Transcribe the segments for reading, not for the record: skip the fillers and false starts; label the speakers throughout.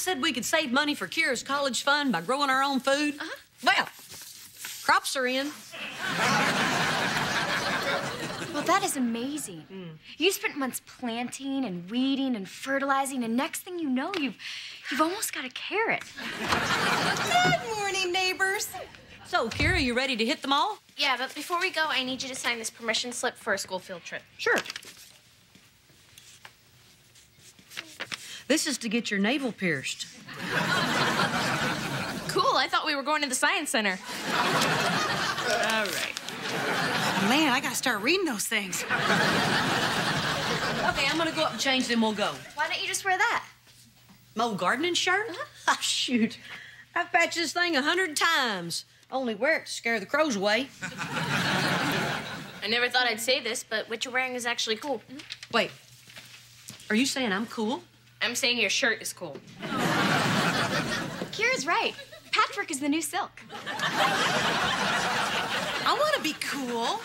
Speaker 1: said we could save money for Kira's college fund by growing our own food? Well, crops are in.
Speaker 2: Well, that is amazing. You spent months planting and weeding and fertilizing, and next thing you know, you've almost got a carrot.
Speaker 3: Good morning, neighbors.
Speaker 1: So, Kira, you ready to hit them all?
Speaker 4: Yeah, but before we go, I need you to sign this permission slip for a school field trip.
Speaker 1: Sure. This is to get your navel pierced.
Speaker 4: Cool, I thought we were going to the science center.
Speaker 1: All right.
Speaker 3: Man, I gotta start reading those things.
Speaker 1: Okay, I'm gonna go up and change, then we'll go.
Speaker 2: Why don't you just wear that?
Speaker 1: My old gardening shirt? Ah, shoot. I've patched this thing 100 times. Only wear it to scare the crows away.
Speaker 4: I never thought I'd say this, but what you're wearing is actually cool.
Speaker 1: Wait, are you saying I'm cool?
Speaker 4: I'm saying your shirt is cool.
Speaker 2: Kira's right. Patchwork is the new silk.
Speaker 3: I want to be cool.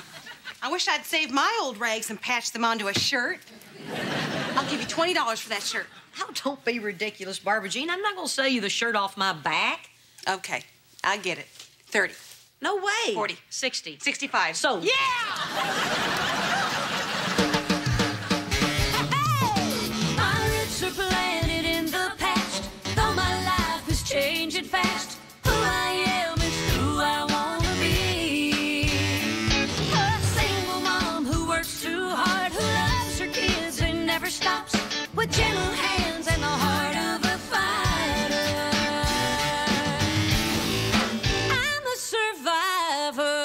Speaker 3: I wish I'd saved my old rags and patched them onto a shirt. I'll give you $20 for that shirt.
Speaker 1: Oh, don't be ridiculous, Barbara Jean. I'm not gonna sell you the shirt off my back.
Speaker 3: Okay, I get it. 30.
Speaker 1: No way.
Speaker 3: 40.
Speaker 1: 60.
Speaker 3: 65.
Speaker 1: So.
Speaker 3: Yeah!
Speaker 5: My roots are planted in the past, though my life is changing fast. Who I am is who I wanna be. A single mom who works too hard, who loves her kids and never stops, with gentle hands and the heart of a fighter. I'm a survivor.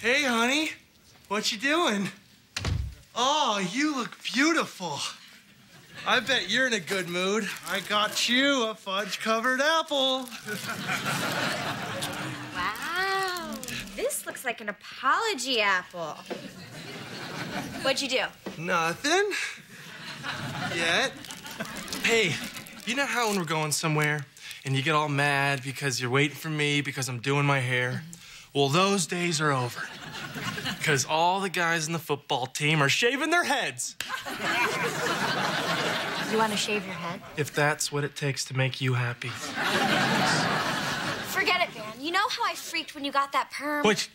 Speaker 6: Hey, honey. What you doing? Oh, you look beautiful. I bet you're in a good mood. I got you a fudge-covered apple.
Speaker 2: Wow. This looks like an apology apple. What'd you do?
Speaker 6: Nothing. Yet. Hey, you know how when we're going somewhere and you get all mad because you're waiting for me because I'm doing my hair? Well, those days are over. Because all the guys in the football team are shaving their heads.
Speaker 2: You want to shave your head?
Speaker 6: If that's what it takes to make you happy.
Speaker 2: Forget it, Van. You know how I freaked when you got that perm?
Speaker 6: Which...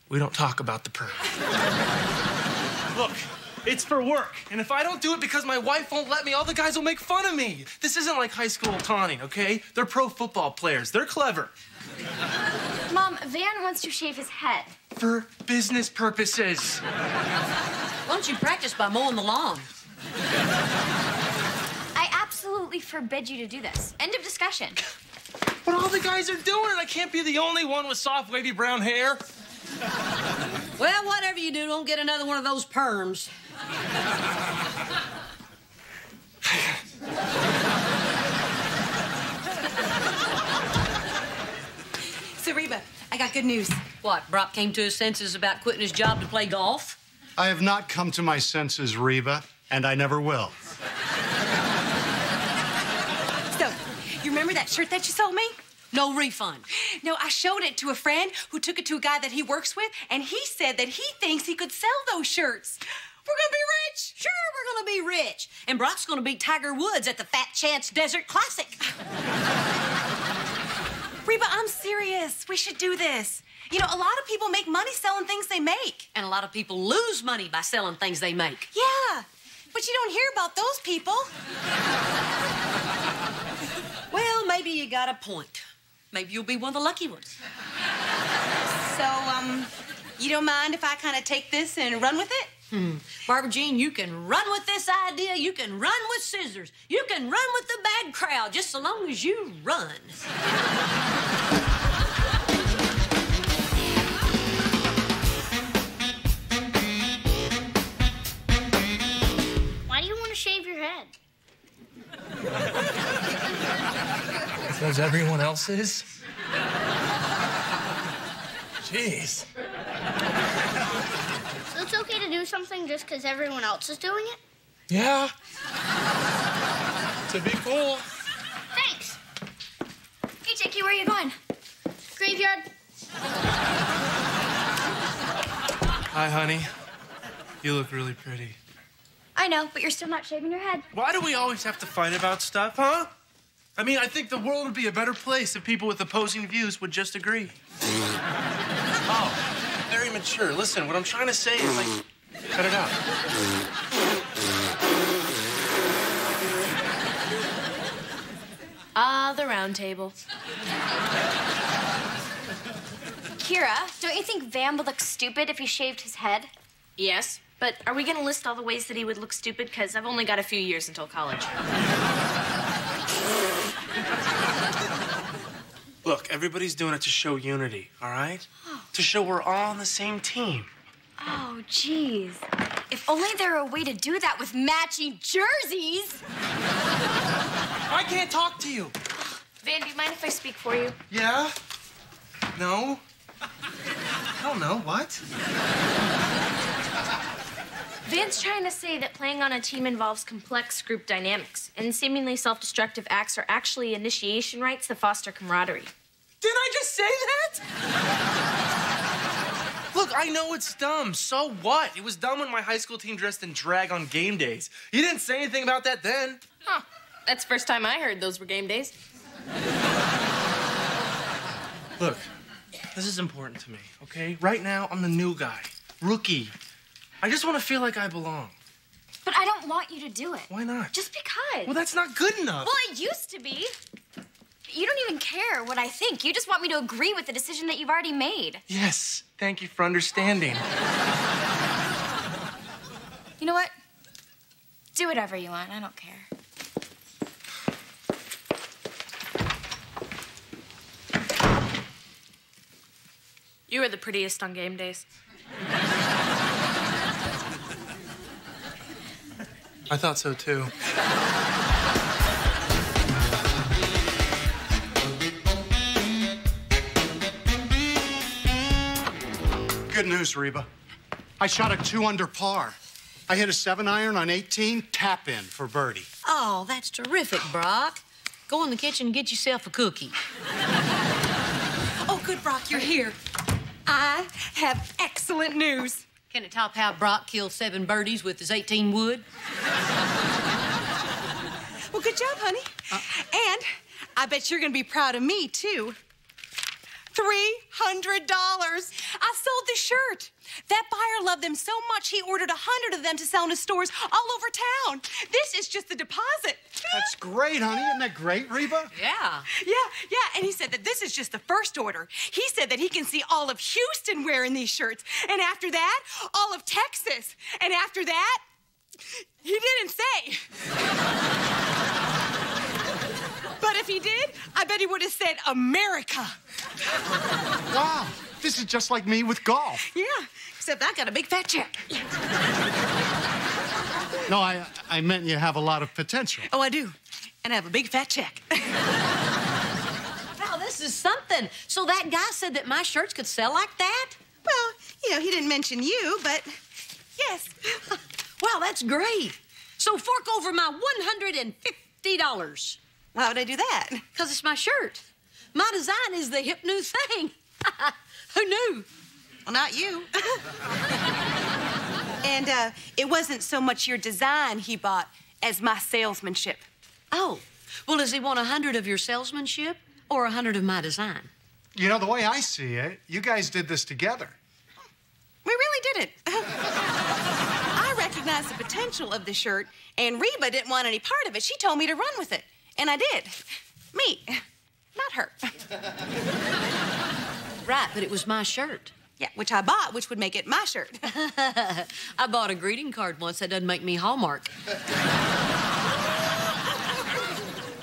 Speaker 6: We don't talk about the perm. Look, it's for work. And if I don't do it because my wife won't let me, all the guys will make fun of me. This isn't like high school taunting, okay? They're pro football players. They're clever.
Speaker 2: Mom, Van wants to shave his head.
Speaker 6: For business purposes.
Speaker 1: Why don't you practice by mowing the lawn?
Speaker 2: I absolutely forbid you to do this. End of discussion.
Speaker 6: But all the guys are doing it. I can't be the only one with soft, wavy brown hair.
Speaker 1: Well, whatever you do, don't get another one of those perms.
Speaker 3: So, Reba, I got good news.
Speaker 1: What, Brock came to his senses about quitting his job to play golf?
Speaker 7: I have not come to my senses, Reba, and I never will.
Speaker 3: So, you remember that shirt that you sold me?
Speaker 1: No refund.
Speaker 3: No, I showed it to a friend who took it to a guy that he works with, and he said that he thinks he could sell those shirts. We're gonna be rich.
Speaker 1: Sure, we're gonna be rich. And Brock's gonna beat Tiger Woods at the Fat Chance Desert Classic.
Speaker 3: Reba, I'm serious. We should do this. You know, a lot of people make money selling things they make.
Speaker 1: And a lot of people lose money by selling things they make.
Speaker 3: Yeah, but you don't hear about those people.
Speaker 1: Well, maybe you got a point. Maybe you'll be one of the lucky ones.
Speaker 3: So, you don't mind if I kind of take this and run with it?
Speaker 1: Barbara Jean, you can run with this idea. You can run with scissors. You can run with the bad crowd, just so long as you run.
Speaker 4: Why do you want to shave your head?
Speaker 6: Because everyone else is? Jeez.
Speaker 4: So it's okay to do something just because everyone else is doing it?
Speaker 6: Yeah. To be cool.
Speaker 4: Thanks.
Speaker 2: Hey, Jakey, where are you going?
Speaker 4: Graveyard.
Speaker 6: Hi, honey. You look really pretty.
Speaker 2: I know, but you're still not shaving your head.
Speaker 6: Why do we always have to fight about stuff, huh? I mean, I think the world would be a better place if people with opposing views would just agree. Oh, very mature. Listen, what I'm trying to say is, like, cut it out.
Speaker 4: Ah, the round table.
Speaker 2: Kira, don't you think Van would look stupid if he shaved his head?
Speaker 4: Yes, but are we gonna list all the ways that he would look stupid? Because I've only got a few years until college.
Speaker 6: Look, everybody's doing it to show unity, all right? To show we're all on the same team.
Speaker 2: Oh, geez. If only there were a way to do that with matching jerseys.
Speaker 6: I can't talk to you.
Speaker 4: Van, do you mind if I speak for you?
Speaker 6: Yeah? No? I don't know. What?
Speaker 4: Van's trying to say that playing on a team involves complex group dynamics, and seemingly self-destructive acts are actually initiation rites that foster camaraderie.
Speaker 6: Did I just say that? Look, I know it's dumb. So what? It was dumb when my high school team dressed in drag on game days. You didn't say anything about that then.
Speaker 4: Huh. That's the first time I heard those were game days.
Speaker 6: Look, this is important to me, okay? Right now, I'm the new guy, rookie. I just want to feel like I belong.
Speaker 2: But I don't want you to do it.
Speaker 6: Why not?
Speaker 2: Just because.
Speaker 6: Well, that's not good enough.
Speaker 2: Well, it used to be. You don't even care what I think. You just want me to agree with the decision that you've already made.
Speaker 6: Yes, thank you for understanding.
Speaker 2: You know what? Do whatever you want. I don't care.
Speaker 4: You were the prettiest on game days.
Speaker 6: I thought so, too.
Speaker 7: Good news, Reba. I shot a 2 under par. I hit a 7-iron on 18, tap in for birdie.
Speaker 1: Oh, that's terrific, Brock. Go in the kitchen and get yourself a cookie.
Speaker 3: Oh, good, Brock, you're here. I have excellent news.
Speaker 1: Can it top how Brock killed 7 birdies with his 18 wood?
Speaker 3: Well, good job, honey. And I bet you're gonna be proud of me, too. $300. I sold the shirt. That buyer loved them so much, he ordered 100 of them to sell in his stores all over town. This is just the deposit.
Speaker 7: That's great, honey. Isn't that great, Reba?
Speaker 1: Yeah.
Speaker 3: Yeah, and he said that this is just the first order. He said that he can see all of Houston wearing these shirts. And after that, all of Texas. And after that, he didn't say. But if he did, I bet he would have said America.
Speaker 7: Wow, this is just like me with golf.
Speaker 3: Yeah, except I got a big fat check.
Speaker 7: No, I meant you have a lot of potential.
Speaker 3: Oh, I do. And I have a big fat check.
Speaker 1: Wow, this is something. So that guy said that my shirts could sell like that?
Speaker 3: Well, you know, he didn't mention you, but yes.
Speaker 1: Wow, that's great. So fork over my $150.
Speaker 3: Why would I do that?
Speaker 1: Because it's my shirt. My design is the hip new thing. Who knew?
Speaker 3: Well, not you. And it wasn't so much your design he bought as my salesmanship.
Speaker 1: Oh, well, does he want 100 of your salesmanship or 100 of my design?
Speaker 7: You know, the way I see it, you guys did this together.
Speaker 3: We really did it. I recognized the potential of the shirt, and Reba didn't want any part of it. She told me to run with it, and I did. Me, not her.
Speaker 1: Right, but it was my shirt.
Speaker 3: Yeah, which I bought, which would make it my shirt.
Speaker 1: I bought a greeting card once. That doesn't make me Hallmark.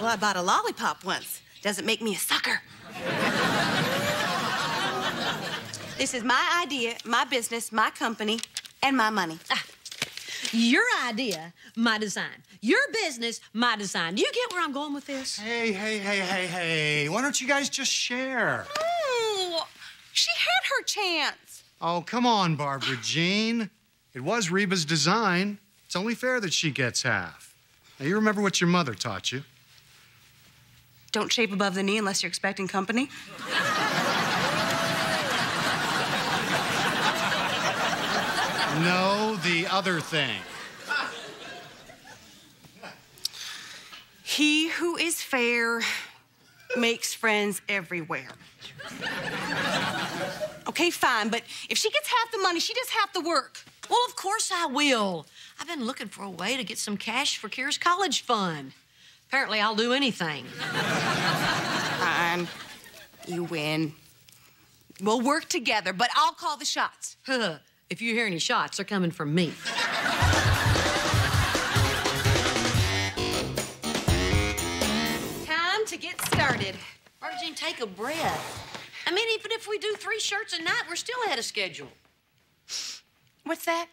Speaker 3: Well, I bought a lollipop once. Doesn't make me a sucker. This is my idea, my business, my company, and my money.
Speaker 1: Your idea, my design. Your business, my design. Do you get where I'm going with this?
Speaker 7: Hey. Why don't you guys just share?
Speaker 3: Oh, she had her chance.
Speaker 7: Oh, come on, Barbara Jean. It was Reba's design. It's only fair that she gets half. Now, you remember what your mother taught you.
Speaker 3: Don't shave above the knee unless you're expecting company.
Speaker 7: No, the other thing.
Speaker 3: He who is fair makes friends everywhere. Okay, fine, but if she gets half the money, she does half the work.
Speaker 1: Well, of course I will. I've been looking for a way to get some cash for Kira's college fund. Apparently, I'll do anything.
Speaker 3: Fine. You win. We'll work together, but I'll call the shots.
Speaker 1: If you hear any shots, they're coming from me.
Speaker 3: Time to get started.
Speaker 1: Barbara Jean, take a breath. I mean, even if we do 3 shirts a night, we're still ahead of schedule.
Speaker 3: What's that?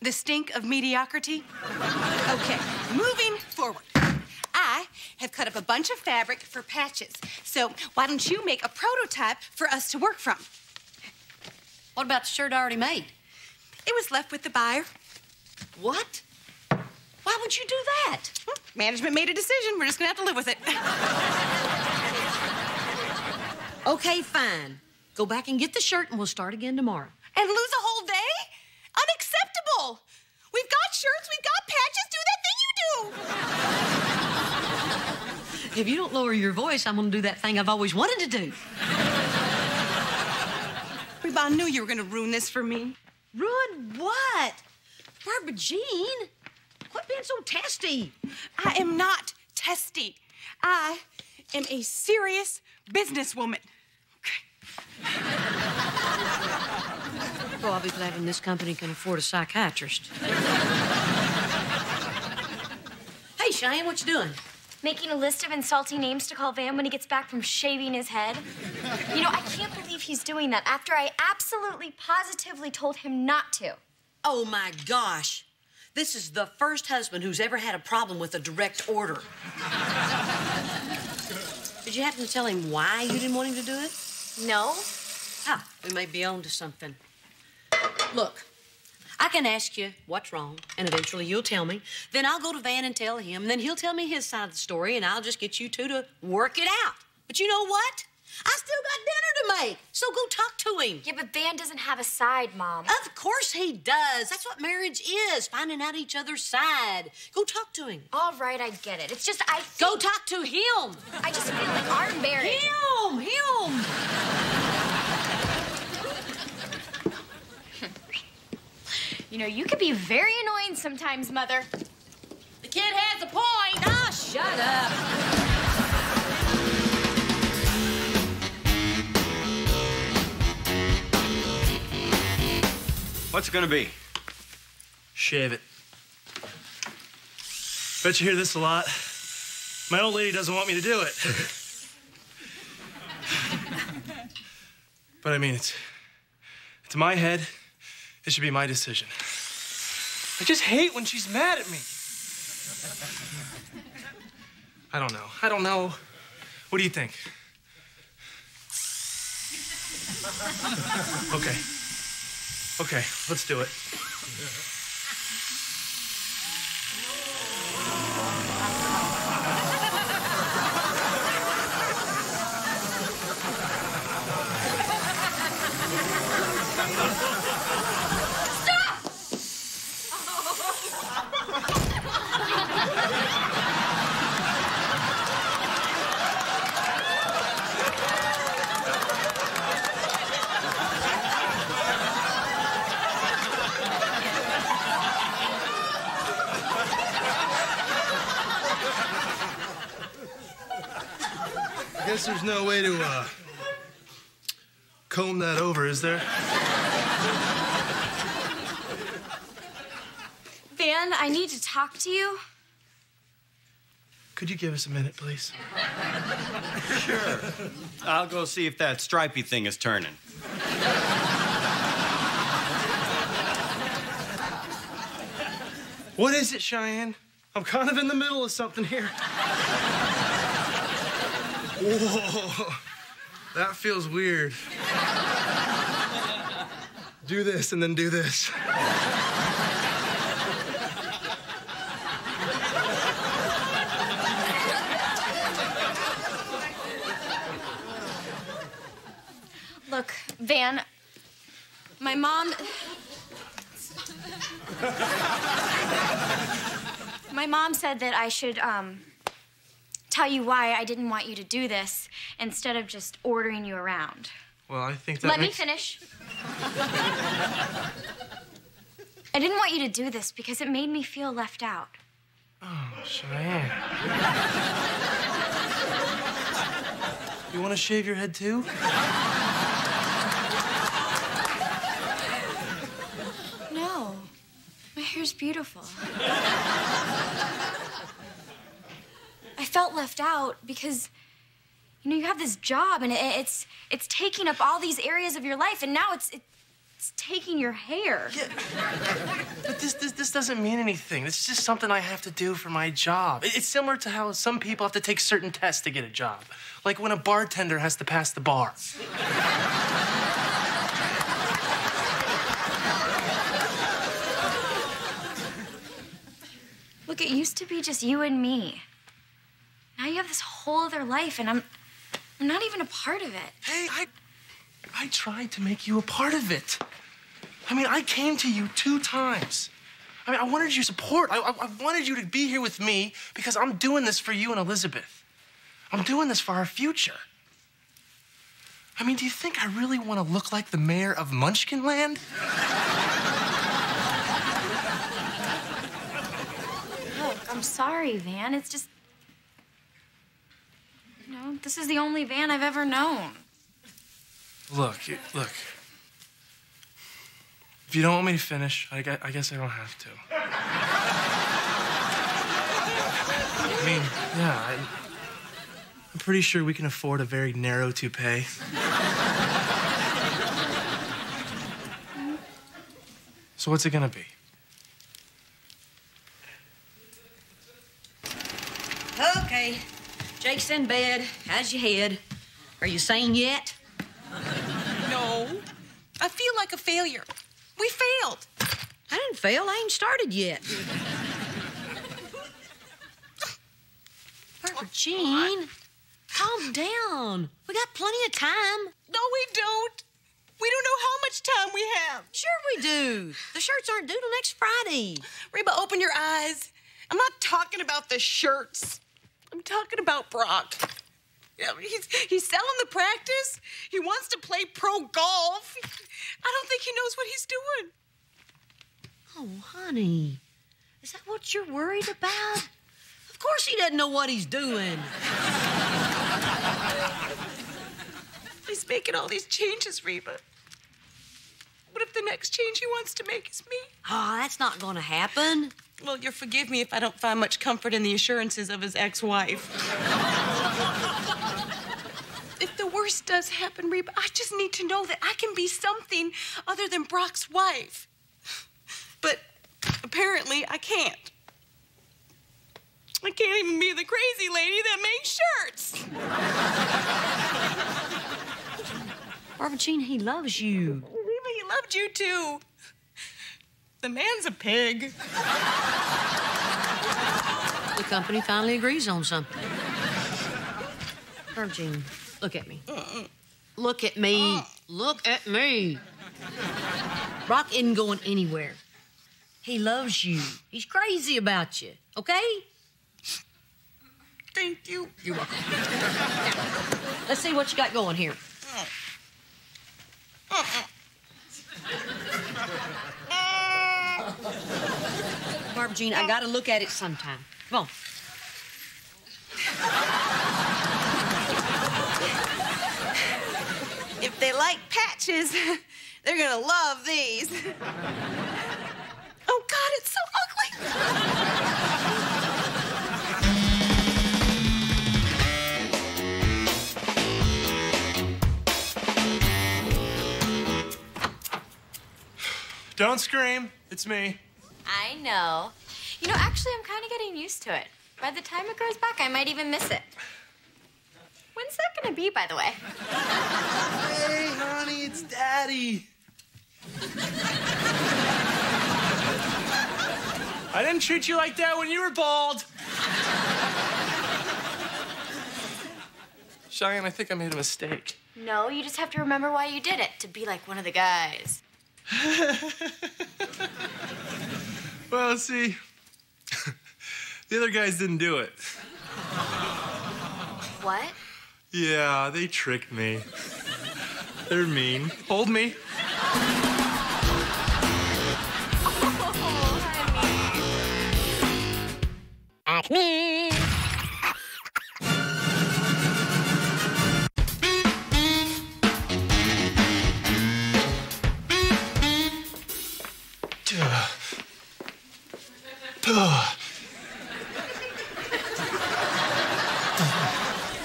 Speaker 3: The stink of mediocrity? Okay, moving forward. I have cut up a bunch of fabric for patches. So why don't you make a prototype for us to work from?
Speaker 1: What about the shirt I already made?
Speaker 3: It was left with the buyer.
Speaker 1: What? Why would you do that?
Speaker 3: Management made a decision. We're just gonna have to live with it.
Speaker 1: Okay, fine. Go back and get the shirt and we'll start again tomorrow.
Speaker 3: And lose a whole day? Unacceptable. We've got shirts, we've got patches. Do that thing you do.
Speaker 1: If you don't lower your voice, I'm gonna do that thing I've always wanted to do.
Speaker 3: Reba, I knew you were gonna ruin this for me.
Speaker 1: Ruin what? Barbara Jean, quit being so testy.
Speaker 3: I am not testy. I am a serious businesswoman.
Speaker 1: Oh, I'll be glad when this company can afford a psychiatrist. Hey, Cheyenne, what you doing?
Speaker 2: Making a list of insulting names to call Van when he gets back from shaving his head. You know, I can't believe he's doing that after I absolutely, positively told him not to.
Speaker 1: Oh, my gosh. This is the first husband who's ever had a problem with a direct order. Did you happen to tell him why you didn't want him to do it?
Speaker 2: No?
Speaker 1: Ah, we may be on to something. Look, I can ask you what's wrong, and eventually you'll tell me. Then I'll go to Van and tell him, and then he'll tell me his side of the story, and I'll just get you two to work it out. But you know what? I still got dinner to make, so go talk to him.
Speaker 2: Yeah, but Van doesn't have a side, Mom.
Speaker 1: Of course he does. That's what marriage is, finding out each other's side. Go talk to him.
Speaker 2: All right, I get it. It's just I think...
Speaker 1: Go talk to him.
Speaker 2: I just feel like our marriage...
Speaker 1: Him.
Speaker 2: You know, you could be very annoying sometimes, Mother.
Speaker 1: The kid has a point. Ah, shut up.
Speaker 8: What's it gonna be?
Speaker 6: Shave it. Bet you hear this a lot. My old lady doesn't want me to do it. But I mean, it's my head. It should be my decision. I just hate when she's mad at me. I don't know. What do you think? Okay, let's do it. I guess there's no way to comb that over, is there?
Speaker 2: Van, I need to talk to you.
Speaker 6: Could you give us a minute, please?
Speaker 8: Sure. I'll go see if that stripy thing is turning.
Speaker 6: What is it, Cheyenne? I'm kind of in the middle of something here. Whoa, that feels weird. Do this and then do this.
Speaker 2: Look, Van, my mom... My mom said that I should, tell you why I didn't want you to do this instead of just ordering you around.
Speaker 6: Well, I think that
Speaker 2: Let me finish. I didn't want you to do this because it made me feel left out.
Speaker 6: Oh, Cheyenne. You want to shave your head, too?
Speaker 2: No. My hair's beautiful. I felt left out because, you know, you have this job and it's taking up all these areas of your life, and now it's taking your hair.
Speaker 6: Yeah. But this doesn't mean anything. It's just something I have to do for my job. It's similar to how some people have to take certain tests to get a job. Like when a bartender has to pass the bar.
Speaker 2: Look, it used to be just you and me. Now you have this whole other life, and I'm not even a part of it.
Speaker 6: Hey, I tried to make you a part of it. I mean, I came to you 2 times. I mean, I wanted your support. I wanted you to be here with me because I'm doing this for you and Elizabeth. I'm doing this for our future. I mean, do you think I really want to look like the mayor of Munchkinland?
Speaker 2: Look, I'm sorry, Van. It's just... You know, this is the only Van I've ever known.
Speaker 6: Look. If you don't want me to finish, I guess I don't have to. I mean, yeah, I'm pretty sure we can afford a very narrow toupee. So what's it gonna be?
Speaker 1: Okay. Jake's in bed. How's your head? Are you sane yet?
Speaker 3: No. I feel like a failure. We failed.
Speaker 1: I didn't fail. I ain't started yet. Barbara Jean, calm down. We got plenty of time.
Speaker 3: No, we don't. We don't know how much time we have.
Speaker 1: Sure we do. The shirts aren't due till next Friday.
Speaker 3: Reba, open your eyes. I'm not talking about the shirts. I'm talking about Brock. Yeah, he's selling the practice. He wants to play pro golf. I don't think he knows what he's doing.
Speaker 1: Oh, honey, is that what you're worried about? Of course he doesn't know what he's doing.
Speaker 3: He's making all these changes, Reba. What if the next change he wants to make is me?
Speaker 1: Oh, that's not going to happen.
Speaker 3: Well, you'll forgive me if I don't find much comfort in the assurances of his ex-wife. If the worst does happen, Reba, I just need to know that I can be something other than Brock's wife. But apparently I can't. I can't even be the crazy lady that makes shirts.
Speaker 1: Barbara Jean, he loves you.
Speaker 3: Reba, he loved you too. The man's a pig.
Speaker 1: The company finally agrees on something. Barbara Jean, look at me. Look at me. Look at me. Brock isn't going anywhere. He loves you. He's crazy about you, okay?
Speaker 3: Thank you.
Speaker 1: You're welcome. Now, let's see what you got going here. Barbara Jean, I gotta look at it sometime. Come on.
Speaker 3: If they like patches, they're gonna love these. Oh, God, it's so ugly.
Speaker 6: Don't scream. It's me.
Speaker 2: I know. You know, actually, I'm kind of getting used to it. By the time it grows back, I might even miss it. When's that gonna be, by the way?
Speaker 6: Hey, honey, it's Daddy. I didn't treat you like that when you were bald. Cheyenne, I think I made a mistake.
Speaker 2: No, you just have to remember why you did it, to be like one of the guys.
Speaker 6: Well, see, the other guys didn't do it.
Speaker 2: What?
Speaker 6: Yeah, they tricked me. They're mean. Hold me.
Speaker 1: Acme.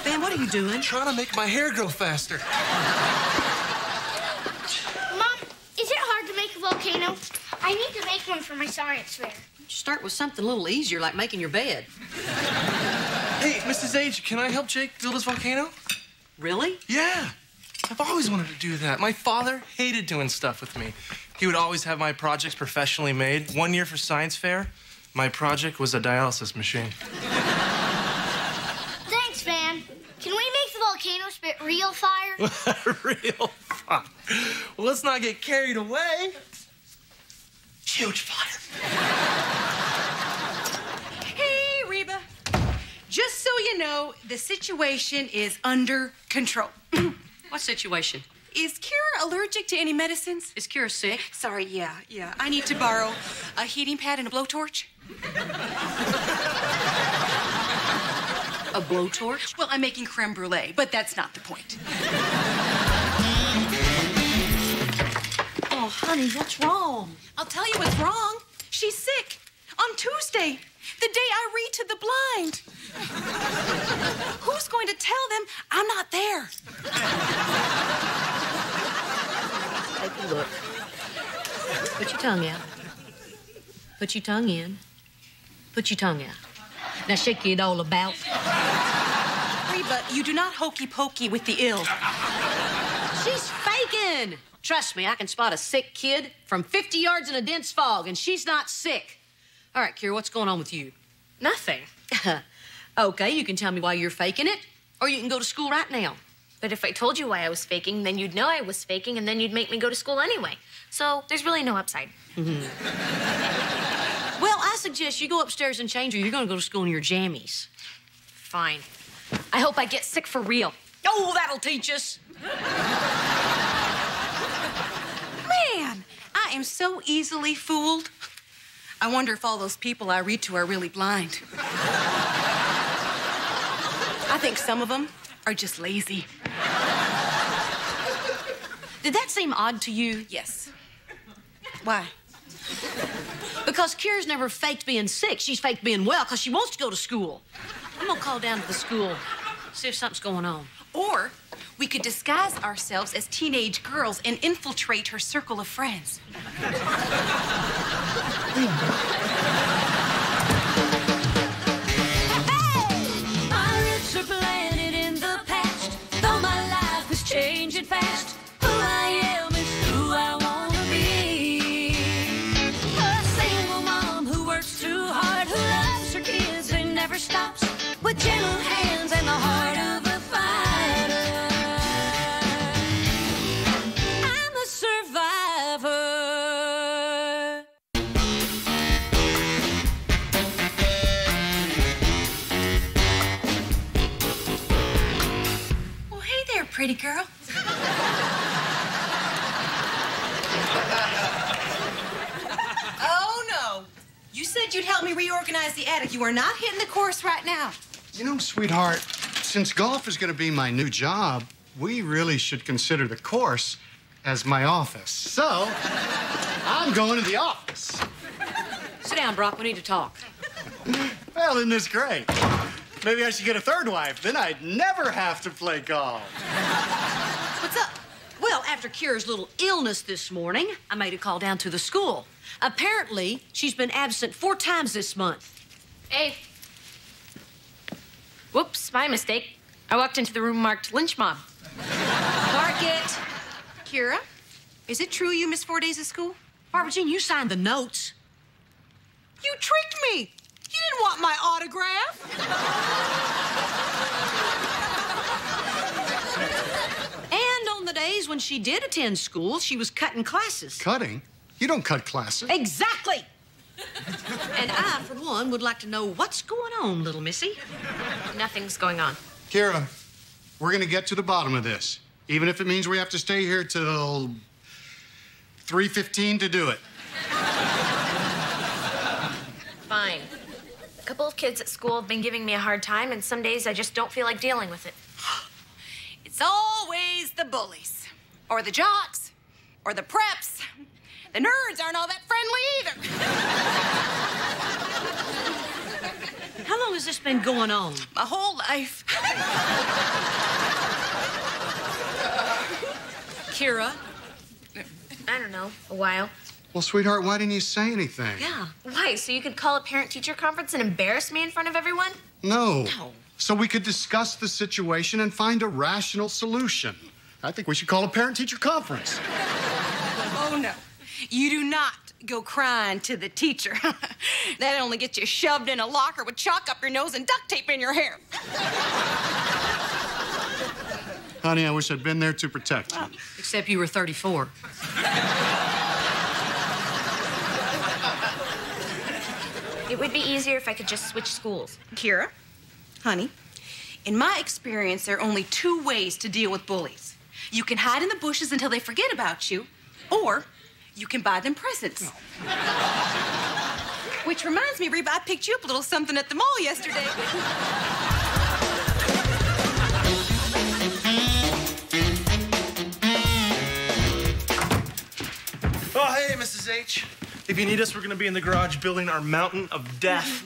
Speaker 3: Ben, what are you doing?
Speaker 6: Trying to make my hair grow faster.
Speaker 9: Mom, is it hard to make a volcano? I need to make one for my science fair.
Speaker 1: Start with something a little easier, like making your bed.
Speaker 6: Hey, Mrs. H, can I help Jake build his volcano?
Speaker 1: Really?
Speaker 6: Yeah. I've always wanted to do that. My father hated doing stuff with me. He would always have my projects professionally made. One year for science fair, my project was a dialysis machine.
Speaker 9: Thanks, Van. Can we make the volcano spit real fire?
Speaker 6: Real fun. Well, let's not get carried away. Huge fire.
Speaker 3: Hey, Reba. Just so you know, the situation is under control.
Speaker 1: What situation?
Speaker 3: Is Kira allergic to any medicines?
Speaker 1: Is Kira sick?
Speaker 3: Sorry, yeah. I need to borrow a heating pad and a blowtorch.
Speaker 1: A blowtorch?
Speaker 3: Well, I'm making creme brulee, but that's not the point.
Speaker 1: Oh, honey, what's wrong?
Speaker 3: I'll tell you what's wrong. She's sick. On Tuesday, the day I read to the blind. Who's going to tell them I'm not there?
Speaker 1: Take a look. Put your tongue out. Put your tongue in. Put your tongue out. Now shake it all about.
Speaker 3: Reba, you do not hokey pokey with the ill.
Speaker 1: She's faking. Trust me, I can spot a sick kid from 50 yards in a dense fog, and she's not sick. All right, Kira, what's going on with you?
Speaker 4: Nothing.
Speaker 1: Okay, you can tell me why you're faking it, or you can go to school right now.
Speaker 4: But if I told you why I was faking, then you'd know I was faking, and then you'd make me go to school anyway. So there's really no upside.
Speaker 1: Well, I suggest you go upstairs and change, or you're going to go to school in your jammies.
Speaker 4: Fine. I hope I get sick for real.
Speaker 1: Oh, that'll teach us.
Speaker 3: Man, I am so easily fooled. I wonder if all those people I read to are really blind. I think some of them are just lazy.
Speaker 1: Did that seem odd to you?
Speaker 3: Yes. Why?
Speaker 1: Because Kira's never faked being sick. She's faked being well because she wants to go to school. I'm going to call down to the school, see if something's going on.
Speaker 3: Or we could disguise ourselves as teenage girls and infiltrate her circle of friends.
Speaker 5: My roots are planted in the past, though my life is changing fast. Who I am is who I want to be. A single mom who works too hard, who loves her kids and never stops, with gentle hands and the heart of a fighter. I'm a survivor.
Speaker 3: Well, hey there, pretty girl. Oh, no. You said you'd help me reorganize the attic. You are not hitting the course right now.
Speaker 7: You know, sweetheart, since golf is going to be my new job, we really should consider the course as my office. So, I'm going to the office.
Speaker 1: Sit down, Brock. We need to talk.
Speaker 7: Well, isn't this great? Maybe I should get a third wife. Then I'd never have to play golf.
Speaker 1: What's up? Well, after Kira's little illness this morning, I made a call down to the school. Apparently, she's been absent 4 times this month.
Speaker 4: Hey. Whoops, my mistake. I walked into the room marked lynch mob.
Speaker 1: Mark it.
Speaker 3: Kira, is it true you missed 4 days of school?
Speaker 1: Barbara Jean, you signed the notes.
Speaker 3: You tricked me. You didn't want my autograph.
Speaker 1: And on the days when she did attend school, she was cutting classes.
Speaker 7: Cutting? You don't cut classes.
Speaker 1: Exactly. And I, for one, would like to know what's going on, little missy.
Speaker 4: Nothing's going on.
Speaker 7: Kira, we're gonna get to the bottom of this, even if it means we have to stay here till 3:15 to do it.
Speaker 4: Fine. A couple of kids at school have been giving me a hard time, and some days I just don't feel like dealing with it.
Speaker 3: It's always the bullies, or the jocks, or the preps. The nerds aren't all that friendly either.
Speaker 1: How long has this been going on?
Speaker 3: My whole life.
Speaker 1: Kira?
Speaker 4: I don't know, a while.
Speaker 7: Well, sweetheart, why didn't you say anything?
Speaker 4: Yeah. Why? So you could call a parent-teacher conference and embarrass me in front of everyone?
Speaker 7: No. So we could discuss the situation and find a rational solution. I think we should call a parent-teacher conference.
Speaker 3: Oh, no. You do not go crying to the teacher. That only gets you shoved in a locker with chalk up your nose and duct tape in your hair.
Speaker 7: Honey, I wish I'd been there to protect you.
Speaker 1: Except you were 34.
Speaker 4: It would be easier if I could just switch schools.
Speaker 3: Kira, honey, in my experience, there are only two ways to deal with bullies. You can hide in the bushes until they forget about you, or you can buy them presents. Which reminds me, Reba, I picked you up a little something at the mall yesterday.
Speaker 6: Oh, hey, Mrs. H. If you need us, we're gonna be in the garage building our mountain of death.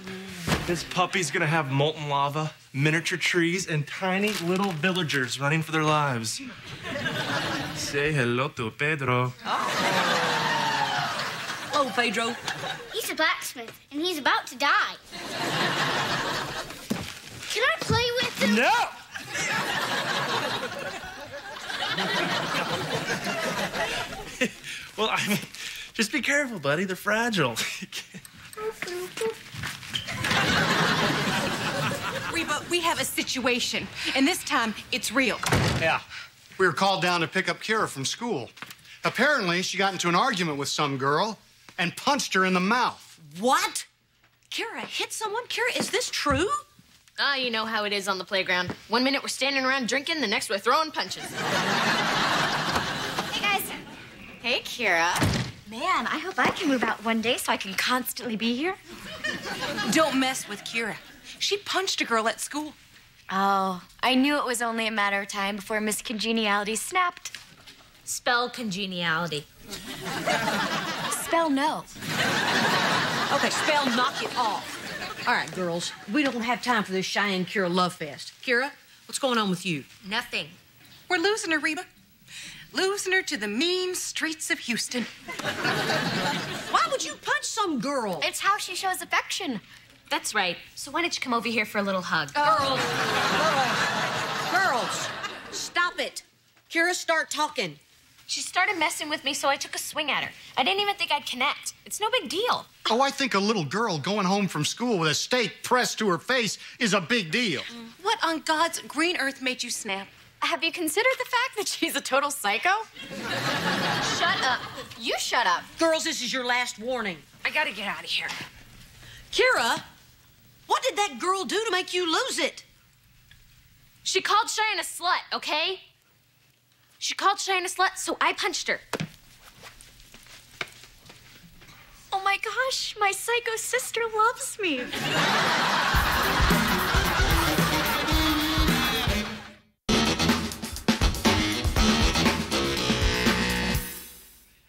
Speaker 6: This puppy's gonna have molten lava, miniature trees, and tiny little villagers running for their lives. Say hello to Pedro.
Speaker 1: Hello, Pedro.
Speaker 9: He's a blacksmith, and he's about to die. Can I play with him?
Speaker 6: No! Well, I mean, just be careful, buddy. They're fragile.
Speaker 3: Reba, we have a situation, and this time it's real.
Speaker 7: Yeah. We were called down to pick up Kira from school. Apparently, she got into an argument with some girl and punched her in the mouth.
Speaker 1: What? Kira hit someone? Kira, is this true?
Speaker 4: Ah, you know how it is on the playground. One minute we're standing around drinking, the next we're throwing punches.
Speaker 2: Hey, guys. Hey, Kira. Man, I hope I can move out one day so I can constantly be here.
Speaker 3: Don't mess with Kira. She punched a girl at school.
Speaker 2: Oh, I knew it was only a matter of time before Miss Congeniality snapped.
Speaker 4: Spell congeniality.
Speaker 2: Spell no.
Speaker 1: Okay, spell knock it off. All right, girls, we don't have time for this Cheyenne Kira love fest. Kira, what's going on with you?
Speaker 4: Nothing.
Speaker 3: We're losing her, Reba. Losing her to the mean streets of Houston.
Speaker 1: Why would you punch some girl?
Speaker 2: It's how she shows affection.
Speaker 4: That's right. So why don't you come over here for a little hug?
Speaker 1: Girls, stop it. Kira, start talking.
Speaker 4: She started messing with me, so I took a swing at her. I didn't even think I'd connect. It's no big deal.
Speaker 7: Oh, I think a little girl going home from school with a steak pressed to her face is a big deal.
Speaker 3: What on God's green earth made you snap?
Speaker 2: Have you considered the fact that she's a total psycho? Shut up. You shut up.
Speaker 1: Girls, this is your last warning.
Speaker 4: I gotta get out of here.
Speaker 1: Kira, what did that girl do to make you lose it?
Speaker 4: She called Cheyenne a slut, okay? She called Cheyenne a slut, so I punched her.
Speaker 2: Oh my gosh, my psycho sister loves me.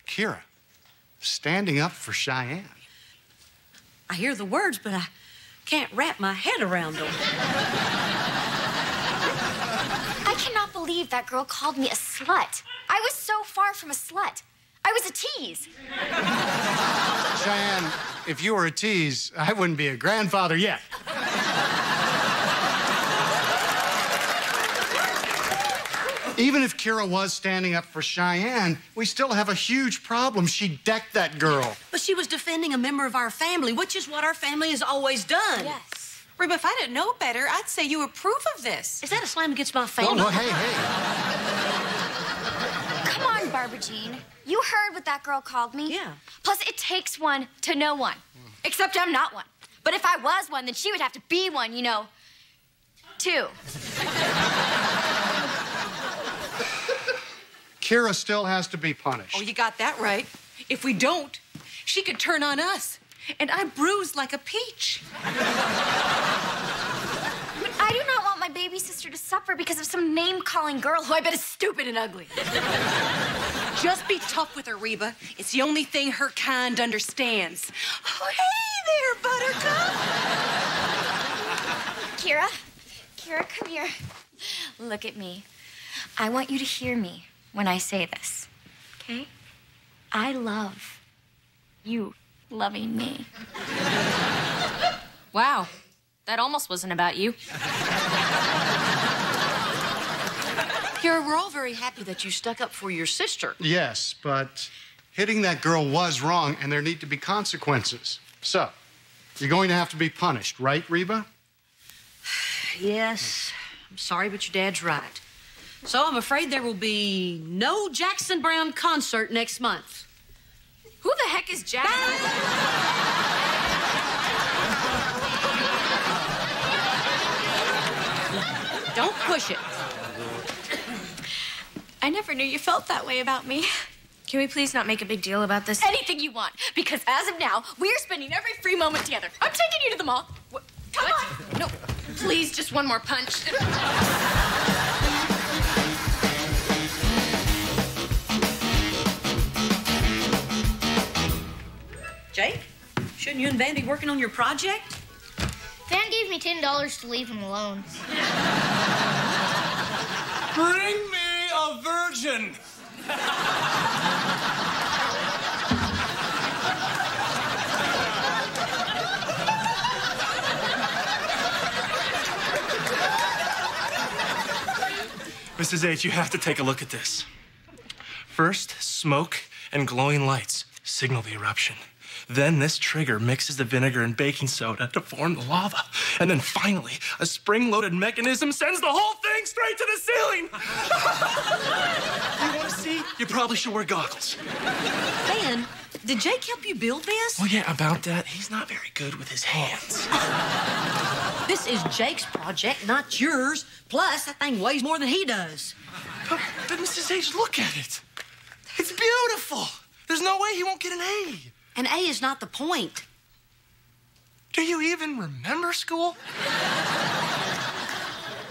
Speaker 7: Kira, standing up for Cheyenne.
Speaker 1: I hear the words, but I can't wrap my head around them.
Speaker 2: I cannot believe that girl called me a slut. I was so far from a slut. I was a tease.
Speaker 7: Cheyenne, if you were a tease, I wouldn't be a grandfather yet. Even if Kira was standing up for Cheyenne, we still have a huge problem. She decked that girl.
Speaker 1: But she was defending a member of our family, which is what our family has always done.
Speaker 2: Yes.
Speaker 3: Reba, if I didn't know better, I'd say you approve of this.
Speaker 1: Is that a slam against my
Speaker 7: Oh,
Speaker 1: family?
Speaker 7: well, hey.
Speaker 2: Come on, Barbara Jean. You heard what that girl called me?
Speaker 1: Yeah.
Speaker 2: Plus, it takes one to know one. Except I'm not one. But if I was one, then she would have to be one, you know, too.
Speaker 7: Kira still has to be punished.
Speaker 3: Oh, you got that right. If we don't, she could turn on us. And I'm bruised like a peach.
Speaker 2: I do not want my baby sister to suffer because of some name-calling girl who I bet is stupid and ugly.
Speaker 3: Just be tough with her, Reba. It's the only thing her kind understands. Oh, hey there, Buttercup.
Speaker 2: Kira, come here. Look at me. I want you to hear me when I say this, okay? I love you loving me.
Speaker 4: Wow, that almost wasn't about you.
Speaker 1: Kira, we're all very happy that you stuck up for your sister.
Speaker 7: Yes, but hitting that girl was wrong, and there need to be consequences. So, you're going to have to be punished, right, Reba?
Speaker 1: Yes, I'm sorry, but your dad's right. So I'm afraid there will be no Jackson Browne concert next month.
Speaker 4: Who the heck is Jack?
Speaker 1: Don't push it.
Speaker 2: I never knew you felt that way about me.
Speaker 4: Can we please not make a big deal about this?
Speaker 2: Anything you want, because as of now, we're spending every free moment together. I'm taking you to the mall. Come on.
Speaker 4: No, please, just one more punch.
Speaker 1: Jake, shouldn't you and Van be working on your project?
Speaker 9: Van gave me $10 to leave him alone.
Speaker 6: Bring me a virgin. Mrs. H, you have to take a look at this. First, smoke and glowing lights signal the eruption. Then this trigger mixes the vinegar and baking soda to form the lava. And then finally, a spring-loaded mechanism sends the whole thing straight to the ceiling. You want to see? You probably should wear goggles.
Speaker 1: Van, did Jake help you build this?
Speaker 6: Well, yeah, about that. He's not very good with his hands.
Speaker 1: This is Jake's project, not yours. Plus, that thing weighs more than he does.
Speaker 6: But Mrs. H, look at it. It's beautiful. There's no way he won't get an A.
Speaker 1: An A is not the point.
Speaker 6: Do you even remember school?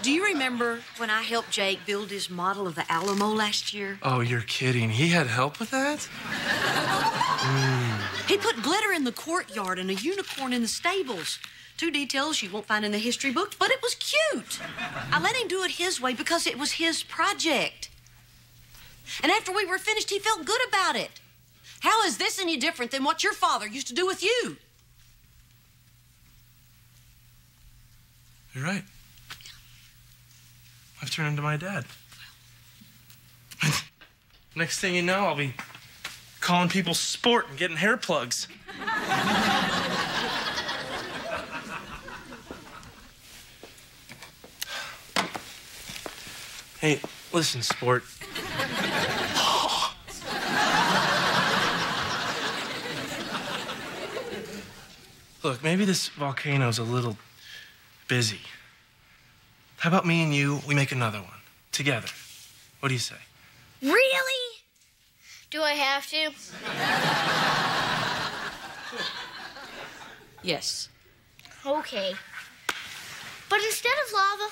Speaker 1: Do you remember when I helped Jake build his model of the Alamo last year?
Speaker 6: Oh, you're kidding. He had help with that?
Speaker 1: He put glitter in the courtyard and a unicorn in the stables. 2 details you won't find in the history books, but it was cute. I let him do it his way because it was his project. And after we were finished, he felt good about it. How is this any different than what your father used to do with you?
Speaker 6: You're right. I've turned into my dad. Next thing you know, I'll be calling people sport and getting hair plugs. Hey, listen, sport. Look, maybe this volcano's a little busy. How about me and you, we make another one, together? What do you say?
Speaker 9: Really? Do I have to?
Speaker 1: Yes.
Speaker 9: Okay. But instead of lava,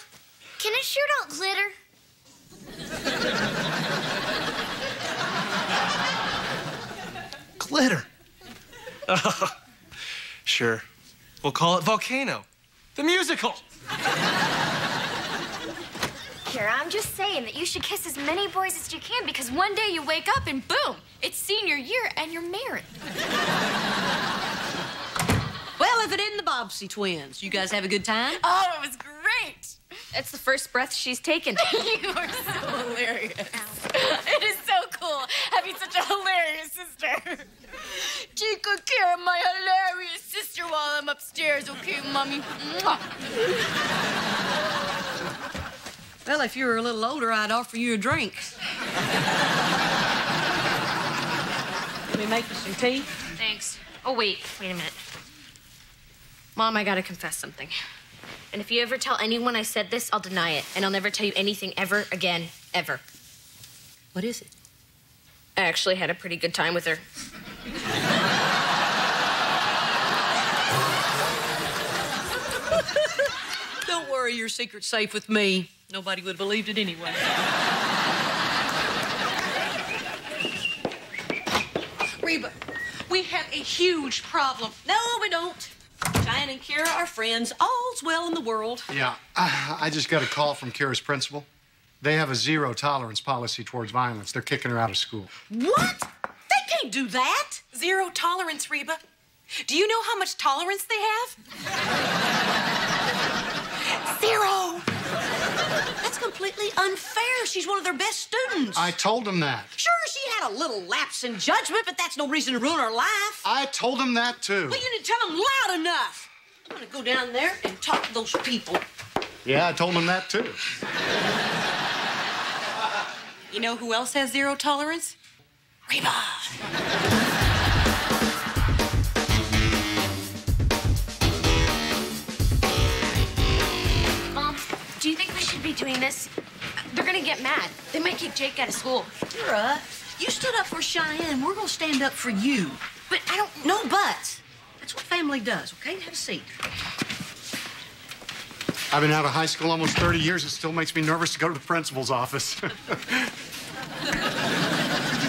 Speaker 9: can it shoot out glitter?
Speaker 6: Glitter. Sure. We'll call it Volcano, the musical.
Speaker 2: Kira, I'm just saying that you should kiss as many boys as you can because one day you wake up and boom, it's senior year and you're married.
Speaker 1: Well, if it isn't the Bobbsey twins, you guys have a good time?
Speaker 2: Oh, it was great.
Speaker 4: That's the first breath she's taken.
Speaker 2: You are so hilarious. It is so cool having such a hilarious sister. Chica, Kira, my hilarious sister while I'm upstairs, okay, Mommy?
Speaker 1: Well, if you were a little older, I'd offer you a drink. Let me make you some tea.
Speaker 4: Thanks. Oh, wait a minute. Mom, I gotta confess something. And if you ever tell anyone I said this, I'll deny it. And I'll never tell you anything ever again, ever.
Speaker 1: What is it?
Speaker 4: I actually had a pretty good time with her.
Speaker 1: Don't worry, your secret's safe with me. Nobody would have believed it anyway.
Speaker 3: Reba, we have a huge problem.
Speaker 1: No, we don't. Cheyenne and Kira are friends. All's well in the world.
Speaker 7: Yeah, I just got a call from Kira's principal. They have a zero-tolerance policy towards violence. They're kicking her out of school.
Speaker 1: What? They can't do that.
Speaker 3: Zero tolerance, Reba. Do you know how much tolerance they have? Zero.
Speaker 1: That's completely unfair. She's one of their best students.
Speaker 7: I told them that.
Speaker 1: Sure, she had a little lapse in judgment, but that's no reason to ruin her life.
Speaker 7: I told them that, too.
Speaker 1: Well, you didn't tell them loud enough. I'm gonna go down there and talk to those people.
Speaker 7: Yeah, I told them that, too.
Speaker 3: You know who else has zero tolerance? Reba.
Speaker 4: Mom, do you think we should be doing this? They're gonna get mad. They might kick Jake out of school.
Speaker 1: Kira, you stood up for Cheyenne. We're gonna stand up for you.
Speaker 4: But I don't...
Speaker 1: No buts. That's what family does, okay? Have a seat.
Speaker 7: I've been out of high school almost 30 years. It still makes me nervous to go to the principal's office. Did you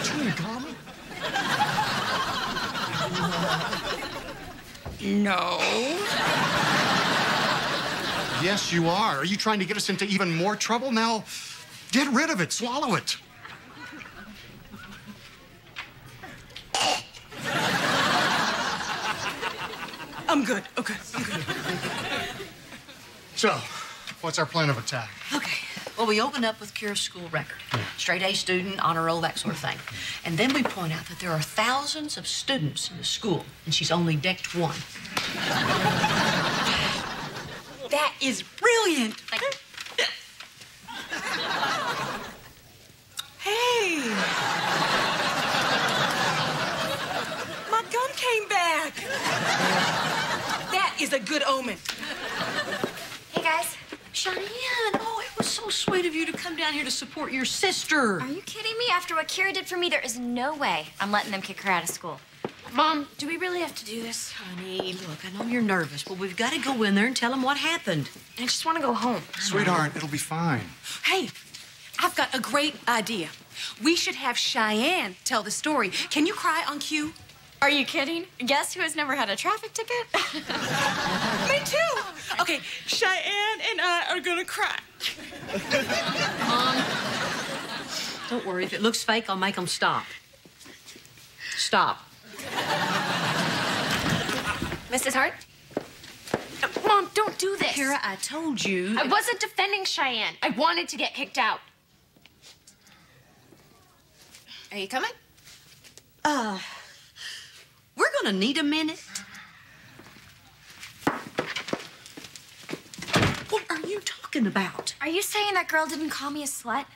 Speaker 7: try to call me?
Speaker 3: No.
Speaker 7: Yes, you are. Are you trying to get us into even more trouble? Now, get rid of it. Swallow it.
Speaker 3: I'm good. Okay, I'm good.
Speaker 7: So, what's our plan of attack?
Speaker 1: Okay. Well, we open up with Kira's school record. Straight A student, honor roll, that sort of thing. And then we point out that there are thousands of students in the school, and she's only decked one.
Speaker 3: That is brilliant. Hey. My gun came back. That is a good omen.
Speaker 2: Hey, guys.
Speaker 1: Cheyenne, oh, it was so sweet of you to come down here to support your sister.
Speaker 2: Are you kidding me? After what Kira did for me, there is no way I'm letting them kick her out of school.
Speaker 4: Mom, do we really have to do this?
Speaker 1: Honey, look, I know you're nervous, but we've got to go in there and tell them what happened.
Speaker 4: I just want to go home.
Speaker 7: Sweetheart, it'll be fine.
Speaker 3: Hey, I've got a great idea. We should have Cheyenne tell the story. Can you cry on cue?
Speaker 2: Are you kidding? Guess who has never had a traffic ticket?
Speaker 3: Me too. Okay, Cheyenne and I are gonna cry.
Speaker 1: Don't worry, if it looks fake, I'll make them stop. Stop.
Speaker 2: Mrs. Hart?
Speaker 4: Mom, don't do this.
Speaker 1: Kira, I told you.
Speaker 4: I wasn't defending Cheyenne. I wanted to get kicked out.
Speaker 3: Are you coming?
Speaker 1: We're gonna need a minute. What are you talking about?
Speaker 2: Are you saying that girl didn't call me a slut?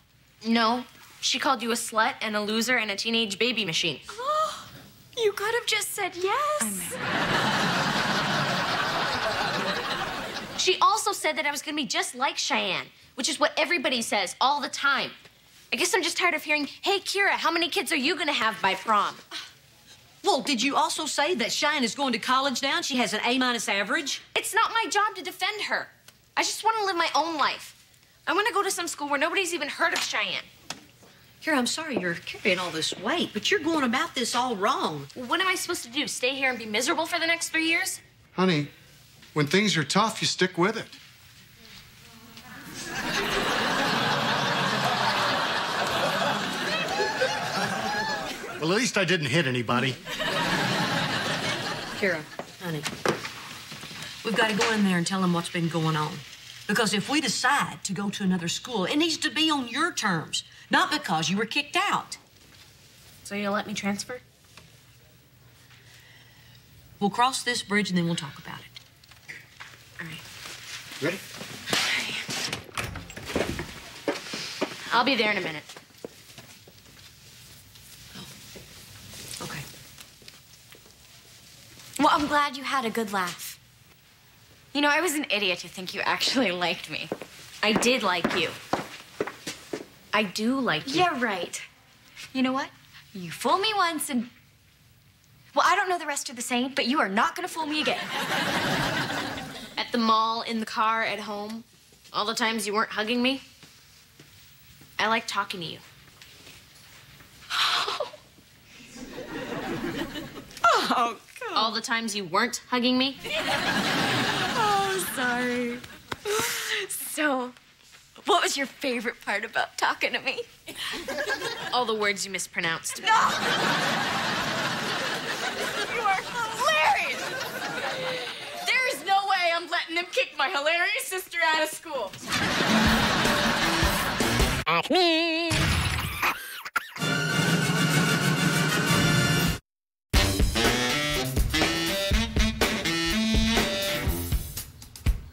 Speaker 4: No, she called you a slut and a loser and a teenage baby machine.
Speaker 2: Oh, you could have just said yes.
Speaker 4: She also said that I was gonna be just like Cheyenne, which is what everybody says all the time. I guess I'm just tired of hearing, hey, Kira, how many kids are you gonna have by prom?
Speaker 1: Well, did you also say that Cheyenne is going to college now and she has an A- average?
Speaker 4: It's not my job to defend her. I just want to live my own life. I want to go to some school where nobody's even heard of Cheyenne.
Speaker 1: Kira, I'm sorry you're carrying all this weight, but you're going about this all wrong.
Speaker 4: Well, what am I supposed to do? Stay here and be miserable for the next 3 years?
Speaker 7: Honey, when things are tough, you stick with it. Well, at least I didn't hit anybody.
Speaker 1: Kira, honey, we've got to go in there and tell them what's been going on. Because if we decide to go to another school, it needs to be on your terms, not because you were kicked out.
Speaker 4: So you'll let me transfer?
Speaker 1: We'll cross this bridge and then we'll talk about it.
Speaker 4: All right.
Speaker 7: Ready?
Speaker 4: I'll be there in a minute.
Speaker 1: Okay.
Speaker 2: Well, I'm glad you had a good laugh. You know, I was an idiot to think you actually liked me.
Speaker 4: I did like you. I do like you.
Speaker 2: Yeah, right. You know what? You fool me once and... Well, I don't know the rest of the saying, but you are not gonna fool me again.
Speaker 4: At the mall, in the car, at home, all the times you weren't hugging me, I like talking to you.
Speaker 2: Oh, God.
Speaker 4: All the times you weren't hugging me.
Speaker 2: Oh, sorry. So, what was your favorite part about talking to me?
Speaker 4: All the words you mispronounced.
Speaker 2: No! You are hilarious! There is no way I'm letting him kick my hilarious sister out of school.
Speaker 1: At me.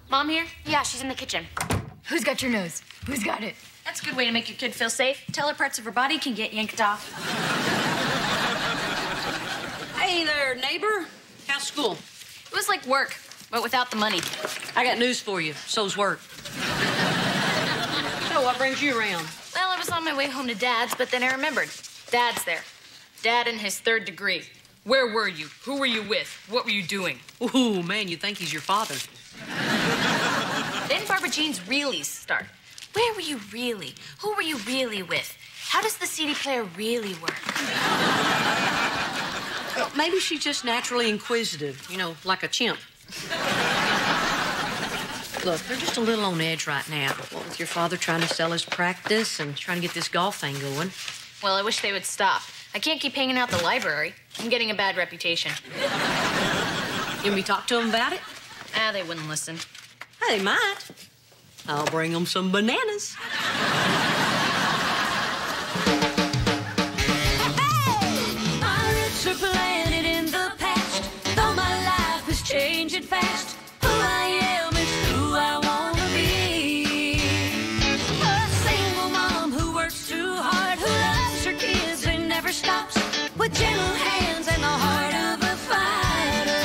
Speaker 4: Mom here?
Speaker 2: Yeah, she's in the kitchen. Who's got your nose? Who's got it?
Speaker 4: That's a good way to make your kid feel safe. Tell her parts of her body can get yanked off.
Speaker 1: Hey there, neighbor. How's school?
Speaker 4: It was like work, but without the money.
Speaker 1: I got news for you. So's work. So, what brings you around?
Speaker 4: Well, I was on my way home to Dad's, but then I remembered. Dad's there. Dad in his 3rd degree.
Speaker 10: Where were you? Who were you with? What were you doing?
Speaker 1: Ooh, man, you think he's your father.
Speaker 4: Then Barbara Jean's reallys start. Where were you really? Who were you really with? How does the CD player really work?
Speaker 1: Well, maybe she's just naturally inquisitive, you know, like a chimp. Look, they're just a little on edge right now. What with your father trying to sell his practice and trying to get this golf thing going.
Speaker 4: Well, I wish they would stop. I can't keep hanging out the library. I'm getting a bad reputation.
Speaker 1: You want me to talk to them about it?
Speaker 4: Ah, they wouldn't listen.
Speaker 1: They might. I'll bring them some bananas.
Speaker 5: My roots are planted in the past, though my life is changing fast. Who I am is who I wanna be. A single mom who works too hard, who loves her kids and never stops, with gentle hands and the heart of a fighter.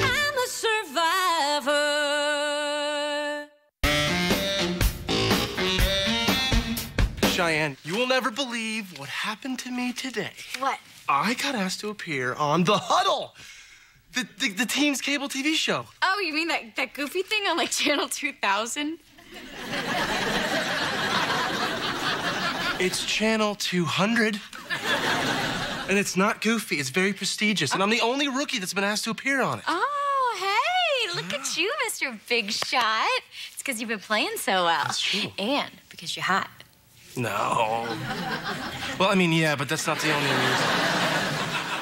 Speaker 5: I'm a survivor.
Speaker 6: Cheyenne, you will never believe what happened to me today.
Speaker 2: What?
Speaker 6: I got asked to appear on The Huddle, the team's cable TV show.
Speaker 2: Oh, you mean that goofy thing on, like, Channel 2000?
Speaker 6: It's Channel 200. And it's not goofy. It's very prestigious. And I'm the only rookie that's been asked to appear on it.
Speaker 2: Oh, hey, look at you, Mr. Big Shot. It's because you've been playing so well.
Speaker 6: That's true.
Speaker 2: And because you're hot.
Speaker 6: No. Well, I mean, yeah, but that's not the only reason.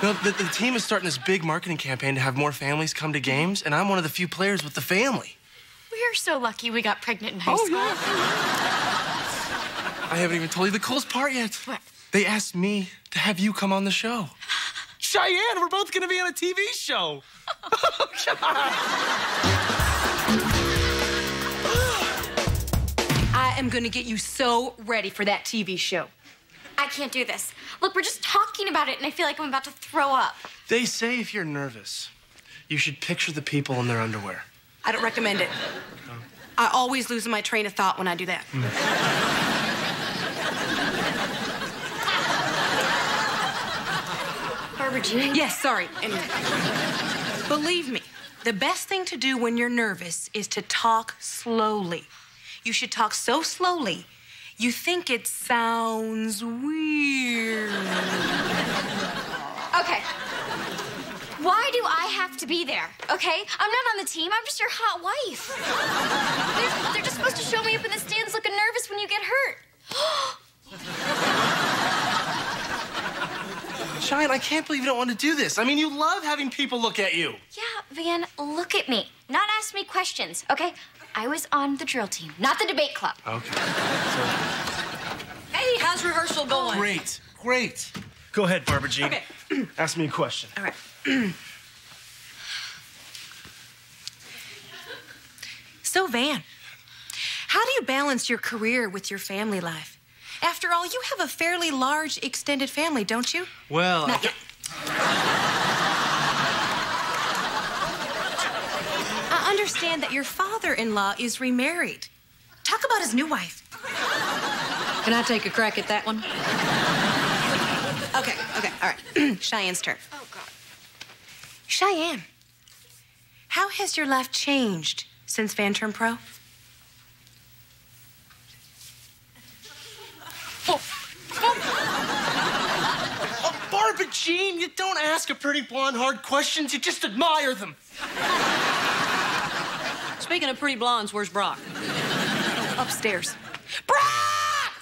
Speaker 6: No, the team is starting this big marketing campaign to have more families come to games, and I'm one of the few players with the family.
Speaker 2: We are so lucky we got pregnant in high school.
Speaker 6: Yeah. I haven't even told you the coolest part yet.
Speaker 2: What?
Speaker 6: They asked me to have you come on the show. Cheyenne, we're both gonna be on a TV show. Oh, God.
Speaker 3: I am gonna get you so ready for that TV show.
Speaker 2: I can't do this. Look, we're just talking about it, and I feel like I'm about to throw up.
Speaker 6: They say if you're nervous, you should picture the people in their underwear.
Speaker 3: I don't recommend it. I always lose my train of thought when I do that.
Speaker 2: Barbara Jean?
Speaker 3: Yes, sorry. And believe me, the best thing to do when you're nervous is to talk slowly. You should talk so slowly, you think it sounds weird.
Speaker 2: Okay. Why do I have to be there, okay? I'm not on the team. I'm just your hot wife. They're just supposed to show me up in the stands looking nervous when you get hurt.
Speaker 6: Cheyenne, I can't believe you don't want to do this. I mean, you love having people look at you.
Speaker 2: Yeah, Van, look at me. Not ask me questions, okay? I was on the drill team, not the debate club.
Speaker 6: Okay.
Speaker 1: Hey, how's rehearsal going?
Speaker 6: Great, great. Go ahead, Barbara Jean.
Speaker 3: Okay.
Speaker 6: Ask me a question.
Speaker 3: All right. So, Van, how do you balance your career with your family life? After all, you have a fairly large extended family, don't you?
Speaker 6: Well,
Speaker 3: Not yet. understand that your father-in-law is remarried. Talk about his new wife.
Speaker 1: Can I take a crack at that one?
Speaker 3: Okay, all right. Cheyenne's turn.
Speaker 2: Oh, God.
Speaker 3: Cheyenne, how has your life changed since Van turned pro?
Speaker 11: Barbara Jean, you don't ask a pretty blonde hard questions, you just admire them.
Speaker 1: Speaking of pretty blondes, where's Brock?
Speaker 3: Upstairs. Brock!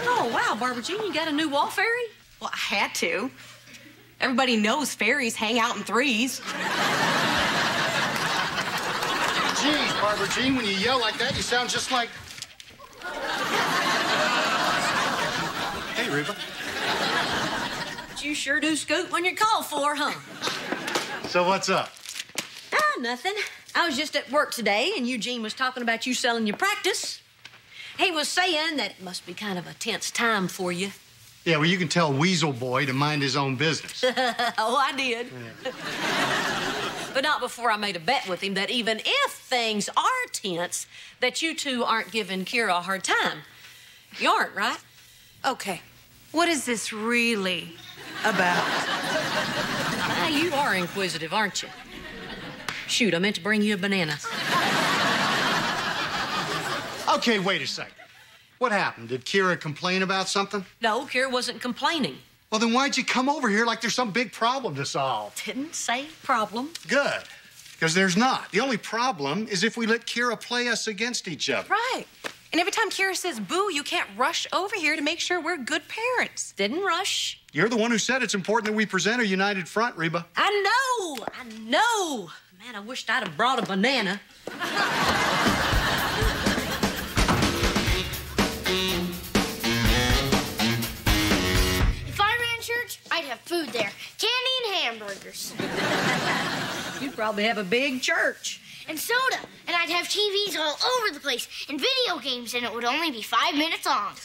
Speaker 1: Oh, wow, Barbara Jean, you got a new wall fairy?
Speaker 3: Well, I had to. Everybody knows fairies hang out in threes.
Speaker 7: Geez, Barbara Jean, when you yell like that, you sound just like... Hey, Reba.
Speaker 1: But you sure do scoot when you're called for, huh?
Speaker 7: So what's up?
Speaker 1: Nothing. I was just at work today, and Eugene was talking about you selling your practice. He was saying that it must be kind of a tense time for you.
Speaker 7: Yeah, well, you can tell Weasel Boy to mind his own business.
Speaker 1: Oh, I did. Yeah. But not before I made a bet with him that even if things are tense, that you two aren't giving Kira a hard time. You aren't, right?
Speaker 3: Okay, what is this really about?
Speaker 1: You are inquisitive, aren't you? Shoot, I meant to bring you a banana.
Speaker 7: Okay, wait a second. What happened? Did Kira complain about something?
Speaker 1: No, Kira wasn't complaining.
Speaker 7: Well, then why'd you come over here like there's some big problem to solve?
Speaker 1: Didn't say problem.
Speaker 7: Good, because there's not. The only problem is if we let Kira play us against each other.
Speaker 3: Right. And every time Kira says boo, you can't rush over here to make sure we're good parents.
Speaker 1: Didn't rush.
Speaker 7: You're the one who said it's important that we present a united front, Reba.
Speaker 1: I know. Man, I wished I'd have brought a banana.
Speaker 9: If I ran church, I'd have food there. Candy and hamburgers.
Speaker 1: You'd probably have a big church.
Speaker 9: And soda. And I'd have TVs all over the place. And video games, and it would only be 5 minutes long.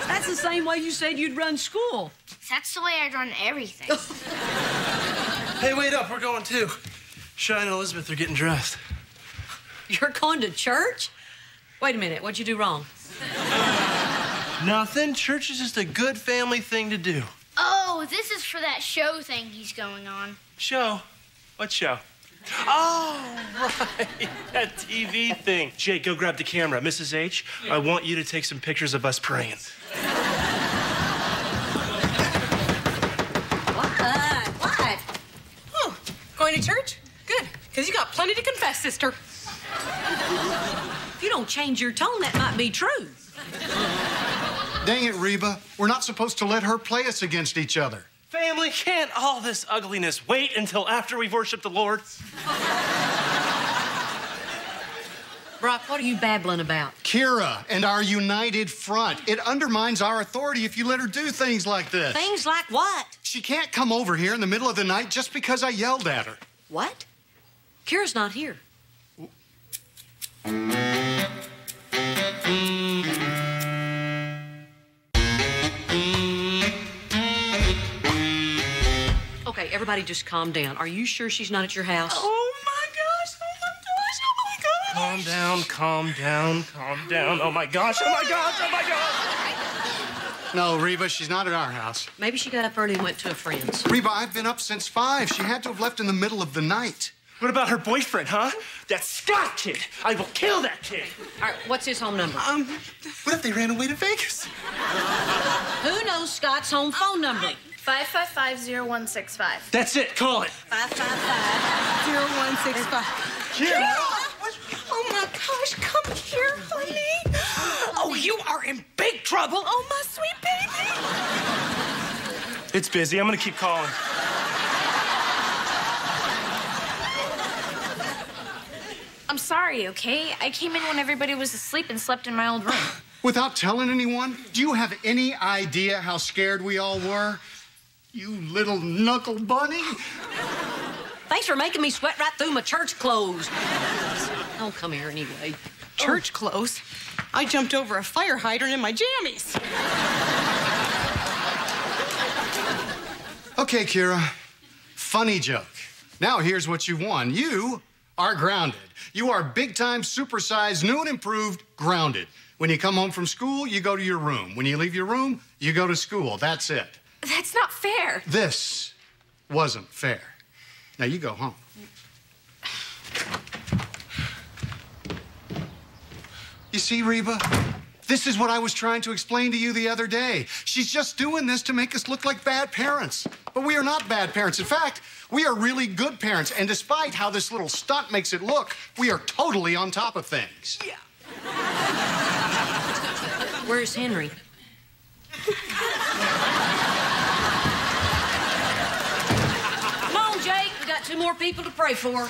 Speaker 1: That's the same way you said you'd run school.
Speaker 9: That's the way I'd run everything.
Speaker 6: Hey, wait up, we're going too. Shine and Elizabeth are getting dressed.
Speaker 1: You're going to church? Wait a minute, what'd you do wrong?
Speaker 6: Nothing. Church is just a good family thing to do.
Speaker 9: Oh, this is for that show thing he's going on.
Speaker 6: Show? What show? Oh, right. That TV thing. Jake, go grab the camera. Mrs. H, I want you to take some pictures of us praying.
Speaker 1: What?
Speaker 3: Oh, going to church? Good, because you got plenty to confess, sister.
Speaker 1: If you don't change your tone, that might be true.
Speaker 7: Dang it, Reba. We're not supposed to let her play us against each other.
Speaker 6: Family, can't all this ugliness wait until after we've worshiped the Lord?
Speaker 1: Brock, what are you babbling about?
Speaker 7: Kira and our united front. It undermines our authority if you let her do things like this.
Speaker 1: Things like what?
Speaker 7: She can't come over here in the middle of the night just because I yelled at her.
Speaker 1: What? Kira's not here. Okay, everybody just calm down. Are you sure she's not at your house?
Speaker 6: Oh, my gosh. Oh, my gosh. Oh, my gosh. Calm down, calm down, calm down. Oh, my gosh. Oh, my gosh. Oh, my gosh.
Speaker 7: No, Reba, she's not at our house.
Speaker 1: Maybe she got up early and went to a friend's.
Speaker 7: Reba, I've been up since 5. She had to have left in the middle of the night.
Speaker 6: What about her boyfriend, huh? That Scott kid. I will kill that kid.
Speaker 1: All right, what's his home number?
Speaker 6: What if they ran away to Vegas?
Speaker 1: Who knows Scott's home phone number?
Speaker 12: 555-0165.
Speaker 6: That's it. Call it.
Speaker 3: 555-0165.
Speaker 6: Kira!
Speaker 3: Oh, my gosh, come here, honey.
Speaker 11: Oh, you are in big trouble.
Speaker 3: Oh, my sweet baby.
Speaker 6: It's busy. I'm gonna keep calling.
Speaker 2: I'm sorry, okay? I came in when everybody was asleep and slept in my old room.
Speaker 7: Without telling anyone? Do you have any idea how scared we all were? You little knuckle bunny.
Speaker 1: Thanks for making me sweat right through my church clothes. Don't come here anyway.
Speaker 3: Church clothes? I jumped over a fire hydrant in my jammies.
Speaker 7: Okay, Kira. funny joke. Now here's what you won. You are grounded. You are big-time, supersized, new and improved grounded. When you come home from school, you go to your room. When you leave your room, you go to school. That's it.
Speaker 2: That's not fair.
Speaker 7: This wasn't fair. Now you go home. You see, Reba? This is what I was trying to explain to you the other day. She's just doing this to make us look like bad parents. But we are not bad parents. In fact, we are really good parents. And despite how this little stunt makes it look, we are totally on top of things.
Speaker 1: Yeah. Where's Henry? Come on, Jake. We got 2 more people to pray for.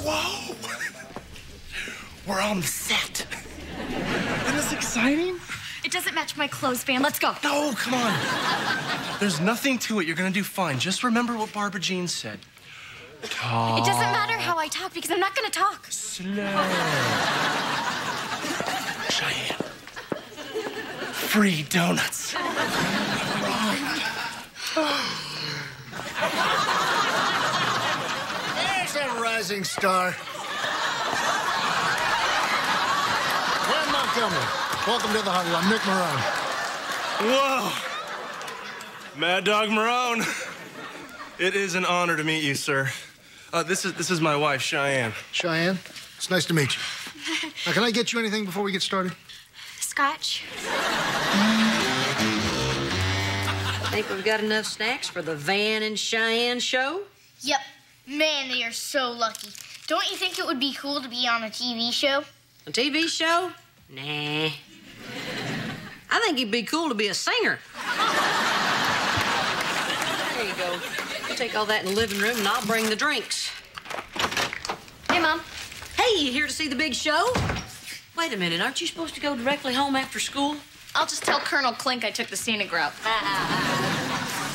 Speaker 11: Whoa! We're on the set. Isn't this exciting?
Speaker 2: It doesn't match my clothes, Van. Let's go.
Speaker 11: No, come on. There's nothing to it. You're gonna do fine. Just remember what Barbara Jean said. Talk.
Speaker 2: It doesn't matter how I talk because I'm not gonna talk.
Speaker 11: Slow. Cheyenne. Free donuts.
Speaker 12: There's a rising star. Glenn Montgomery. Welcome to the huddle. I'm Nick Marone.
Speaker 6: Whoa. Mad Dog Marone. It is an honor to meet you, sir. This is my wife, Cheyenne.
Speaker 12: Cheyenne, it's nice to meet you. Now, can I get you anything before we get started?
Speaker 2: Scotch.
Speaker 1: Think we've got enough snacks for the Van and Cheyenne show?
Speaker 9: Yep. Man, they are so lucky. Don't you think it would be cool to be on a TV show?
Speaker 1: A TV show? Nah. I think it'd be cool to be a singer. There you go. You take all that in the living room and I'll bring the drinks.
Speaker 2: Hey, Mom.
Speaker 1: Hey, you here to see the big show? Wait a minute, aren't you supposed to go directly home after school?
Speaker 4: I'll just tell Colonel Klink I took the scenic route.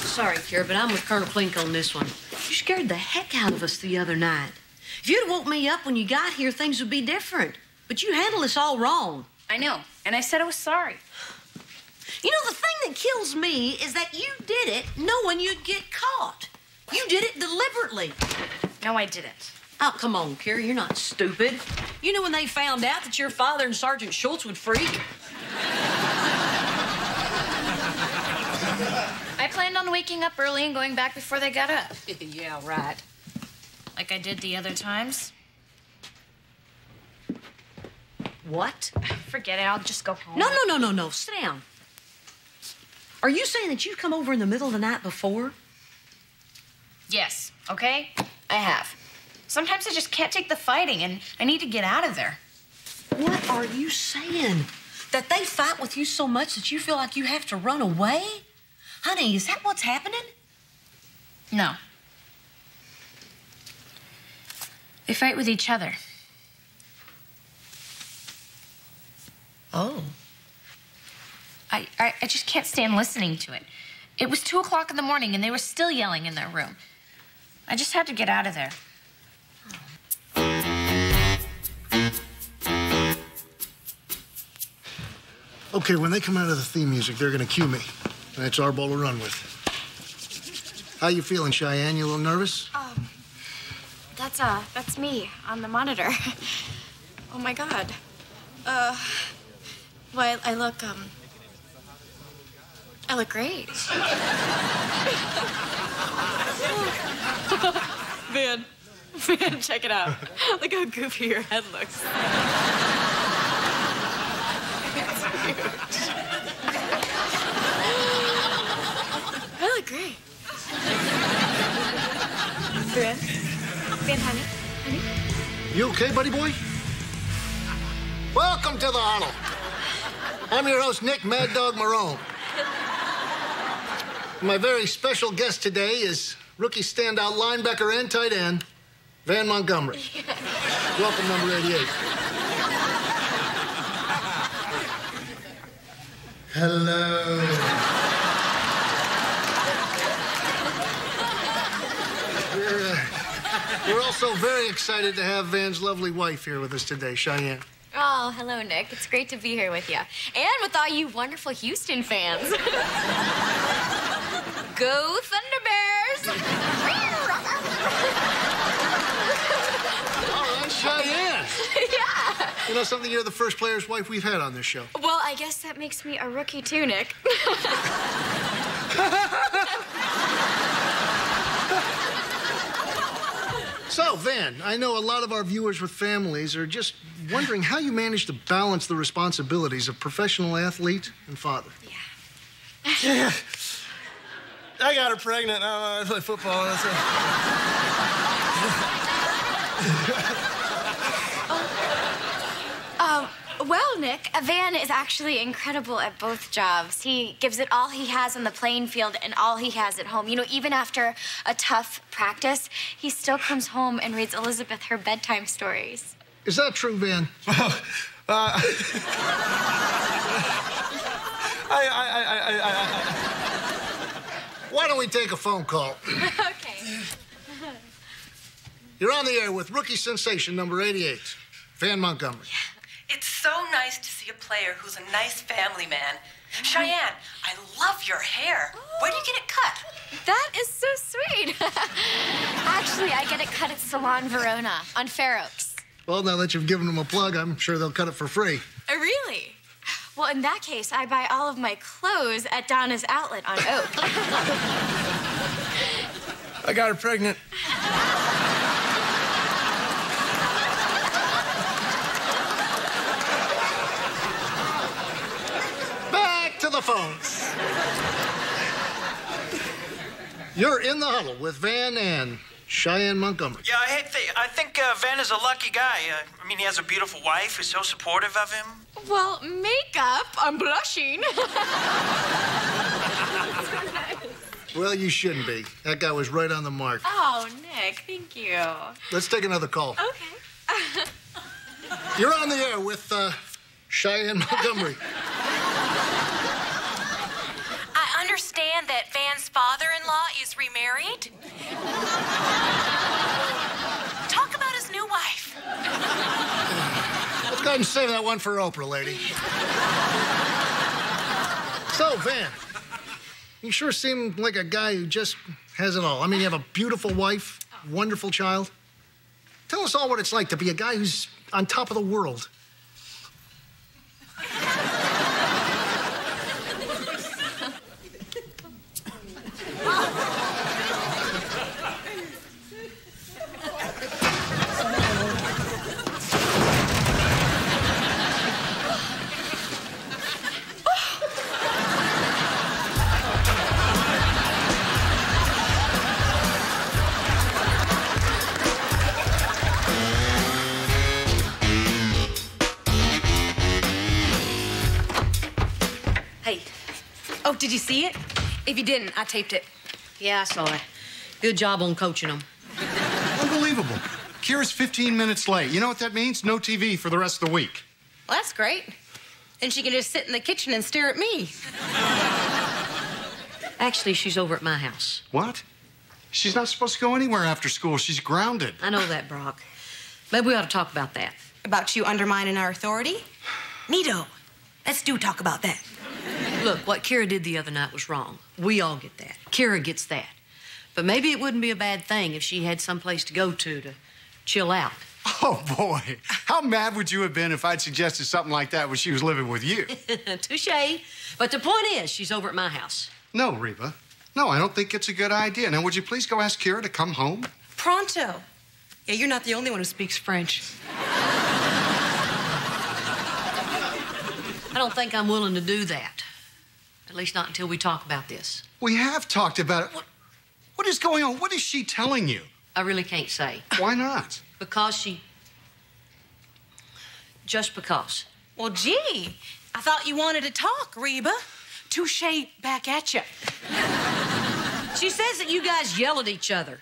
Speaker 1: Sorry, Kira, but I'm with Colonel Klink on this one. You scared the heck out of us the other night. If you'd have woke me up when you got here, things would be different. But you handled this all wrong.
Speaker 4: I know, and I said I was sorry.
Speaker 1: You know, the thing that kills me is that you did it knowing you'd get caught. You did it deliberately.
Speaker 4: No, I didn't.
Speaker 1: Oh, come on, Kira, you're not stupid. You knew when they found out that your father and Sergeant Schultz would freak.
Speaker 4: I planned on waking up early and going back before they got up.
Speaker 1: Yeah, right.
Speaker 4: Like I did the other times.
Speaker 1: What?
Speaker 4: Forget it, I'll just go home.
Speaker 1: No. Sit down. Are you saying that you've come over in the middle of the night before?
Speaker 4: Yes, okay? I have. Sometimes I just can't take the fighting, and I need to get out of there.
Speaker 1: What are you saying? That they fight with you so much that you feel like you have to run away? Honey, is that what's happening?
Speaker 4: No. They fight with each other.
Speaker 1: Oh.
Speaker 4: I just can't stand listening to it. It was 2 o'clock in the morning, and they were still yelling in their room. I just had to get out of there.
Speaker 12: Okay, when they come out of the theme music, they're gonna cue me. That's our ball to run with. How you feeling, Cheyenne? You a little nervous?
Speaker 2: That's me on the monitor. Oh my God. Well, I look great.
Speaker 13: Van, check it out. Look how goofy your head looks.
Speaker 2: I look great. Van, honey?
Speaker 12: You okay, buddy boy? Welcome to the huddle. I'm your host, Nick Mad Dog Marone. My very special guest today is rookie standout linebacker and tight end, Van Montgomery. Welcome, number 88. Hello. We're also very excited to have Van's lovely wife here with us today, Cheyenne.
Speaker 2: Oh, hello, Nick. It's great to be here with you. And with all you wonderful Houston fans. Go Thunder Bears!
Speaker 12: All right, Cheyenne.
Speaker 2: Yeah.
Speaker 12: You know something? You're the first player's wife we've had on this show.
Speaker 2: Well, I guess that makes me a rookie too, Nick.
Speaker 12: So, Van, I know a lot of our viewers with families are just wondering how you manage to balance the responsibilities of professional athlete and father.
Speaker 11: Yeah. I got her pregnant. I play football. That's
Speaker 2: Well, Nick, Van is actually incredible at both jobs. He gives it all he has on the playing field and all he has at home. You know, even after a tough practice, he still comes home and reads Elizabeth her bedtime stories.
Speaker 12: Is that true, Van? Why don't we take a phone call?
Speaker 2: Okay.
Speaker 12: You're on the air with rookie sensation number 88, Van Montgomery.
Speaker 14: It's so nice to see a player who's a nice family man. Cheyenne, I love your hair. Where do you get it cut?
Speaker 2: That is so sweet. Actually, I get it cut at Salon Verona on Fair Oaks.
Speaker 12: Well, now that you've given them a plug, I'm sure they'll cut it for free.
Speaker 2: Oh, really? Well, in that case, I buy all of my clothes at Donna's Outlet on Oak.
Speaker 11: I got her pregnant.
Speaker 12: Back to the phones. You're in the huddle with Van and Cheyenne Montgomery.
Speaker 15: Yeah, I think Van is a lucky guy. I mean, he has a beautiful wife who's so supportive of him.
Speaker 13: Well, makeup. I'm blushing.
Speaker 12: Well, you shouldn't be. That guy was right on the mark.
Speaker 13: Oh, Nick, thank you.
Speaker 12: Let's take another call.
Speaker 13: Okay.
Speaker 12: You're on the air with Cheyenne Montgomery.
Speaker 14: I understand that Van's father-in-law is remarried. Talk about his new wife.
Speaker 12: Let's go ahead and save that one for Oprah, lady. So, Van, you sure seem like a guy who just has it all. I mean, you have a beautiful wife, wonderful child. Tell us all what it's like to be a guy who's on top of the world.
Speaker 1: Hey.
Speaker 3: Oh, did you see it? If you didn't, I taped it.
Speaker 1: Yeah, I saw it. Good job on coaching them.
Speaker 7: Unbelievable. Kira's 15 minutes late. You know what that means? No TV for the rest of the week.
Speaker 3: Well, that's great. Then she can just sit in the kitchen and stare at me.
Speaker 1: Actually, she's over at my house.
Speaker 7: What? She's not supposed to go anywhere after school. She's grounded.
Speaker 1: I know that, Brock. Maybe we ought to talk about that.
Speaker 3: About you undermining our authority? Neato. Let's talk about that.
Speaker 1: Look, what Kira did the other night was wrong. We all get that. Kira gets that. But maybe it wouldn't be a bad thing if she had someplace to go to chill out.
Speaker 7: Oh, boy. How mad would you have been if I'd suggested something like that when she was living with you?
Speaker 1: Touche. But the point is, she's over at my house.
Speaker 7: No, Reba. No, I don't think it's a good idea. Now, would you please go ask Kira to come home?
Speaker 3: Pronto. Yeah, you're not the only one who speaks French.
Speaker 1: I don't think I'm willing to do that. At least not until we talk about this.
Speaker 7: We have talked about it. What is going on? What is she telling you?
Speaker 1: I really can't say.
Speaker 7: Why not?
Speaker 1: Because just because.
Speaker 3: Well, gee, I thought you wanted to talk, Reba. Touche back at you.
Speaker 1: She says that you guys yell at each other.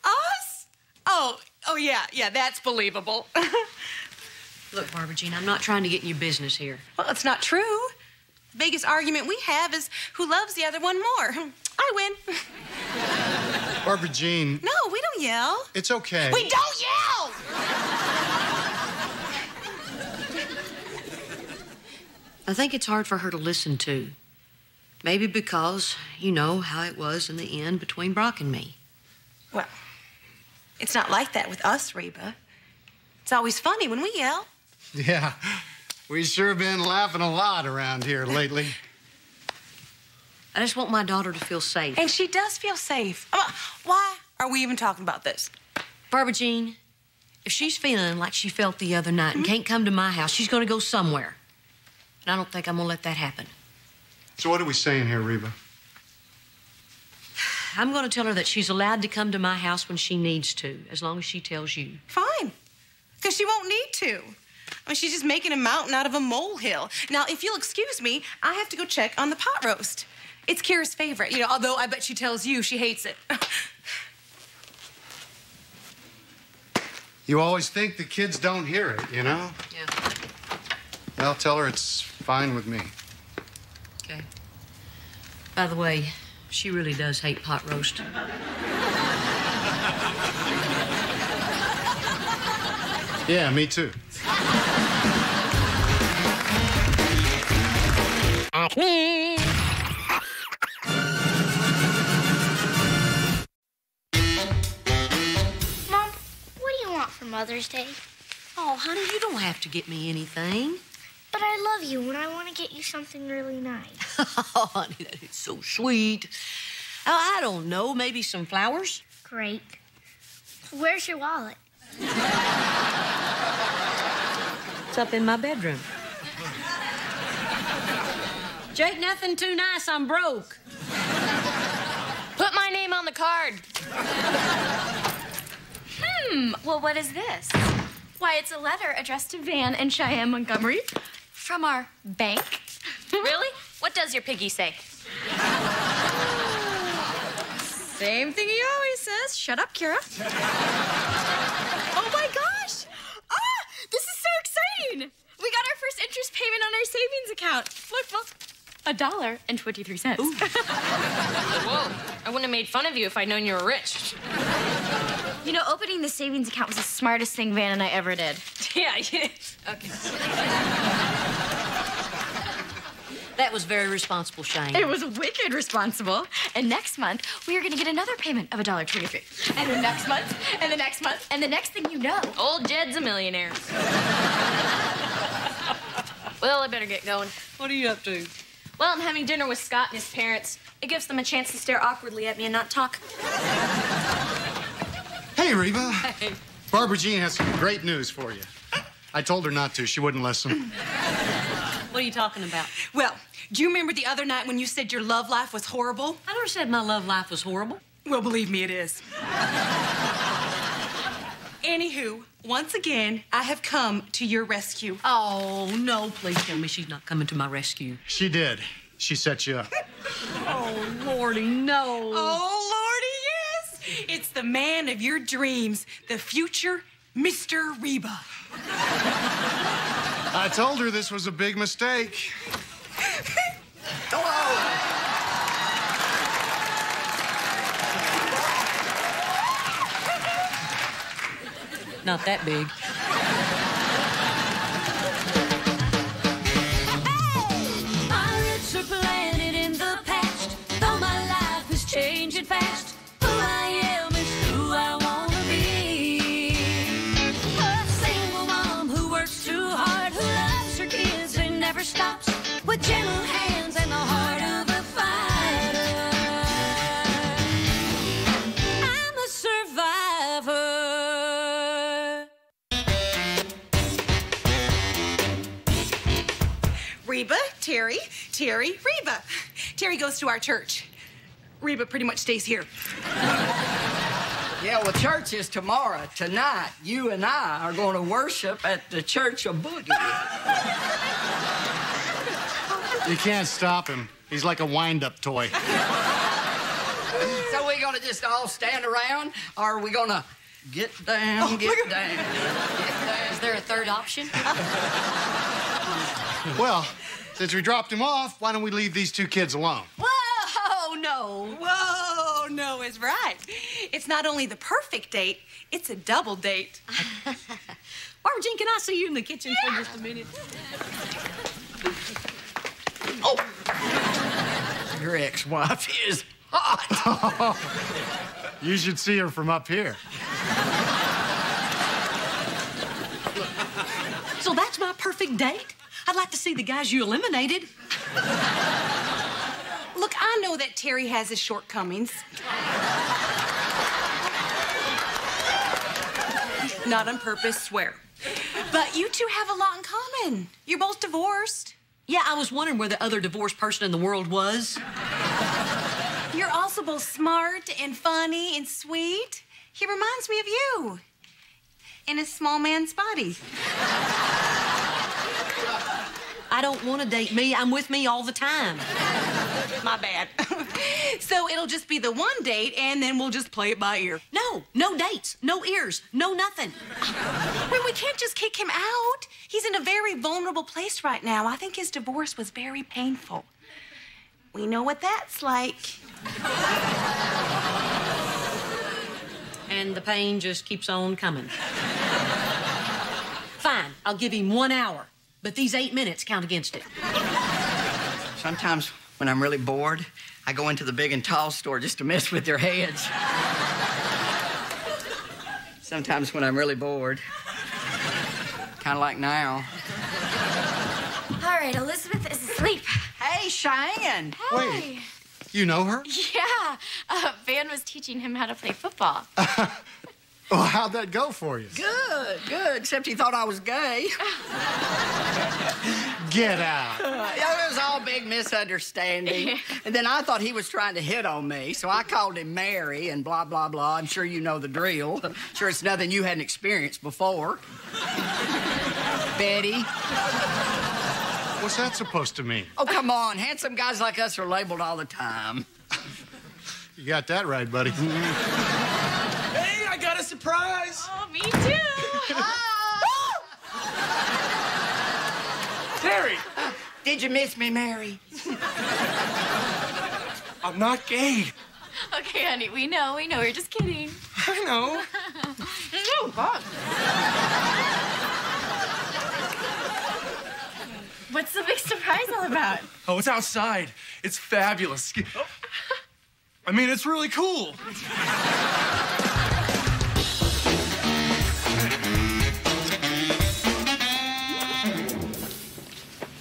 Speaker 3: Us? Oh, yeah, that's believable.
Speaker 1: Look, Barbara Jean, I'm not trying to get in your business here.
Speaker 3: Well, it's not true. Biggest argument we have is who loves the other one more. I win.
Speaker 7: Barbara Jean.
Speaker 3: No, we don't yell.
Speaker 7: It's okay.
Speaker 3: We don't yell!
Speaker 1: I think it's hard for her to listen to. Maybe because you know how it was in the end between Brock and me.
Speaker 3: Well, it's not like that with us, Reba. It's always funny when we yell.
Speaker 7: Yeah, we sure been laughing a lot around here lately.
Speaker 1: I just want my daughter to feel safe.
Speaker 3: And she does feel safe. Why are we even talking about this?
Speaker 1: Barbara Jean, if she's feeling like she felt the other night and can't come to my house, she's going to go somewhere. And I don't think I'm going to let that happen.
Speaker 7: So what are we saying here, Reba?
Speaker 1: I'm going to tell her that she's allowed to come to my house when she needs to, as long as she tells you.
Speaker 3: Fine. Because she won't need to. I mean, she's just making a mountain out of a molehill. Now, if you'll excuse me, I have to go check on the pot roast. It's Kira's favorite, you know, although I bet she tells you she hates it.
Speaker 7: You always think the kids don't hear it, you know?
Speaker 1: Yeah.
Speaker 7: Well, tell her it's fine with me.
Speaker 1: Okay. By the way, she really does hate pot roast.
Speaker 7: Yeah, me too.
Speaker 9: Me. Mom, what do you want for Mother's Day?
Speaker 1: Oh, honey, you don't have to get me anything.
Speaker 9: But I love you, and I want to get you something really nice.
Speaker 1: Oh, honey, that is so sweet. Oh, I don't know, maybe some flowers?
Speaker 9: Great. Where's your wallet?
Speaker 1: It's up in my bedroom. Jake, nothing too nice, I'm broke.
Speaker 4: Put my name on the card.
Speaker 2: Well, what is this? Why, it's a letter addressed to Van and Cheyenne Montgomery from our bank.
Speaker 4: Really? What does your piggy say?
Speaker 2: Same thing he always says. Shut up, Kira. Oh, my gosh. This is so exciting. We got our first interest payment on our savings account. Look. $1.23.
Speaker 4: Whoa. I wouldn't have made fun of you if I'd known you were rich.
Speaker 2: You know, opening the savings account was the smartest thing Van and I ever did.
Speaker 4: Yeah.
Speaker 1: Okay. That was very responsible, Shane.
Speaker 2: It was wicked responsible. And next month, we are going to get another payment of $1.23. And the next month, and the next month, and the next thing you know...
Speaker 4: Old Jed's a millionaire. Well, I better get going.
Speaker 1: What are you up to?
Speaker 4: Well, I'm having dinner with Scott and his parents. It gives them a chance to stare awkwardly at me and not talk.
Speaker 7: Hey, Reba.
Speaker 1: Hey.
Speaker 7: Barbara Jean has some great news for you. I told her not to. She wouldn't listen.
Speaker 1: What are you talking about?
Speaker 3: Well, do you remember the other night when you said your love life was horrible?
Speaker 1: I never said my love life was horrible.
Speaker 3: Well, believe me, it is. Anywho, once again, I have come to your rescue.
Speaker 1: Oh, no, please tell me she's not coming to my rescue.
Speaker 7: She did. She set you up.
Speaker 1: Oh, Lordy, no.
Speaker 3: Oh, Lordy, yes. It's the man of your dreams, the future Mr. Reba.
Speaker 7: I told her this was a big mistake.
Speaker 1: Not that big.
Speaker 5: My roots are planted in the past, though my life is changing fast. Who I am is who I wanna be. A single mom who works too hard, who loves her kids and never stops, with gentle hands and the heart of a fighter. I'm a survivor.
Speaker 3: Reba, Terry, Reba. Terry goes to our church. Reba pretty much stays here.
Speaker 16: Yeah, well, church is tomorrow. Tonight, you and I are going to worship at the Church of Boogie.
Speaker 7: You can't stop him. He's like a wind-up toy.
Speaker 16: So we going to just all stand around, or are we going to get down, get down?
Speaker 1: Is there a third option?
Speaker 7: Well, Since we dropped him off, why don't we leave these two kids alone?
Speaker 3: Whoa, no. Whoa, no is right. It's not only the perfect date, it's a double date.
Speaker 1: Barbara Jean, can I see you in the kitchen for just a minute?
Speaker 16: Oh! Your ex-wife is hot.
Speaker 7: You should see her from up here.
Speaker 1: So that's my perfect date? I'd like to see the guys you eliminated.
Speaker 3: Look, I know that Terry has his shortcomings. Not on purpose, swear. But you two have a lot in common. You're both divorced.
Speaker 1: Yeah, I was wondering where the other divorced person in the world was.
Speaker 3: You're also both smart and funny and sweet. He reminds me of you. In a small man's body.
Speaker 1: I don't want to date me. I'm with me all the time.
Speaker 3: My bad. So it'll just be the one date, and then we'll just play it by ear.
Speaker 1: No dates, no ears, no nothing.
Speaker 3: Well, we can't just kick him out. He's in a very vulnerable place right now. I think his divorce was very painful. We know what that's like.
Speaker 1: And the pain just keeps on coming. Fine, I'll give him 1 hour, but these 8 minutes count against it.
Speaker 16: Sometimes when I'm really bored, I go into the big and tall store just to mess with their heads. Sometimes when I'm really bored, kind of like now.
Speaker 2: All right, Elizabeth is asleep.
Speaker 16: Hey, Cheyenne.
Speaker 2: Hey.
Speaker 7: Wait, you know her?
Speaker 2: Yeah, Van was teaching him how to play football.
Speaker 7: Well, how'd that go for you?
Speaker 16: Good, except he thought I was gay.
Speaker 7: Get out.
Speaker 16: It was all big misunderstanding. And then I thought he was trying to hit on me, so I called him Mary and blah, blah, blah. I'm sure you know the drill. I'm sure it's nothing you hadn't experienced before. Betty.
Speaker 7: What's that supposed to mean?
Speaker 16: Oh, come on. Handsome guys like us are labeled all the time.
Speaker 7: You got that right, buddy.
Speaker 11: Hey, I got a surprise.
Speaker 13: Oh, me too.
Speaker 11: Terry.
Speaker 16: Did you miss me, Mary?
Speaker 11: I'm not gay.
Speaker 2: Okay, honey, we know. We're just kidding.
Speaker 11: I know.
Speaker 2: Oh, God. What's the big surprise all about?
Speaker 6: Oh, it's outside. It's fabulous. I mean, it's really cool.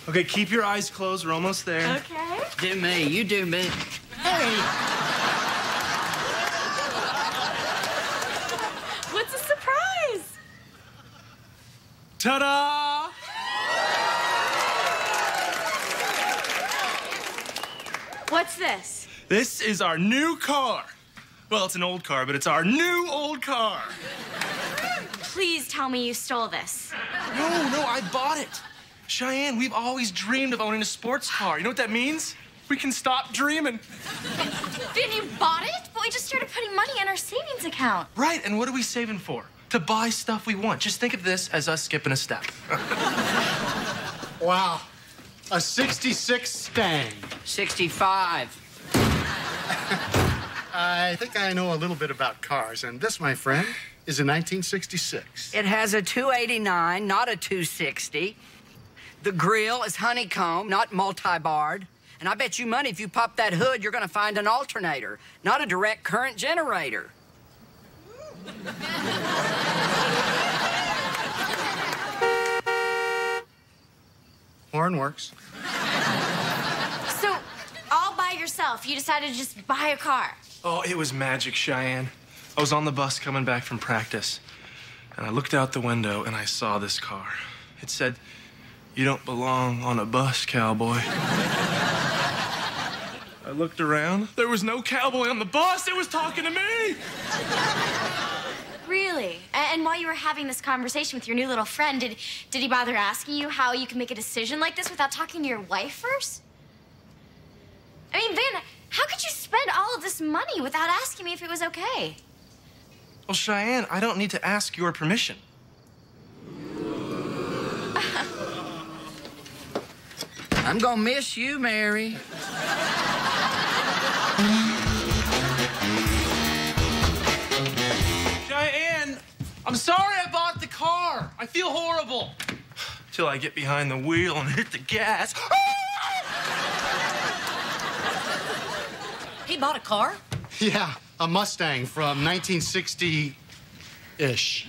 Speaker 6: Okay, keep your eyes closed. We're almost there.
Speaker 2: Okay.
Speaker 16: Do me. You do me.
Speaker 2: Hey. What's the surprise?
Speaker 6: Ta-da!
Speaker 2: What's this?
Speaker 6: This is our new car. Well, it's an old car, but it's our new old car.
Speaker 2: Please tell me you stole this.
Speaker 6: No, I bought it. Cheyenne, we've always dreamed of owning a sports car. You know what that means? We can stop dreaming.
Speaker 2: Then you bought it? But we just started putting money in our savings account.
Speaker 6: Right, and what are we saving for? To buy stuff we want. Just think of this as us skipping a step.
Speaker 7: Wow. A 66 Stang.
Speaker 16: 65.
Speaker 7: I think I know a little bit about cars, and this, my friend, is a 1966.
Speaker 16: It has a 289, not a 260. The grill is honeycomb, not multi-barred. And I bet you money if you pop that hood, you're gonna find an alternator, not a direct current generator.
Speaker 7: Horn works.
Speaker 2: So, all by yourself, you decided to just buy a car.
Speaker 6: Oh, it was magic, Cheyenne. I was on the bus coming back from practice, and I looked out the window and I saw this car. It said, "You don't belong on a bus, cowboy." I looked around. There was no cowboy on the bus. It was talking to me.
Speaker 2: Really? And while you were having this conversation with your new little friend, did he bother asking you how you can make a decision like this without talking to your wife first? I mean, Van, how could you spend all of this money without asking me if it was okay?
Speaker 6: Well, Cheyenne, I don't need to ask your permission.
Speaker 16: I'm gonna miss you, Mary.
Speaker 6: Cheyenne, I'm sorry I bought the car. I feel horrible. Till I get behind the wheel and hit the gas.
Speaker 1: He bought a car?
Speaker 7: Yeah, a Mustang from 1960-ish.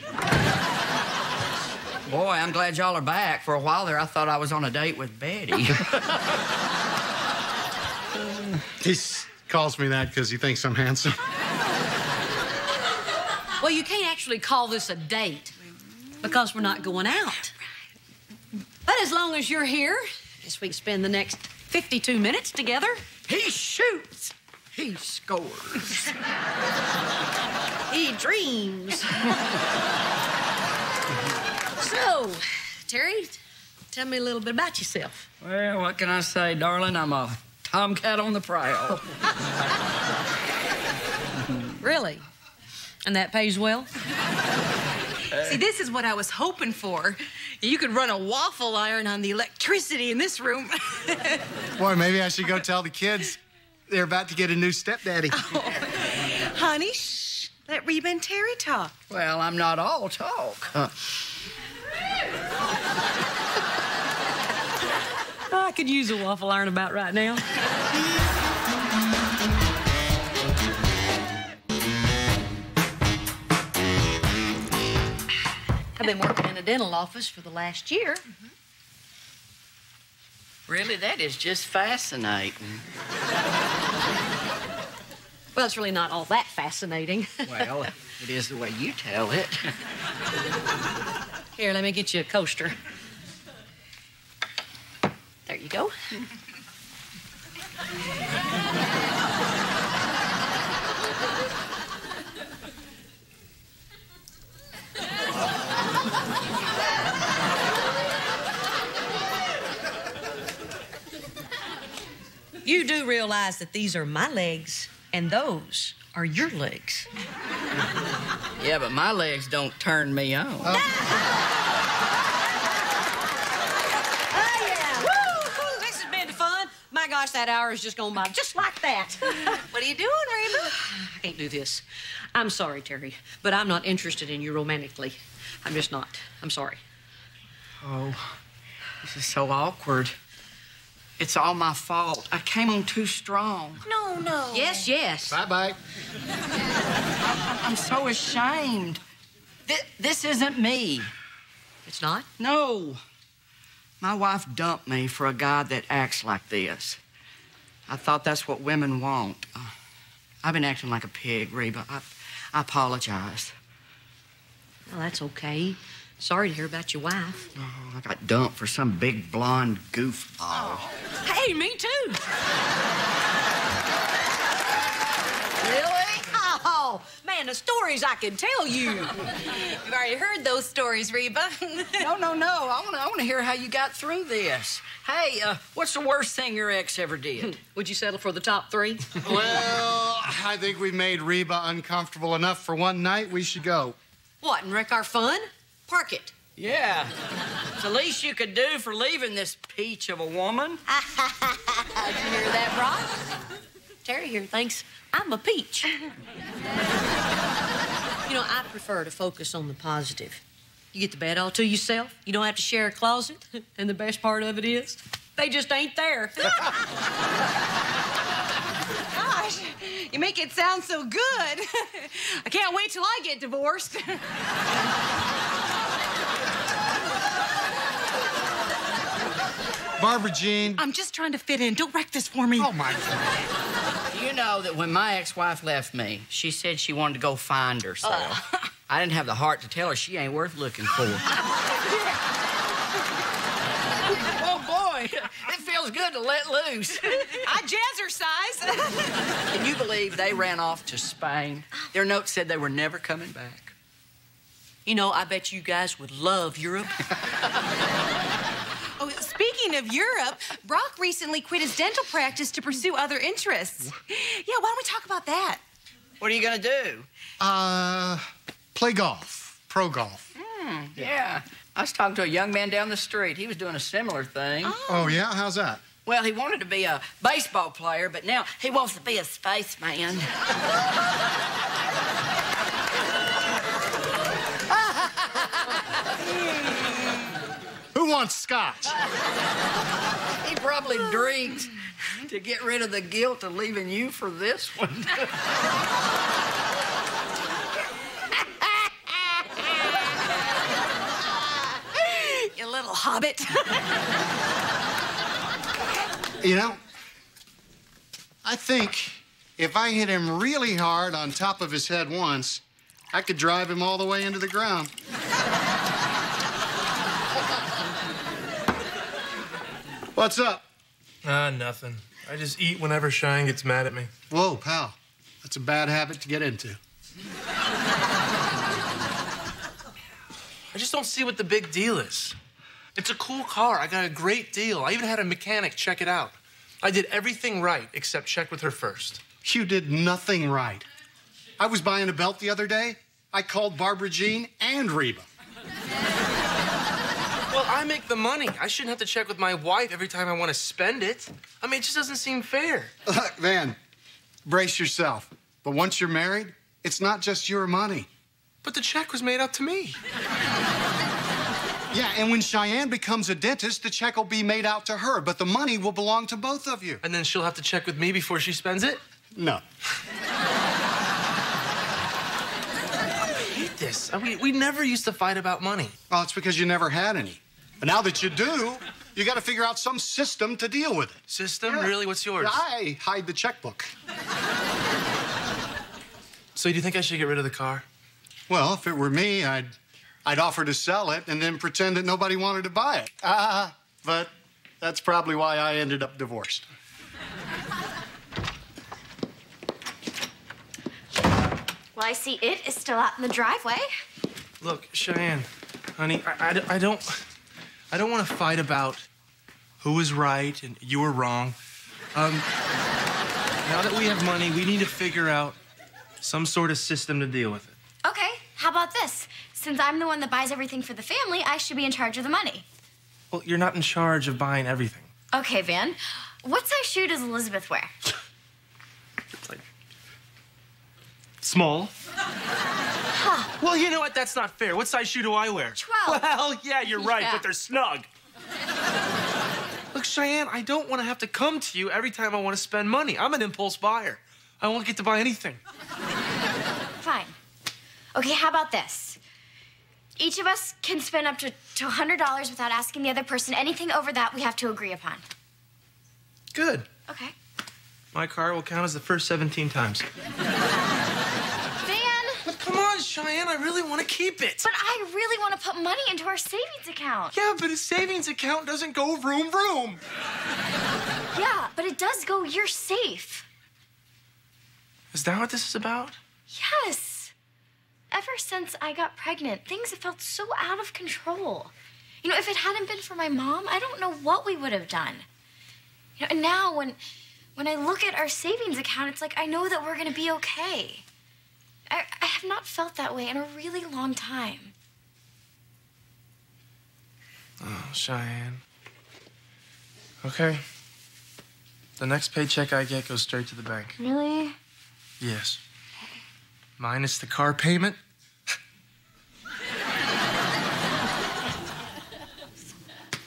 Speaker 16: Boy, I'm glad y'all are back. For a while there, I thought I was on a date with Betty.
Speaker 7: He calls me that because he thinks I'm handsome.
Speaker 1: Well, you can't actually call this a date because we're not going out. But as long as you're here, I guess we can spend the next 52 minutes together.
Speaker 16: He shoots. He scores.
Speaker 1: He dreams. So, Terry, tell me a little bit about yourself.
Speaker 16: Well, what can I say, darling? I'm a tomcat on the prowl.
Speaker 1: Really? And that pays well?
Speaker 3: See, this is what I was hoping for. You could run a waffle iron on the electricity in this room.
Speaker 7: Boy, maybe I should go tell the kids they're about to get a new stepdaddy.
Speaker 3: Oh. Honey, shh. Let Reba and Terry talk.
Speaker 16: Well, I'm not all talk.
Speaker 1: I could use a waffle iron about right now. I've been working in a dental office for the last year.
Speaker 16: Really, that is just fascinating.
Speaker 1: Well, it's really not all that fascinating.
Speaker 16: Well, it is the way you tell it.
Speaker 1: Here, let me get you a coaster. There you go. You do realize that these are my legs and those are your legs.
Speaker 16: Yeah, but my legs don't turn me on.
Speaker 1: Oh, yeah. Woo! This has been fun. My gosh, that hour is just going by just like that.
Speaker 3: What are you doing, Reba?
Speaker 1: I can't do this. I'm sorry, Terry, but I'm not interested in you romantically. I'm just not. I'm sorry.
Speaker 16: Oh, this is so awkward. It's all my fault. I came on too strong.
Speaker 3: No, no.
Speaker 1: Yes, yes.
Speaker 7: Bye-bye.
Speaker 16: I'm so ashamed. This isn't me.
Speaker 1: It's not?
Speaker 16: No. My wife dumped me for a guy that acts like this. I thought that's what women want. I've been acting like a pig, Reba. I apologize.
Speaker 1: Well, that's okay. Sorry to hear about your wife.
Speaker 16: Oh, I got dumped for some big blonde goofball.
Speaker 1: Hey, me too.
Speaker 3: Really?
Speaker 1: Oh, man, the stories I can tell you.
Speaker 3: You've already heard those stories, Reba.
Speaker 16: No. I want to hear how you got through this. Hey, what's the worst thing your ex ever did?
Speaker 1: Would you settle for the top three?
Speaker 7: Well, I think we've made Reba uncomfortable enough for one night. We should go.
Speaker 1: What, and wreck our fun? Park it.
Speaker 16: Yeah. It's the least you could do for leaving this peach of a woman.
Speaker 1: Did you hear that, Brock? Terry here thinks I'm a peach. You know, I prefer to focus on the positive. You get the bed all to yourself. You don't have to share a closet. And the best part of it is, they just ain't there.
Speaker 3: Gosh, you make it sound so good. I can't wait till I get divorced.
Speaker 7: Barbara Jean.
Speaker 3: I'm just trying to fit in. Don't wreck this for me.
Speaker 7: Oh, my God.
Speaker 16: You know that when my ex-wife left me, she said she wanted to go find herself. I didn't have the heart to tell her she ain't worth looking for. Oh, boy, it feels good to let loose.
Speaker 3: I jazzercise.
Speaker 16: Can you believe they ran off to Spain? Their note said they were never coming back.
Speaker 1: You know, I bet you guys would love Europe.
Speaker 3: Oh, speaking of Europe, Brock recently quit his dental practice to pursue other interests. Yeah, why don't we talk about that?
Speaker 16: What are you gonna do?
Speaker 7: Play golf. Pro golf.
Speaker 16: Yeah. I was talking to a young man down the street. He was doing a similar thing.
Speaker 7: Oh, yeah? How's that?
Speaker 16: Well, he wanted to be a baseball player, but now he wants to be a spaceman.
Speaker 7: Who wants scotch?
Speaker 16: He probably drinks to get rid of the guilt of leaving you for this one.
Speaker 3: You little hobbit.
Speaker 7: You know, I think if I hit him really hard on top of his head once, I could drive him all the way into the ground. What's up?
Speaker 6: Nothing. I just eat whenever Cheyenne gets mad at me.
Speaker 7: Whoa, pal. That's a bad habit to get into.
Speaker 6: I just don't see what the big deal is. It's a cool car. I got a great deal. I even had a mechanic check it out. I did everything right except check with her first.
Speaker 7: You did nothing right. I was buying a belt the other day. I called Barbara Jean and Reba.
Speaker 6: Well, I make the money. I shouldn't have to check with my wife every time I want to spend it. I mean, it just doesn't seem fair.
Speaker 7: Look, Van, brace yourself. But once you're married, it's not just your money.
Speaker 6: But the check was made out to me.
Speaker 7: Yeah, and when Cheyenne becomes a dentist, the check will be made out to her, but the money will belong to both of you.
Speaker 6: And then she'll have to check with me before she spends it?
Speaker 7: No.
Speaker 6: I hate this. We never used to fight about money.
Speaker 7: Well, it's because you never had any. But now that you do, you got to figure out some system to deal with it.
Speaker 6: System?
Speaker 7: Yeah.
Speaker 6: Really? What's yours?
Speaker 7: I hide the checkbook.
Speaker 6: So do you think I should get rid of the car?
Speaker 7: Well, if it were me, I'd offer to sell it and then pretend that nobody wanted to buy it. But that's probably why I ended up divorced.
Speaker 2: Well, I see it is still out in the driveway.
Speaker 6: Look, Cheyenne, honey, I don't want to fight about who was right and you were wrong. Now that we have money, we need to figure out some sort of system to deal with it.
Speaker 2: Okay, how about this? Since I'm the one that buys everything for the family, I should be in charge of the money.
Speaker 6: Well, you're not in charge of buying everything.
Speaker 2: Okay, Van. What size shoe does Elizabeth wear?
Speaker 6: It's like small.
Speaker 2: Huh.
Speaker 6: Well, you know what? That's not fair. What size shoe do I wear?
Speaker 2: 12.
Speaker 6: Well, yeah, you're right,
Speaker 2: Yeah.
Speaker 6: but they're snug. Look, Cheyenne, I don't want to have to come to you every time I want to spend money. I'm an impulse buyer. I won't get to buy anything.
Speaker 2: Fine. Okay, how about this? Each of us can spend up to $100 without asking the other person. Anything over that, we have to agree upon.
Speaker 6: Good.
Speaker 2: Okay.
Speaker 6: My car will count as the first 17 times.
Speaker 2: Van!
Speaker 6: But come on, Cheyenne, I really want to keep it.
Speaker 2: But I really want to put money into our savings account.
Speaker 6: Yeah, but a savings account doesn't go vroom, vroom.
Speaker 2: Yeah, but it does go, you're safe.
Speaker 6: Is that what this is about?
Speaker 2: Yes. Ever since I got pregnant, things have felt so out of control. You know, if it hadn't been for my mom, I don't know what we would have done. You know, and now when I look at our savings account, it's like I know that we're going to be okay. I have not felt that way in a really long time.
Speaker 6: Oh, Cheyenne. Okay. The next paycheck I get goes straight to the bank.
Speaker 2: Really?
Speaker 6: Yes. Minus the car payment.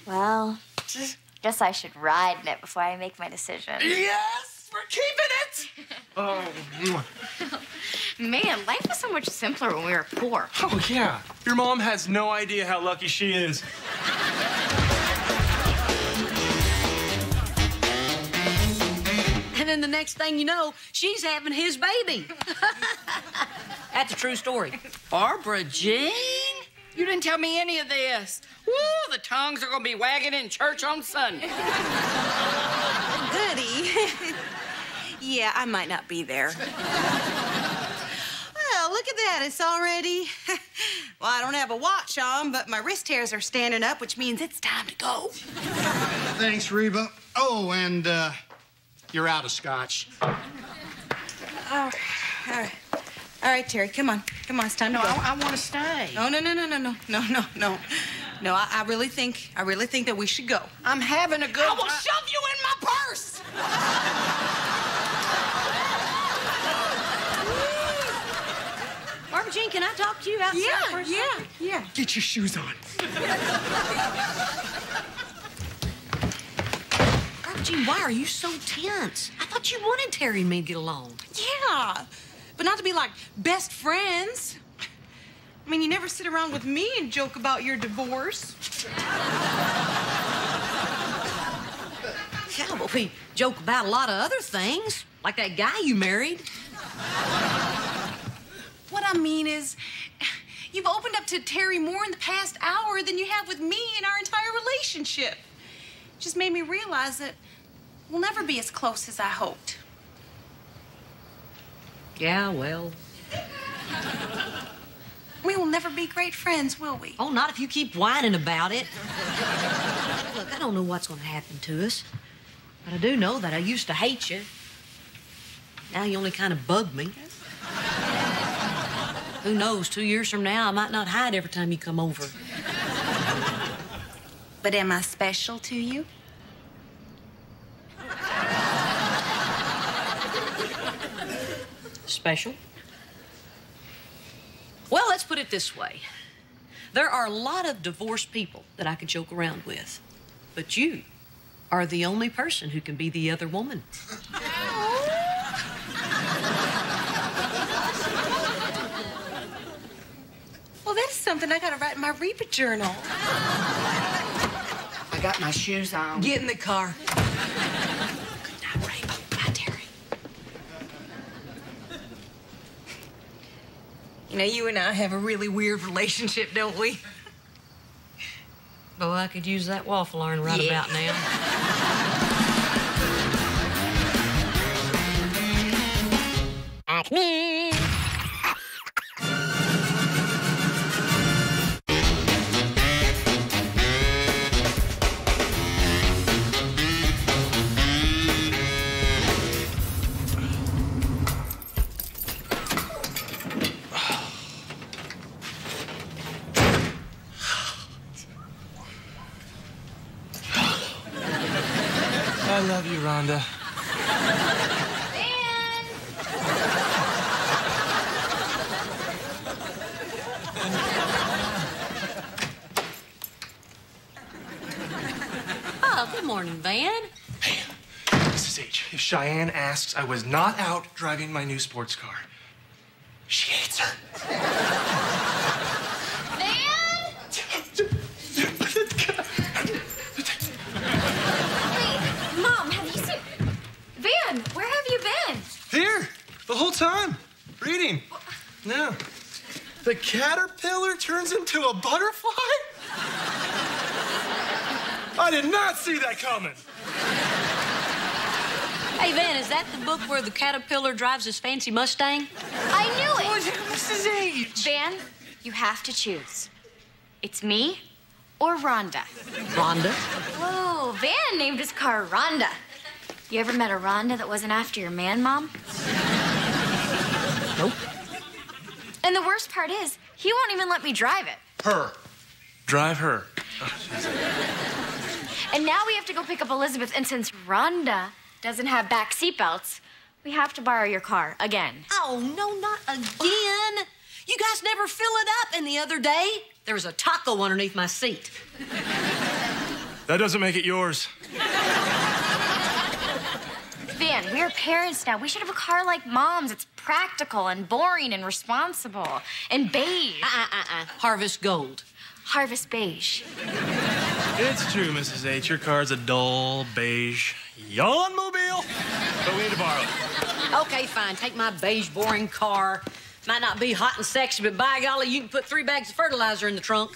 Speaker 2: Well, guess I should ride in it before I make my decision.
Speaker 6: Yes! We're keeping it! Oh,
Speaker 4: Man, life was so much simpler when we were poor.
Speaker 6: oh, yeah. Your mom has no idea how lucky she is.
Speaker 1: And then the next thing you know, she's having his baby. That's a true story.
Speaker 16: Barbara Jean? You didn't tell me any of this. Woo, the tongues are gonna be wagging in church on Sunday.
Speaker 3: Goody. Yeah, I might not be there. Well, look at that. It's already... Well, I don't have a watch on, but my wrist hairs are standing up, which means it's time to go.
Speaker 7: Thanks, Reba. Oh, and you're out of scotch.
Speaker 3: All right. All right, Terry, come on. Come on, it's time to go.
Speaker 16: I want to stay.
Speaker 3: No. No, I really think that we should go.
Speaker 16: I'm having a good
Speaker 3: I will shove you in my purse.
Speaker 1: Barbara Jean, can I talk to you outside for a second?
Speaker 3: Yeah.
Speaker 11: Get your shoes on.
Speaker 1: Barbara Jean, why are you so tense? I thought you wanted Terry and me to get along.
Speaker 3: Yeah, but not to be like best friends. I mean, you never sit around with me and joke about your divorce.
Speaker 1: Yeah, but we joke about a lot of other things, like that guy you married.
Speaker 3: What I mean is, you've opened up to Terry more in the past hour than you have with me in our entire relationship. Just made me realize that we'll never be as close as I hoped.
Speaker 1: Yeah, well.
Speaker 3: We will never be great friends, will we?
Speaker 1: Oh, not if you keep whining about it. Look, I don't know what's going to happen to us, but I do know that I used to hate you. Now you only kind of bug me. Who knows, 2 years from now, I might not hide every time you come over.
Speaker 3: But am I special to you?
Speaker 1: Special? Well, let's put it this way. There are a lot of divorced people that I could joke around with, but you are the only person who can be the other woman.
Speaker 3: Well, that's something I gotta write in my Reba journal.
Speaker 16: I got my shoes on.
Speaker 3: Get in the car. You know, you and I have a really weird relationship, don't we?
Speaker 1: Oh, I could use that waffle iron right about now.
Speaker 5: Acme.
Speaker 6: I love you, Rhonda.
Speaker 1: Oh, good morning, Van.
Speaker 6: Hey, Mrs. H, if Cheyenne asks, I was not out driving my new sports car. She hates her.
Speaker 2: Mom, have you seen... Van, where have you been?
Speaker 6: Here, the whole time, reading. No. The caterpillar turns into a butterfly? I did not see that coming.
Speaker 1: Hey, Van, is that the book where the caterpillar drives his fancy Mustang?
Speaker 2: I knew it!
Speaker 6: Mrs. H!
Speaker 2: Van, you have to choose. It's me or Rhonda.
Speaker 1: Rhonda?
Speaker 2: Whoa, Van named his car Rhonda. You ever met a Rhonda that wasn't after your man, Mom?
Speaker 1: Nope.
Speaker 2: And the worst part is, he won't even let me drive it.
Speaker 6: Her. Drive her. Oh,
Speaker 2: and now we have to go pick up Elizabeth, and since Rhonda doesn't have back seatbelts, we have to borrow your car again.
Speaker 1: Oh, no, not again. You guys never fill it up. And the other day, there was a taco underneath my seat.
Speaker 6: That doesn't make it yours.
Speaker 2: Van, we're parents now. We should have a car like Mom's. It's practical and boring and responsible and beige.
Speaker 1: Harvest Gold.
Speaker 2: Harvest beige.
Speaker 6: It's true, Mrs. H. Your car's a dull, beige, yawn-mobile. But we need to borrow it.
Speaker 1: Okay, fine. Take my beige, boring car. Might not be hot and sexy, but by golly, you can put 3 bags of fertilizer in the trunk.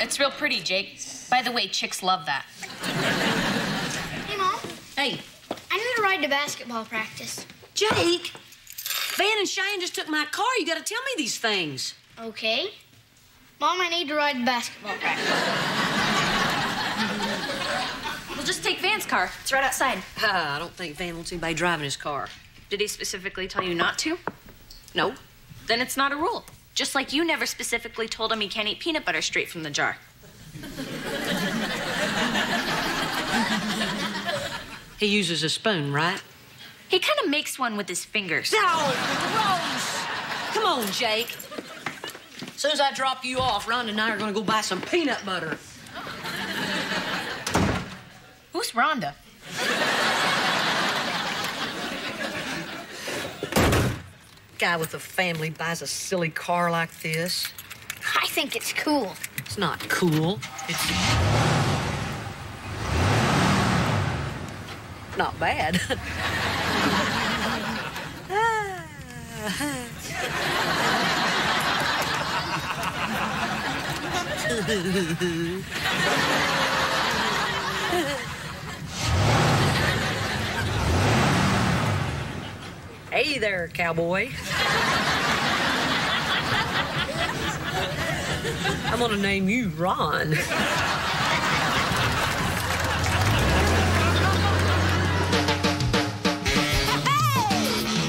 Speaker 4: It's real pretty, Jake. By the way, chicks love that.
Speaker 9: Hey, Mom.
Speaker 1: Hey.
Speaker 9: I need to ride to basketball practice.
Speaker 1: Jake, Van and Cheyenne just took my car. You gotta tell me these things.
Speaker 9: Okay. Mom, I need to ride to basketball practice.
Speaker 4: We'll just take Van's car. It's right outside.
Speaker 1: I don't think Van wants anybody driving his car.
Speaker 4: Did he specifically tell you not to?
Speaker 1: No.
Speaker 4: Then it's not a rule. Just like you never specifically told him he can't eat peanut butter straight from the jar.
Speaker 1: He uses a spoon, right?
Speaker 4: He kind of makes one with his fingers.
Speaker 1: Oh, gross! Come on, Jake. As soon as I drop you off, Rhonda and I are gonna go buy some peanut butter.
Speaker 4: Who's Rhonda?
Speaker 1: Guy with a family buys a silly car like this.
Speaker 9: I think it's cool.
Speaker 1: It's not cool. It's not bad. Hey there, cowboy. I'm gonna name you Ron.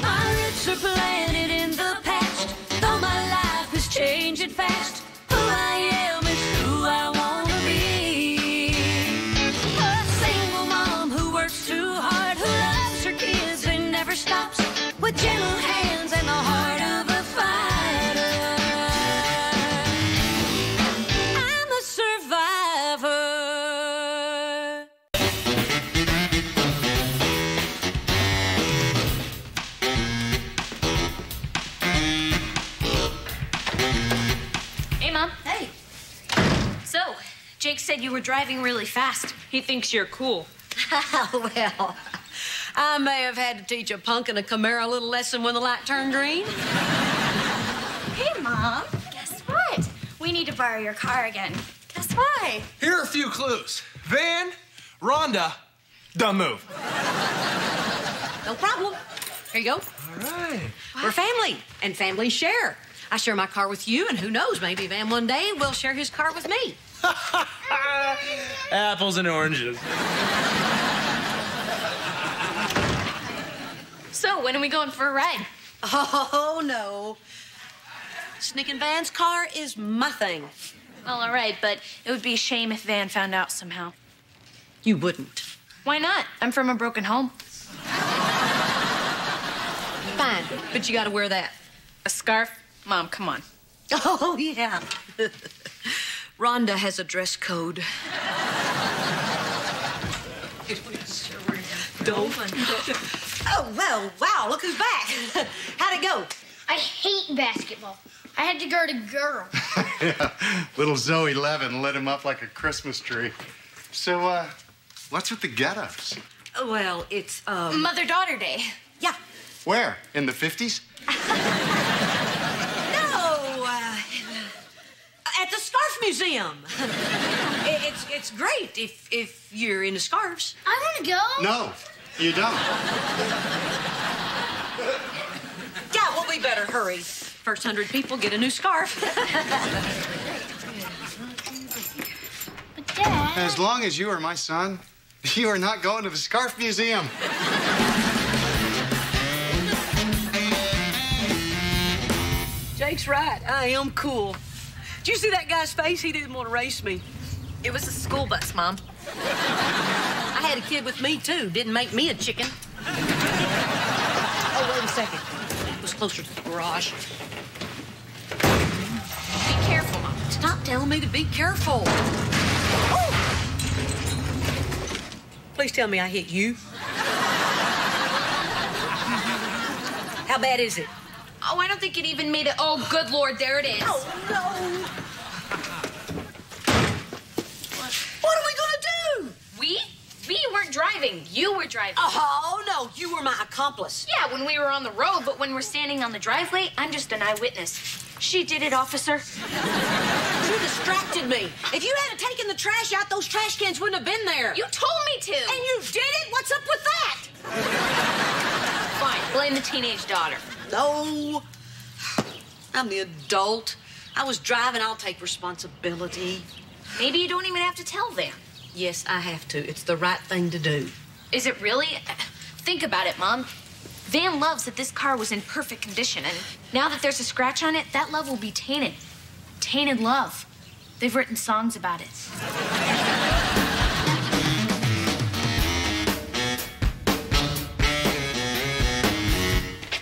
Speaker 5: My roots are planted in the past, though my life is changing fast. Who I am is who I wanna be. A single mom who works too hard, who loves her kids and never stops, with gentle hands and the heart of a fighter. I'm a survivor.
Speaker 4: Hey, Mom. Hey. So, Jake said you were driving really fast.
Speaker 10: He thinks you're cool.
Speaker 1: Well, I may have had to teach a punk in a Camaro a little lesson when the light turned green.
Speaker 2: Hey, Mom. Guess what? We need to borrow your car again. Guess why?
Speaker 6: Here are a few clues. Van, Rhonda, don't move.
Speaker 1: No problem. Here you go.
Speaker 6: All right.
Speaker 1: We're family, and families share. I share my car with you, and who knows, maybe Van one day will share his car with me.
Speaker 6: Apples and oranges.
Speaker 4: So, when are we going for a ride?
Speaker 1: Oh, no. Sneaking Van's car is my thing.
Speaker 4: Well, all right, but it would be a shame if Van found out somehow.
Speaker 1: You wouldn't.
Speaker 4: Why not? I'm from a broken home.
Speaker 1: Fine, but you gotta wear that.
Speaker 4: A scarf? Mom, come on.
Speaker 1: Oh, yeah. Rhonda has a dress code. Don't. Oh, well, wow, look who's back. How'd it go?
Speaker 9: I hate basketball. I had to guard a girl.
Speaker 7: Yeah, little Zoe Levin lit him up like a Christmas tree. So, what's with the get-ups?
Speaker 1: Well, it's,
Speaker 4: Mother-daughter day.
Speaker 1: Yeah.
Speaker 7: Where? In the 50s?
Speaker 1: No, at the Scarf Museum. It's great if you're into scarves.
Speaker 9: I want to go.
Speaker 7: No, you don't.
Speaker 1: Yeah, well, we better hurry. First 100 people get a new scarf.
Speaker 9: But Dad.
Speaker 7: As long as you are my son, you are not going to the Scarf Museum.
Speaker 1: Jake's right. I am cool. Did you see that guy's face? He didn't want to race me.
Speaker 4: It was a school bus, Mom.
Speaker 1: I had a kid with me, too. Didn't make me a chicken. Oh, wait a second. It was closer to the garage.
Speaker 4: Be careful, Mom.
Speaker 1: Stop telling me to be careful. Oh! Please tell me I hit you. How bad is it?
Speaker 4: Oh, I don't think it even made it. Oh, good Lord, there it is.
Speaker 1: Oh, no. What are we gonna do?
Speaker 4: We weren't driving. You were driving.
Speaker 1: Oh, no, you were my accomplice.
Speaker 4: Yeah, when we were on the road, but when we're standing on the driveway, I'm just an eyewitness. She did it, officer.
Speaker 1: You distracted me. If you hadn't taken the trash out, those trash cans wouldn't have been there.
Speaker 4: You told me to.
Speaker 1: And you did it? What's up with that?
Speaker 4: Fine, blame the teenage daughter.
Speaker 1: No. I'm the adult. I was driving. I'll take responsibility.
Speaker 4: Maybe you don't even have to tell Van.
Speaker 1: Yes, I have to. It's the right thing to do.
Speaker 4: Is it really? Think about it, Mom. Van loves that this car was in perfect condition, and now that there's a scratch on it, that love will be tainted. Tainted love. They've written songs about it.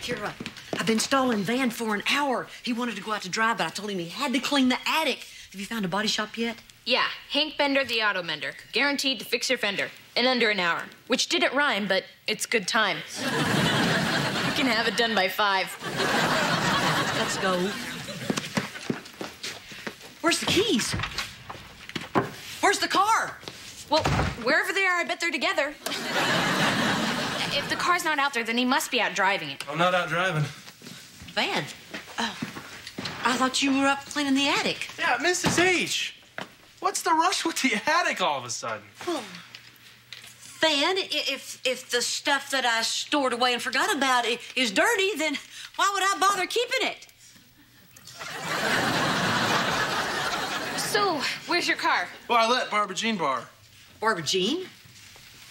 Speaker 1: Kira, I've been stalling Van for an hour. He wanted to go out to drive, but I told him he had to clean the attic. Have you found a body shop yet?
Speaker 4: Yeah, Hank Bender, the auto mender. Guaranteed to fix your fender in under an hour. Which didn't rhyme, but it's good time. You can have it done by 5.
Speaker 1: Let's go. Where's the keys? Where's the car?
Speaker 4: Well, wherever they are, I bet they're together. If the car's not out there, then he must be out driving it.
Speaker 6: I'm not out driving.
Speaker 1: Van, I thought you were up cleaning the attic.
Speaker 6: Yeah, Mrs. H. What's the rush with the attic all of a sudden?
Speaker 1: Oh. Van, if the stuff that I stored away and forgot about is dirty, then why would I bother keeping it?
Speaker 4: So, where's your car?
Speaker 6: Well, I let Barbara Jean borrow.
Speaker 1: Barbara Jean?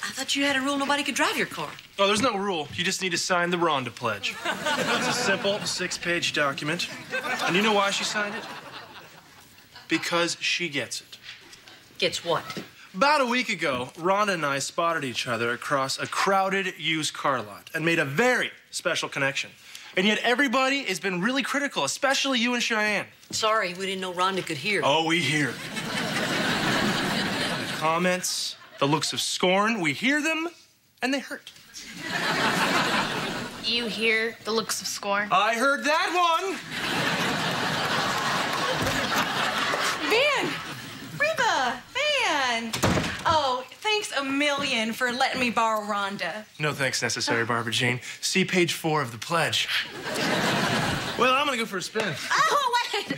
Speaker 1: I thought you had a rule nobody could drive your car.
Speaker 6: Oh, there's no rule. You just need to sign the Rhonda Pledge. It's a simple 6-page document. And you know why she signed it? Because she gets it.
Speaker 1: Gets what?
Speaker 6: About a week ago, Rhonda and I spotted each other across a crowded used car lot and made a very special connection. And yet everybody has been really critical, especially you and Cheyenne.
Speaker 1: Sorry, we didn't know Rhonda could hear.
Speaker 6: Oh, we hear. The comments, the looks of scorn, we hear them, and they hurt.
Speaker 4: You hear the looks of scorn?
Speaker 6: I heard that one!
Speaker 3: Van! Reba! Van! Oh, thanks a million for letting me borrow Rhonda.
Speaker 6: No thanks necessary, Barbara Jean. See page 4 of the pledge. Well, I'm gonna go for a spin.
Speaker 1: Oh, wait!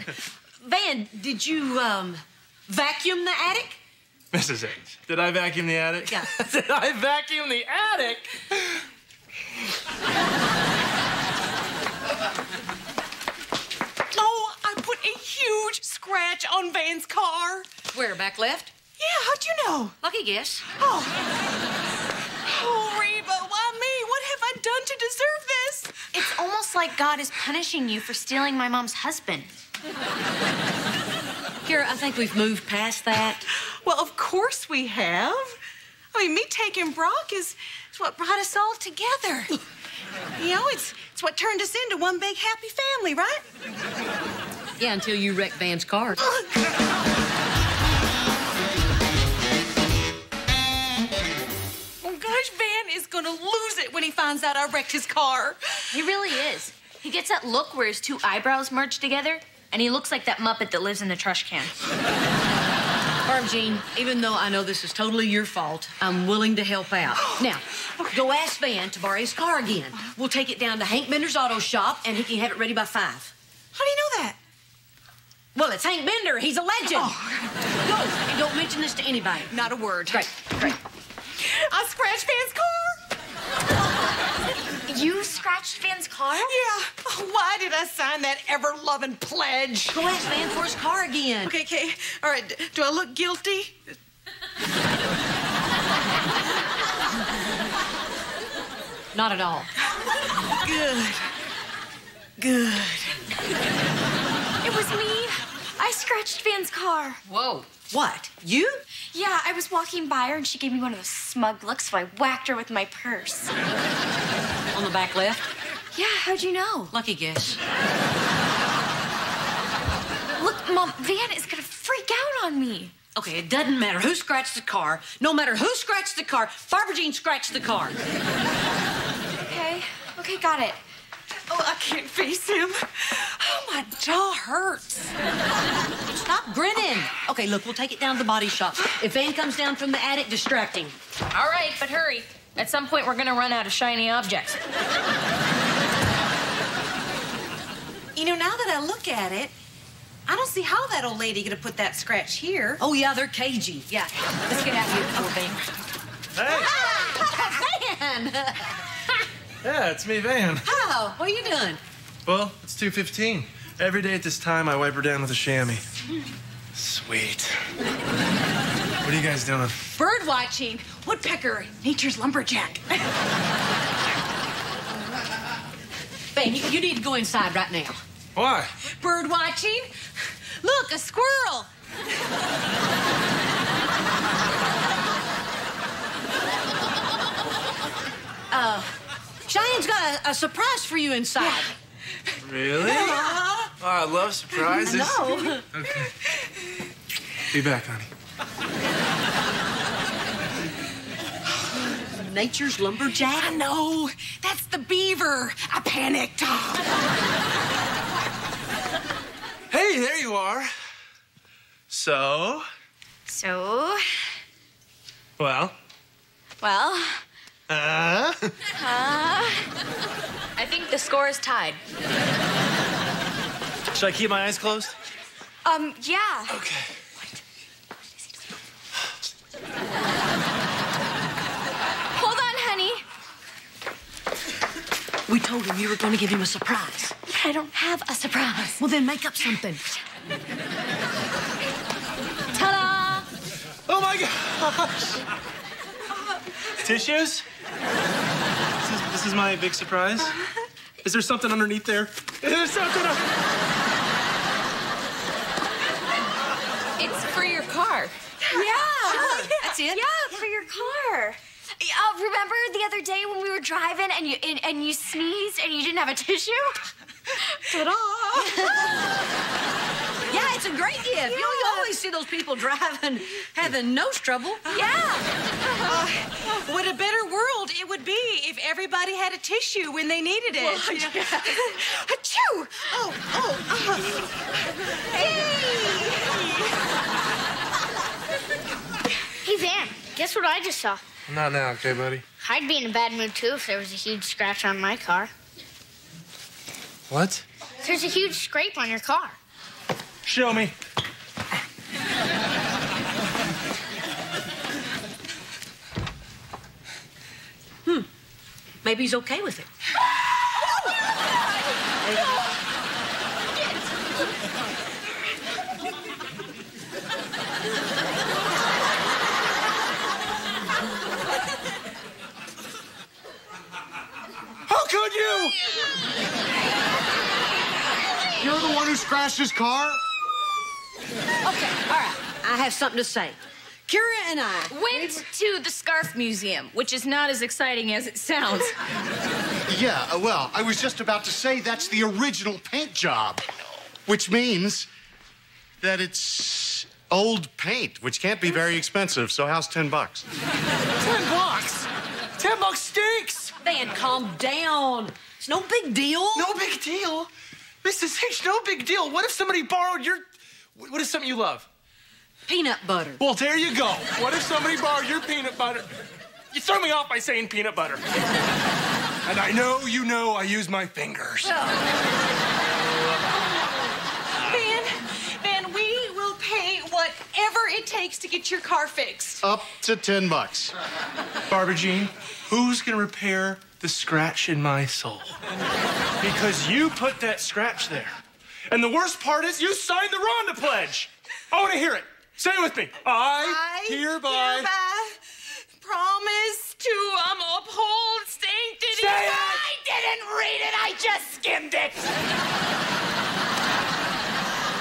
Speaker 1: Van, did you, vacuum the attic?
Speaker 6: Mrs. H, did I vacuum the attic?
Speaker 1: Yeah.
Speaker 6: Did I vacuum the attic?
Speaker 3: Oh, I put a huge scratch on Van's car.
Speaker 1: Where, back left?
Speaker 3: Yeah, how'd you know?
Speaker 1: Lucky guess.
Speaker 3: Oh, Reba, why me? What have I done to deserve this?
Speaker 4: It's almost like God is punishing you for stealing my mom's husband.
Speaker 1: Kira, I think we've moved past that.
Speaker 3: Well, of course we have. I mean, me taking Brock is what brought us all together. You know, it's what turned us into one big happy family, right?
Speaker 1: Yeah, until you wrecked Van's car.
Speaker 3: Oh, gosh, Van is gonna lose it when he finds out I wrecked his car.
Speaker 4: He really is. He gets that look where his 2 eyebrows merge together, and he looks like that Muppet that lives in the trash can.
Speaker 1: Barb Jean, even though I know this is totally your fault, I'm willing to help out. Now, go ask Van to borrow his car again. We'll take it down to Hank Bender's auto shop, and he can have it ready by 5.
Speaker 3: How do you know that?
Speaker 1: Well, it's Hank Bender. He's a legend. Oh. Go, and don't mention this to anybody.
Speaker 3: Not a word.
Speaker 1: Great, great.
Speaker 3: I scratched Van's car.
Speaker 2: You scratched Van's car?
Speaker 3: Yeah. Oh, why did I sign that ever-loving pledge?
Speaker 1: Go ask Van for his car again.
Speaker 3: Okay. All right, do I look guilty?
Speaker 1: Not at all.
Speaker 3: Good.
Speaker 2: It was me. I scratched Van's car.
Speaker 1: Whoa. What? You?
Speaker 2: Yeah, I was walking by her and she gave me one of those smug looks, so I whacked her with my purse.
Speaker 1: On the back left?
Speaker 2: Yeah, how'd you know?
Speaker 1: Lucky guess.
Speaker 2: Look, Mom, Van is gonna freak out on me.
Speaker 1: Okay, it doesn't matter who scratched the car. No matter who scratched the car, Barbara Jean scratched the car.
Speaker 2: Okay, got it.
Speaker 3: Oh, I can't face him. Oh, my jaw hurts.
Speaker 1: Stop grinning. Okay, look, we'll take it down to the body shop. If Van comes down from the attic, distract him.
Speaker 4: All right, but hurry. At some point, we're gonna run out of shiny objects.
Speaker 3: You know, now that I look at it, I don't see how that old lady could have put that scratch here.
Speaker 1: Oh, yeah, they're cagey. Yeah, let's get out of here before Van.
Speaker 6: Hey!
Speaker 1: Van!
Speaker 6: Yeah, it's me, Van.
Speaker 1: How? What are you doing?
Speaker 6: Well, it's 2:15. Every day at this time, I wipe her down with a chamois. Sweet. What are you guys doing?
Speaker 3: Bird watching. Woodpecker. Nature's lumberjack.
Speaker 1: Van, you need to go inside right now.
Speaker 6: Why?
Speaker 1: Bird watching? Look, a squirrel. Cheyenne's got a surprise for you inside.
Speaker 6: Really? Oh, I love surprises.
Speaker 1: No.
Speaker 6: Okay. Be back, honey.
Speaker 1: Nature's lumberjack?
Speaker 3: I know. That's the beaver. I panicked.
Speaker 6: Hey, there you are. So? Well?
Speaker 4: I think the score is tied.
Speaker 6: Should I keep my eyes closed?
Speaker 2: Yeah.
Speaker 6: Okay.
Speaker 2: Hold on, honey.
Speaker 1: We told him you were going to give him a surprise.
Speaker 2: I don't have a surprise.
Speaker 1: Well, then make up something.
Speaker 2: Ta-da!
Speaker 6: Oh, my gosh. Tissues? This is my big surprise. Is there something underneath there? Is there something?
Speaker 10: It's for your car.
Speaker 2: Yeah.
Speaker 1: That's it?
Speaker 2: Yeah, for your car. Remember the other day when we were driving and you sneezed and you didn't have a tissue? Ta-da!
Speaker 1: Yeah, it's a great gift.
Speaker 2: Yeah.
Speaker 1: You always see those people driving, having nose trouble.
Speaker 2: Yeah.
Speaker 3: What a better world it would be if everybody had a tissue when they needed it. Achoo!
Speaker 9: Hey, Van, guess what I just saw?
Speaker 6: Not now, okay, buddy?
Speaker 9: I'd be in a bad mood, too, if there was a huge scratch on my car.
Speaker 6: What?
Speaker 9: There's a huge scrape on your car.
Speaker 6: Show me.
Speaker 1: Maybe he's okay with it.
Speaker 6: How could you?
Speaker 7: You're the one who scratched his car?
Speaker 1: Okay, all right. I have something to say. Kira and I
Speaker 10: Went to the Scarf Museum, which is not as exciting as it sounds.
Speaker 7: Yeah, well, I was just about to say that's the original paint job, which means that it's old paint, which can't be very expensive. So how's $10?
Speaker 11: $10? $10 stinks.
Speaker 1: Van, calm down. It's no big deal.
Speaker 11: No big deal. Mrs. H, no big deal. What if somebody borrowed your... What is something you love?
Speaker 1: Peanut butter.
Speaker 11: Well, there you go. What if somebody borrowed your peanut butter? You throw me off by saying peanut butter. And I know you know I use my fingers.
Speaker 3: Van, we will pay whatever it takes to get your car fixed.
Speaker 7: Up to $10.
Speaker 6: Barbara Jean, who's gonna repair the scratch in my soul? Because you put that scratch there. And the worst part is you signed the Rhonda pledge. I want to hear it. Say it with me. I hereby
Speaker 3: promise to uphold sanctity.
Speaker 6: Say it!
Speaker 3: I didn't read it. I just skimmed it.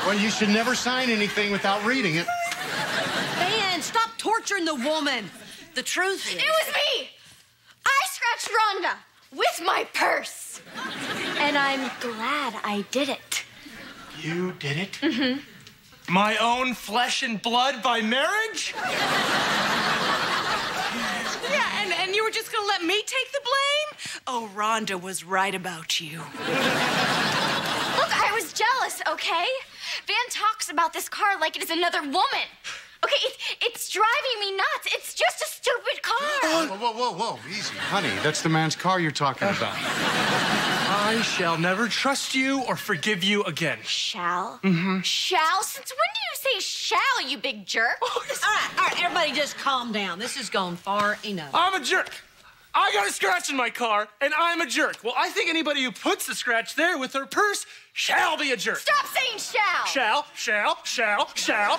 Speaker 7: Well, you should never sign anything without reading it.
Speaker 1: Van, stop torturing the woman. The truth is...
Speaker 2: It was me! I scratched Rhonda with my purse. And I'm glad I did it.
Speaker 6: You did it? Mm-hmm. My own flesh and blood by marriage?
Speaker 3: Yeah, and you were just gonna let me take the blame? Oh, Rhonda was right about you.
Speaker 2: Look, I was jealous, okay? Van talks about this car like it is another woman. Okay, it's driving me nuts. It's just a stupid car.
Speaker 7: Whoa. Easy, honey. That's the man's car you're talking about.
Speaker 6: I shall never trust you or forgive you again.
Speaker 2: Shall?
Speaker 6: Mm-hmm.
Speaker 2: Shall? Since when do you say shall, you big jerk?
Speaker 1: All right, everybody just calm down. This has gone far enough.
Speaker 6: I'm a jerk. I got a scratch in my car, and I'm a jerk. Well, I think anybody who puts the scratch there with their purse shall be a jerk.
Speaker 2: Stop saying shall.
Speaker 6: Shall.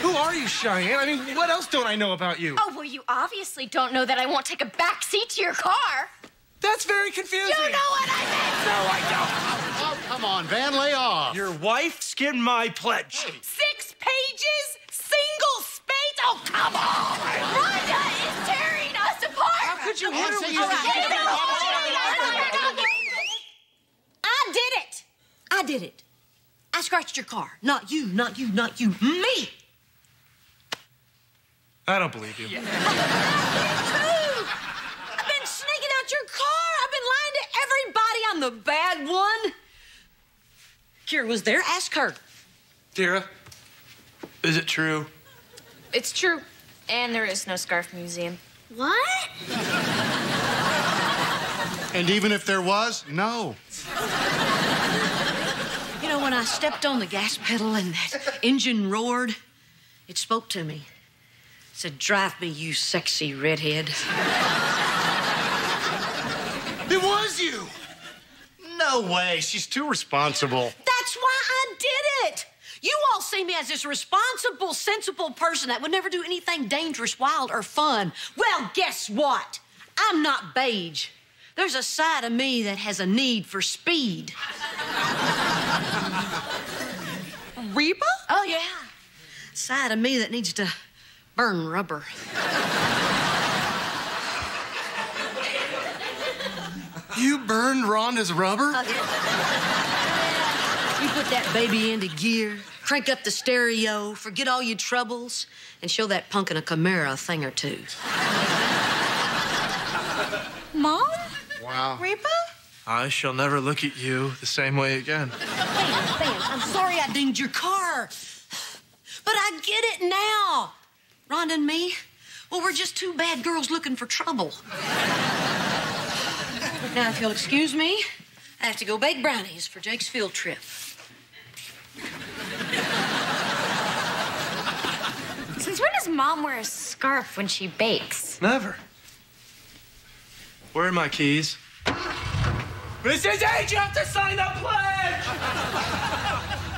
Speaker 6: Who are you, Cheyenne? I mean, what else don't I know about you?
Speaker 2: Oh, well, you obviously don't know that I won't take a back seat to your car.
Speaker 6: That's very confusing.
Speaker 16: You know what I meant!
Speaker 6: No, I don't.
Speaker 7: Oh, come on, Van, lay off.
Speaker 8: Your wife skimmed my pledge.
Speaker 3: 6 pages? Single space? Oh, come on!
Speaker 2: Rhonda is tearing us apart!
Speaker 6: How could you hit her with
Speaker 1: I did it. I did it. I scratched your car. Not you, not you, not you. Me!
Speaker 6: I don't believe you.
Speaker 1: Me too! I've been sneaking out your car. I've been lying to everybody. I'm the bad one. Kira was there. Ask her.
Speaker 6: Kira, is it true?
Speaker 4: It's true. And there is no scarf museum.
Speaker 9: What?
Speaker 7: And even if there was, no.
Speaker 1: You know, when I stepped on the gas pedal and that engine roared, it spoke to me. It said, drive me, you sexy redhead.
Speaker 6: It was you.
Speaker 7: No way. She's too responsible.
Speaker 1: That's why I did it. You all see me as this responsible, sensible person that would never do anything dangerous, wild, or fun. Well, guess what? I'm not beige. There's a side of me that has a need for speed.
Speaker 3: Reba?
Speaker 1: Oh, yeah. Side of me that needs to burn rubber.
Speaker 6: You burned Rhonda's rubber?
Speaker 1: You put that baby into gear, crank up the stereo, forget all your troubles, and show that punk in a Camaro a thing or two.
Speaker 3: Mom?
Speaker 7: Wow.
Speaker 3: Reba?
Speaker 6: I shall never look at you the same way again.
Speaker 1: Van, I'm sorry I dinged your car. But I get it now. Rhonda and me, well, we're just two bad girls looking for trouble. Now, if you'll excuse me, I have to go bake brownies for Jake's field trip.
Speaker 2: Since when does Mom wear a scarf when she bakes?
Speaker 6: Never. Where are my keys? Mrs. H, you have to sign the pledge!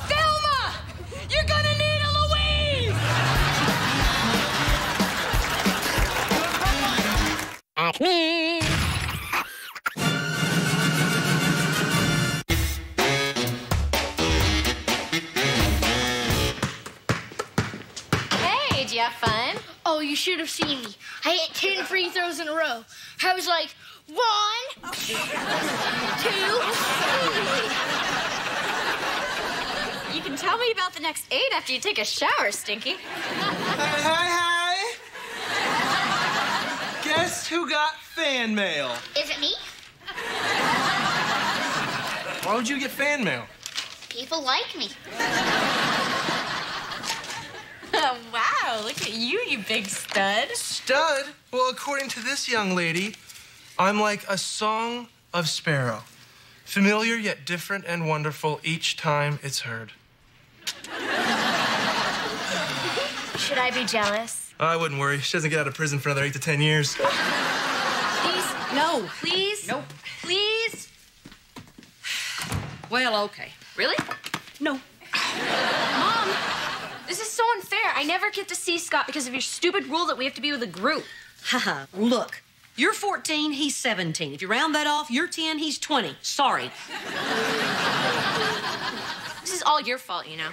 Speaker 2: Thelma! You're gonna need a Louise!
Speaker 1: Acme!
Speaker 4: Hey, did you have fun?
Speaker 9: Oh, you should have seen me. I hit 10 free throws in a row. I was like, 1, 2, 3.
Speaker 10: You can tell me about the next 8 after you take a shower, Stinky.
Speaker 6: Hey. Guess who got fan mail?
Speaker 9: Is it me?
Speaker 6: Why would you get fan mail?
Speaker 9: People like me.
Speaker 10: Oh, wow, look at you, you big stud.
Speaker 6: Stud? Well, according to this young lady, I'm like a song of sparrow. Familiar yet different and wonderful each time it's heard.
Speaker 2: Should I be jealous?
Speaker 6: I wouldn't worry. She doesn't get out of prison for another 8 to 10 years.
Speaker 10: Please, no, please.
Speaker 1: Nope.
Speaker 10: Please.
Speaker 1: Well, okay.
Speaker 4: Really?
Speaker 1: No.
Speaker 4: Mom, this is so unfair. I never get to see Scott because of your stupid rule that we have to be with a group.
Speaker 1: Haha, look. You're 14, he's 17. If you round that off, you're 10, he's 20. Sorry.
Speaker 4: This is all your fault, you know.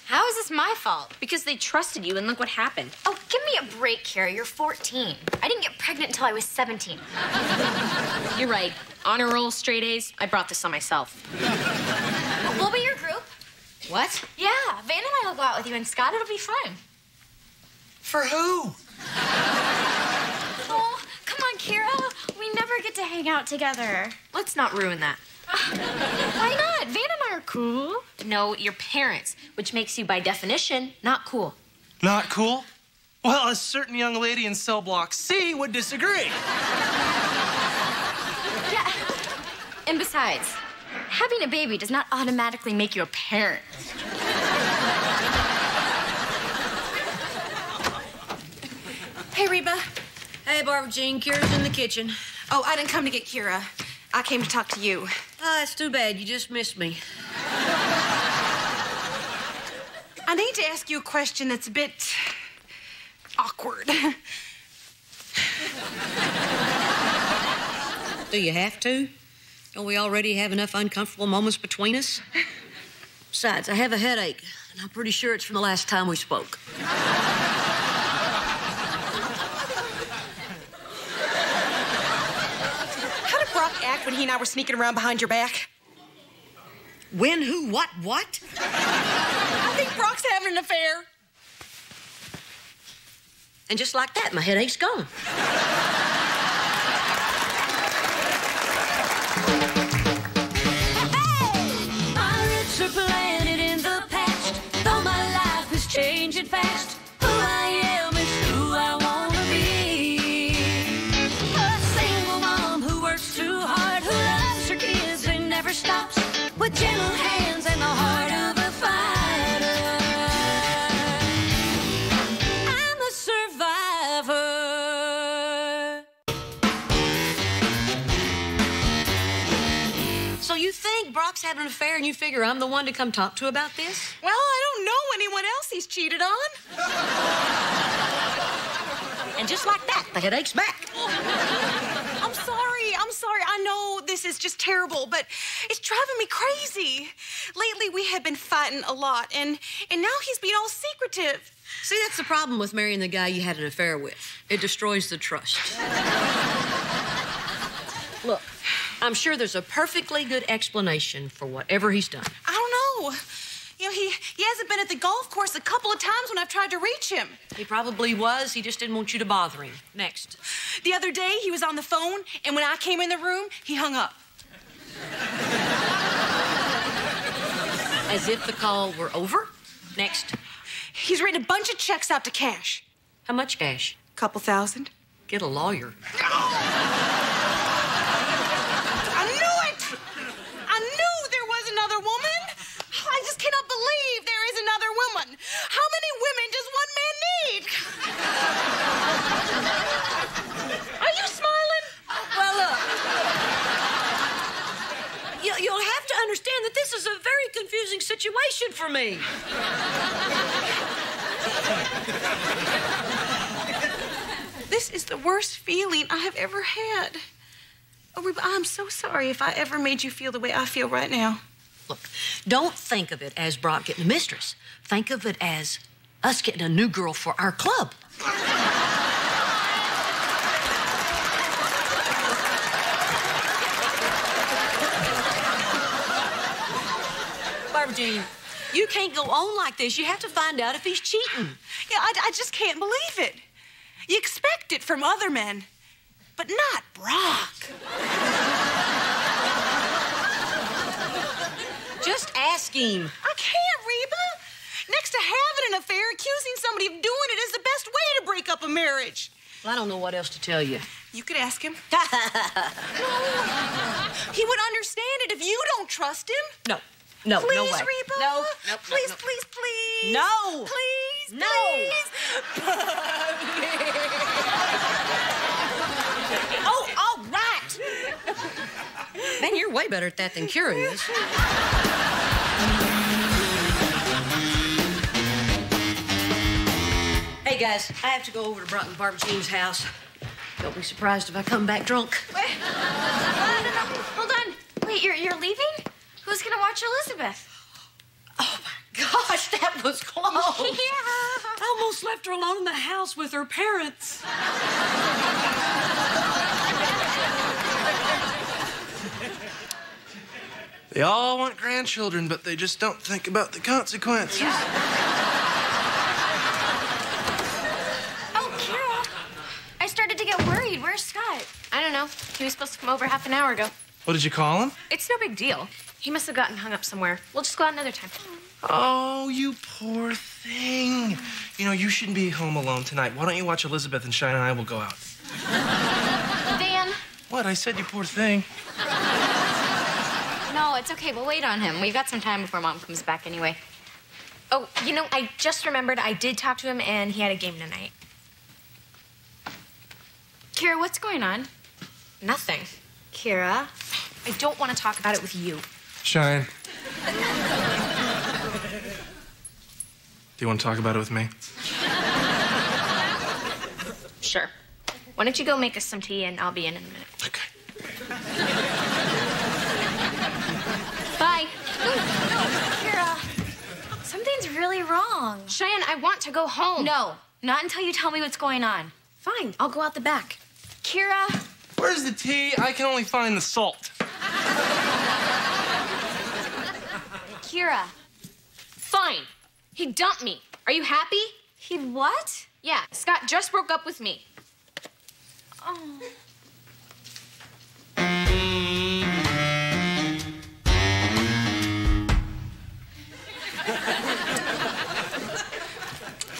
Speaker 10: How is this my fault?
Speaker 4: Because they trusted you, and look what happened.
Speaker 2: Oh, give me a break, Kara. You're 14. I didn't get pregnant until I was 17.
Speaker 4: You're right. Honor roll, straight A's. I brought this on myself.
Speaker 2: We'll be your group.
Speaker 1: What?
Speaker 2: Yeah, Van and I will go out with you and Scott. It'll be fun.
Speaker 6: For who?
Speaker 2: Oh, come on, Kira. We never get to hang out together.
Speaker 4: Let's not ruin that.
Speaker 2: Why not? Van and I are cool.
Speaker 4: No, your parents, which makes you, by definition, not cool.
Speaker 6: Not cool? Well, a certain young lady in cell block C would disagree.
Speaker 2: Yeah. And besides, having a baby does not automatically make you a parent.
Speaker 3: Hey, Reba.
Speaker 1: Hey, Barbara Jean, Kira's in the kitchen.
Speaker 3: Oh, I didn't come to get Kira. I came to talk to you.
Speaker 1: Ah, it's too bad. You just missed me.
Speaker 3: I need to ask you a question that's a bit awkward.
Speaker 1: Do you have to? Don't we already have enough uncomfortable moments between us? Besides, I have a headache, and I'm pretty sure it's from the last time we spoke.
Speaker 3: How did Brock act when he and I were sneaking around behind your back?
Speaker 1: When, who, what?
Speaker 3: I think Brock's having an affair.
Speaker 1: And just like that, my headache's gone.
Speaker 5: My roots are planted in the past, though my life is changing fast. Who I am is who I wanna be. A single mom who works too hard, who loves her kids and never stops, with gentle hands and the heart of a fighter. I'm a survivor.
Speaker 1: So you think Brock's having an affair and you figure I'm the one to come talk to about this?
Speaker 3: Well, I don't know anyone else he's cheated on.
Speaker 1: And just like that, the headache's back.
Speaker 3: I'm sorry. I know this is just terrible, but it's driving me crazy. Lately, we have been fighting a lot, and now he's being all secretive.
Speaker 1: See, that's the problem with marrying the guy you had an affair with. It destroys the trust. Look, I'm sure there's a perfectly good explanation for whatever he's done.
Speaker 3: I don't know. You know, he hasn't been at the golf course a couple of times when I've tried to reach him.
Speaker 1: He probably was. He just didn't want you to bother him. Next.
Speaker 3: The other day, he was on the phone, and when I came in the room, he hung up.
Speaker 1: As if the call were over. Next.
Speaker 3: He's written a bunch of checks out to cash.
Speaker 1: How much cash?
Speaker 3: Couple thousand.
Speaker 1: Get a lawyer.
Speaker 3: I knew it! I knew there was another woman. I just cannot believe there is another woman. How many women does one man need? Are you smiling?
Speaker 1: Well, look. You'll have to understand that this is a very confusing situation for me.
Speaker 3: This is the worst feeling I have ever had. Oh, Reba, I'm so sorry if I ever made you feel the way I feel right now.
Speaker 1: Look, don't think of it as Brock getting a mistress. Think of it as us getting a new girl for our club. Barbara Jean, you can't go on like this. You have to find out if he's cheating.
Speaker 3: Yeah, I just can't believe it. You expect it from other men, but not Brock.
Speaker 1: Just ask him.
Speaker 3: I can't, Reba. Next to having an affair, accusing somebody of doing it is the best way to break up a marriage.
Speaker 1: Well, I don't know what else to tell you.
Speaker 3: You could ask him. No. He would understand it if you don't trust him.
Speaker 1: No,
Speaker 3: please,
Speaker 1: no way.
Speaker 3: Reba.
Speaker 1: No,
Speaker 3: please,
Speaker 1: no.
Speaker 3: please, please.
Speaker 1: No.
Speaker 3: Please,
Speaker 1: no. Oh, all right. Man, you're way better at that than Kira is. Hey, guys, I have to go over to Barbara Jean's house. Don't be surprised if I come back drunk.
Speaker 2: Wait. No. Hold on. Wait, you're leaving? Who's gonna watch Elizabeth?
Speaker 1: Oh, my gosh, that was close.
Speaker 2: Yeah.
Speaker 1: I almost left her alone in the house with her parents.
Speaker 6: They all want grandchildren, but they just don't think about the consequences.
Speaker 2: Oh, Kira. I started to get worried. Where's Scott?
Speaker 4: I don't know. He was supposed to come over half an hour ago.
Speaker 6: What, did you call him?
Speaker 4: It's no big deal. He must have gotten hung up somewhere. We'll just go out another time.
Speaker 6: Oh, you poor thing. You know, you shouldn't be home alone tonight. Why don't you watch Elizabeth and Shine and I will go out?
Speaker 2: Van.
Speaker 6: What? I said you poor thing.
Speaker 2: No, it's okay. We'll wait on him. We've got some time before Mom comes back anyway.
Speaker 4: Oh, you know, I just remembered I did talk to him and he had a game tonight.
Speaker 2: Kira, what's going on?
Speaker 4: Nothing.
Speaker 2: Kira.
Speaker 4: I don't want to talk about it with you.
Speaker 6: Shine. Do you want to talk about it with me?
Speaker 4: Sure. Why don't you go make us some tea and I'll be in a minute.
Speaker 6: Okay.
Speaker 4: Bye.
Speaker 2: Kira, something's really wrong.
Speaker 4: Cheyenne, I want to go home.
Speaker 2: No, not until you tell me what's going on.
Speaker 4: Fine, I'll go out the back.
Speaker 2: Kira.
Speaker 6: Where's the tea? I can only find the salt.
Speaker 2: Kira.
Speaker 4: Fine. He dumped me. Are you happy?
Speaker 2: He what?
Speaker 4: Yeah, Scott just broke up with me.
Speaker 2: Oh.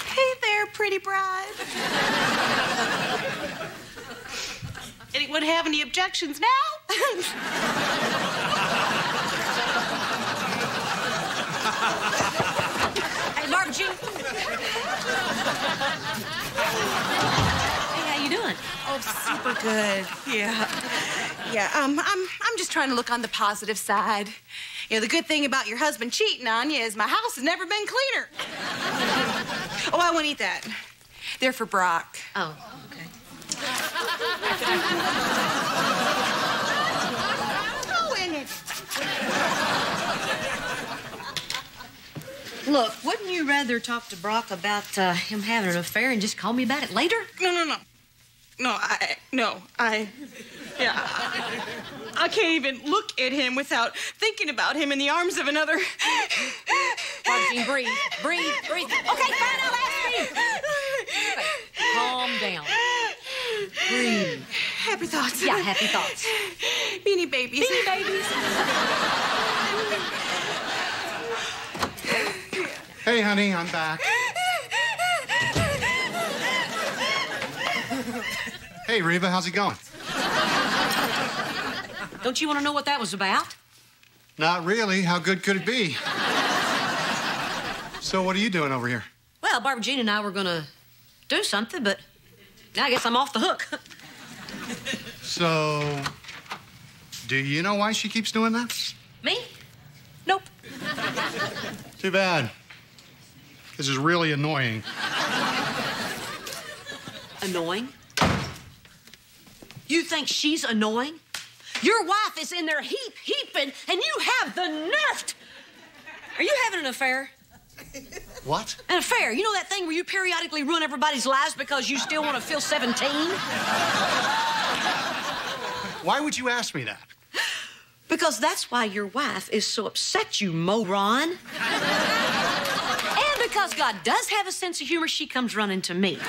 Speaker 3: Hey there, pretty bride. Anyone have any objections now?
Speaker 1: Hey, Barbara Jean. Hey, how you doing?
Speaker 3: Oh, super good. Yeah. Yeah, I'm just trying to look on the positive side. You know, the good thing about your husband cheating on you is my house has never been cleaner. Oh, I won't eat that. They're for Brock.
Speaker 1: Oh, okay.
Speaker 3: Oh, and it.
Speaker 1: Look, wouldn't you rather talk to Brock about him having an affair and just call me about it later?
Speaker 3: No, I can't even look at him without thinking about him in the arms of another.
Speaker 1: Barbara Jean, breathe. Okay, fine, I'll ask me. Calm down. Breathe.
Speaker 3: Happy thoughts.
Speaker 1: Yeah, happy thoughts.
Speaker 3: Beanie babies.
Speaker 1: Beanie babies.
Speaker 7: Hey, honey, I'm back. Hey, Reba, how's it going?
Speaker 1: Don't you want to know what that was about?
Speaker 7: Not really. How good could it be? So what are you doing over here?
Speaker 1: Well, Barbara Jean and I were going to do something, but now I guess I'm off the hook.
Speaker 7: So, do you know why she keeps doing that?
Speaker 1: Me? Nope.
Speaker 7: Too bad. This is really annoying.
Speaker 1: Annoying? You think she's annoying? Your wife is in there heaping, and you have the nerve. Are you having an affair?
Speaker 7: What?
Speaker 1: An affair. You know that thing where you periodically ruin everybody's lives because you still want to feel 17?
Speaker 7: Why would you ask me that?
Speaker 1: Because that's why your wife is so upset, you moron. And because God does have a sense of humor, she comes running to me.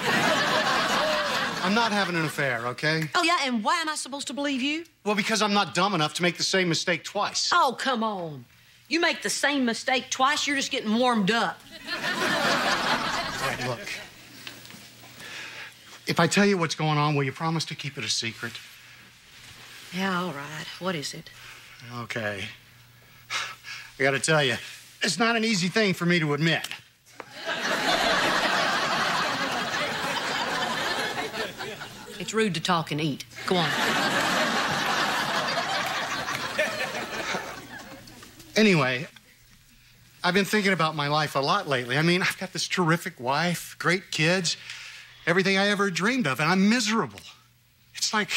Speaker 7: I'm not having an affair, okay?
Speaker 1: Oh, yeah, and why am I supposed to believe you?
Speaker 7: Well, because I'm not dumb enough to make the same mistake twice.
Speaker 1: Oh, come on. You make the same mistake twice, you're just getting warmed up.
Speaker 7: All right, look. If I tell you what's going on, will you promise to keep it a secret?
Speaker 1: Yeah, all right. What is it?
Speaker 7: Okay. I gotta tell you, it's not an easy thing for me to admit.
Speaker 1: It's rude to talk and eat. Go on.
Speaker 7: Anyway, I've been thinking about my life a lot lately. I mean, I've got this terrific wife, great kids, everything I ever dreamed of, and I'm miserable. It's like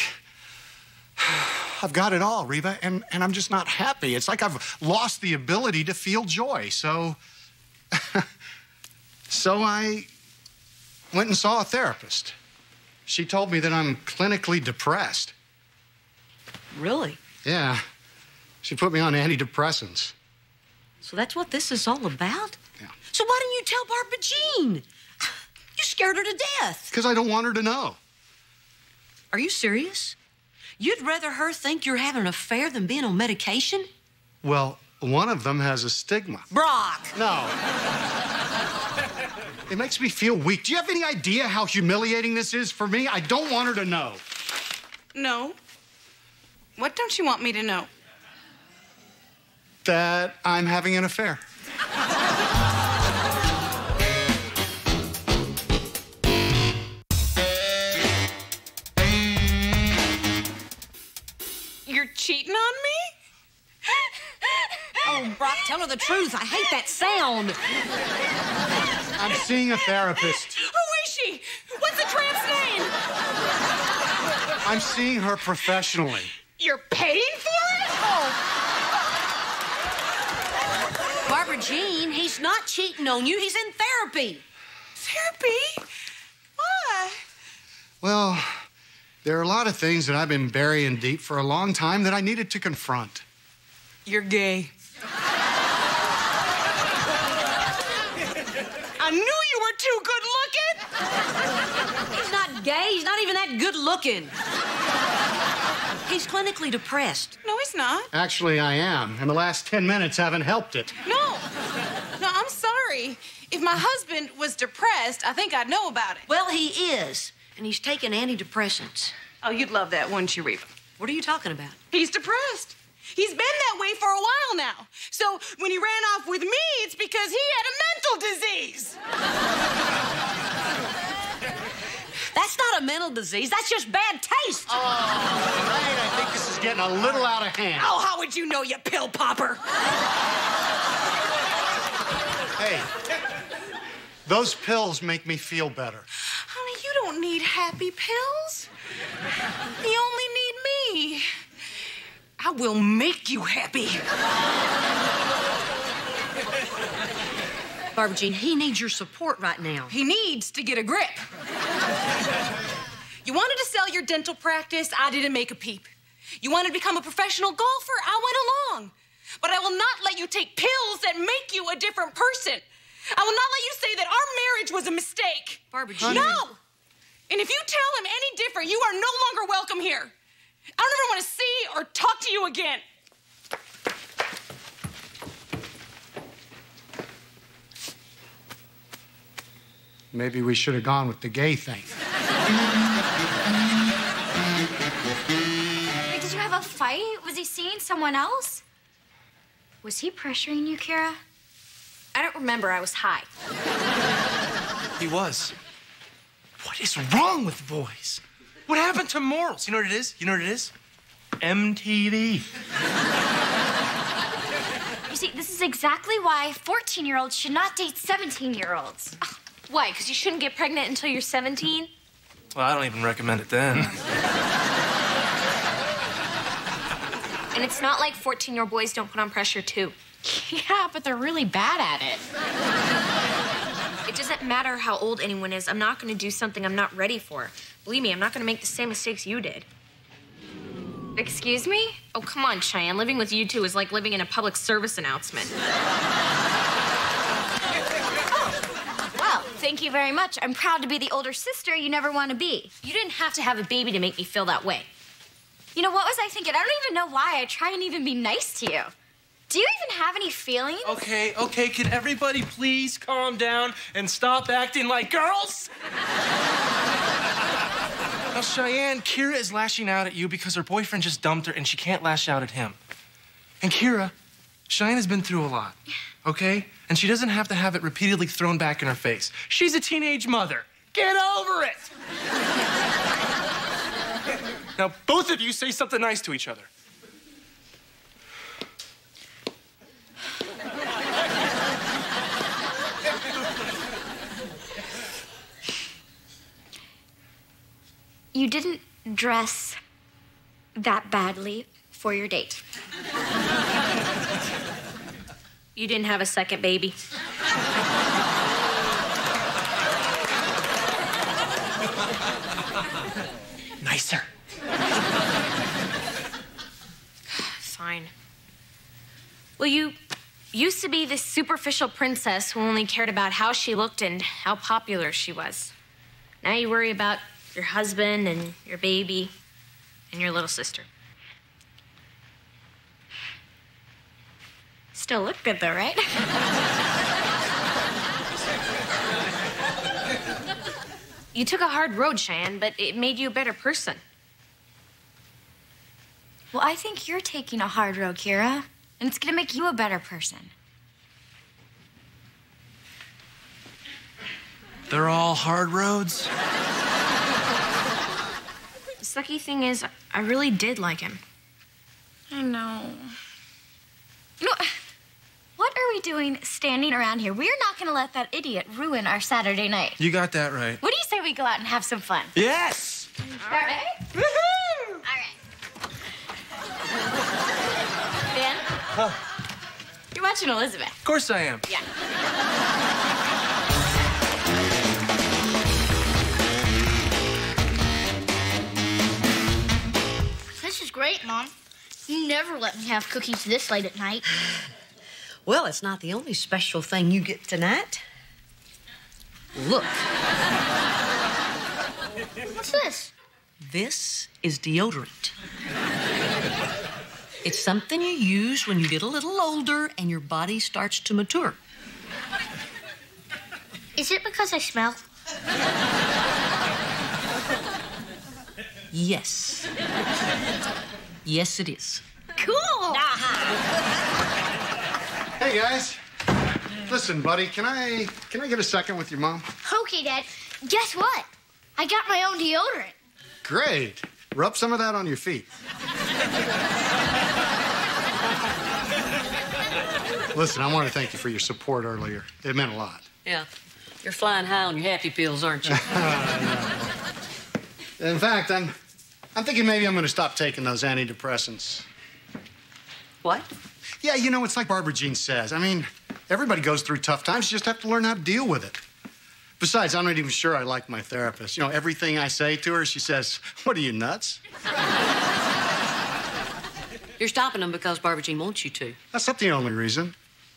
Speaker 7: I've got it all, Reba, and I'm just not happy. It's like I've lost the ability to feel joy. So I went and saw a therapist. She told me that I'm clinically depressed.
Speaker 1: Really?
Speaker 7: Yeah. She put me on antidepressants.
Speaker 1: So that's what this is all about?
Speaker 7: Yeah.
Speaker 1: So why didn't you tell Barbara Jean? You scared her to death.
Speaker 7: Because I don't want her to know.
Speaker 1: Are you serious? You'd rather her think you're having an affair than being on medication?
Speaker 7: Well, one of them has a stigma.
Speaker 1: Brock!
Speaker 7: No. It makes me feel weak. Do you have any idea how humiliating this is for me? I don't want her to know.
Speaker 3: No. What don't you want me to know?
Speaker 7: That I'm having an affair.
Speaker 3: You're cheating on me?
Speaker 1: Oh, Brock, tell her the truth. I hate that sound.
Speaker 7: I'm seeing a therapist.
Speaker 3: Who is she? What's the tramp's name?
Speaker 7: I'm seeing her professionally.
Speaker 3: You're paying for it? Oh.
Speaker 1: Barbara Jean, he's not cheating on you. He's in therapy.
Speaker 3: Therapy? Why?
Speaker 7: Well, there are a lot of things that I've been burying deep for a long time that I needed to confront.
Speaker 3: You're gay. I knew you were too good looking.
Speaker 1: He's not gay. He's not even that good looking. He's clinically depressed.
Speaker 3: No, he's not.
Speaker 7: Actually, I am, and the last 10 minutes haven't helped it.
Speaker 3: No, I'm sorry. If my husband was depressed, I think I'd know about it.
Speaker 1: Well, he is, and he's taking antidepressants.
Speaker 3: Oh, you'd love that, wouldn't you, Reba?
Speaker 1: What are you talking about?
Speaker 3: He's depressed. He's been that way for a while now. So when he ran off with me, it's because he had a mental disease.
Speaker 1: That's not a mental disease. That's just bad taste.
Speaker 7: Oh, right. I think this is getting a little out of hand.
Speaker 3: Oh, how would you know, you pill popper?
Speaker 7: Hey, those pills make me feel better.
Speaker 3: Honey, you don't need happy pills. You only need me. I will make you happy.
Speaker 1: Barbara Jean, he needs your support right now.
Speaker 3: He needs to get a grip. You wanted to sell your dental practice, I didn't make a peep. You wanted to become a professional golfer, I went along. But I will not let you take pills that make you a different person. I will not let you say that our marriage was a mistake.
Speaker 1: Barbara Jean.
Speaker 3: No! And if you tell him any different, you are no longer welcome here. I don't ever want to see or talk to you again.
Speaker 7: Maybe we should have gone with the gay thing.
Speaker 2: Wait, did you have a fight? Was he seeing someone else? Was he pressuring you, Kira?
Speaker 4: I don't remember. I was high.
Speaker 6: He was. What is wrong with boys? What happened to morals? You know what it is? You know what it is? MTV.
Speaker 2: You see, this is exactly why 14-year-olds should not date 17-year-olds.
Speaker 4: Why? Because you shouldn't get pregnant until you're 17?
Speaker 6: Well, I don't even recommend it then.
Speaker 4: And it's not like 14-year-old boys don't put on pressure, too.
Speaker 10: Yeah, but they're really bad at it.
Speaker 4: It doesn't matter how old anyone is. I'm not going to do something I'm not ready for. Believe me, I'm not going to make the same mistakes you did.
Speaker 2: Excuse me?
Speaker 4: Oh, come on, Cheyenne. Living with you two is like living in a public service announcement.
Speaker 2: Well, thank you very much. I'm proud to be the older sister you never want to be.
Speaker 4: You didn't have to have a baby to make me feel that way.
Speaker 2: You know, what was I thinking? I don't even know why I try and even be nice to you. Do you even have any feelings?
Speaker 6: Okay, can everybody please calm down and stop acting like girls? Now, Cheyenne, Kira is lashing out at you because her boyfriend just dumped her and she can't lash out at him. And Kira, Cheyenne has been through a lot, okay? And she doesn't have to have it repeatedly thrown back in her face. She's a teenage mother. Get over it! Now, both of you say something nice to each other.
Speaker 2: You didn't dress that badly for your date.
Speaker 4: You didn't have a second baby.
Speaker 6: Nicer.
Speaker 4: Fine. Well, you used to be this superficial princess who only cared about how she looked and how popular she was. Now you worry about your husband and your baby and your little sister.
Speaker 2: Still look good, though, right?
Speaker 4: You took a hard road, Cheyenne, but it made you a better person.
Speaker 2: Well, I think you're taking a hard road, Kira, and it's gonna make you a better person.
Speaker 6: They're all hard roads.
Speaker 4: The sucky thing is, I really did like him.
Speaker 2: I know. You know, what are we doing standing around here? We're not gonna let that idiot ruin our Saturday night.
Speaker 6: You got that right.
Speaker 2: What do you say we go out and have some fun?
Speaker 6: Yes!
Speaker 2: All right? Woohoo! All right.
Speaker 13: You're watching Elizabeth.
Speaker 6: Of course I am.
Speaker 13: Yeah.
Speaker 9: This is great, Mom. You never let me have cookies this late at night.
Speaker 1: Well, it's not the only special thing you get tonight. Look.
Speaker 9: What's this?
Speaker 1: This is deodorant. It's something you use when you get a little older and your body starts to mature.
Speaker 9: Is it because I smell?
Speaker 1: Yes. Yes, it is.
Speaker 9: Cool!
Speaker 7: Hey, guys. Listen, buddy, can I get a second with your mom?
Speaker 9: Okay, Dad. Guess what? I got my own deodorant.
Speaker 7: Great. Rub some of that on your feet. Listen, I want to thank you for your support earlier. It meant a lot.
Speaker 1: Yeah. You're flying high on your happy pills, aren't you?
Speaker 7: In fact, I'm thinking maybe I'm going to stop taking those antidepressants.
Speaker 1: What?
Speaker 7: Yeah, you know, it's like Barbara Jean says. I mean, everybody goes through tough times. You just have to learn how to deal with it. Besides, I'm not even sure I like my therapist. You know, everything I say to her, she says, "What are you, nuts?"
Speaker 1: You're stopping them because Barbara Jean wants you to.
Speaker 7: That's not the only reason.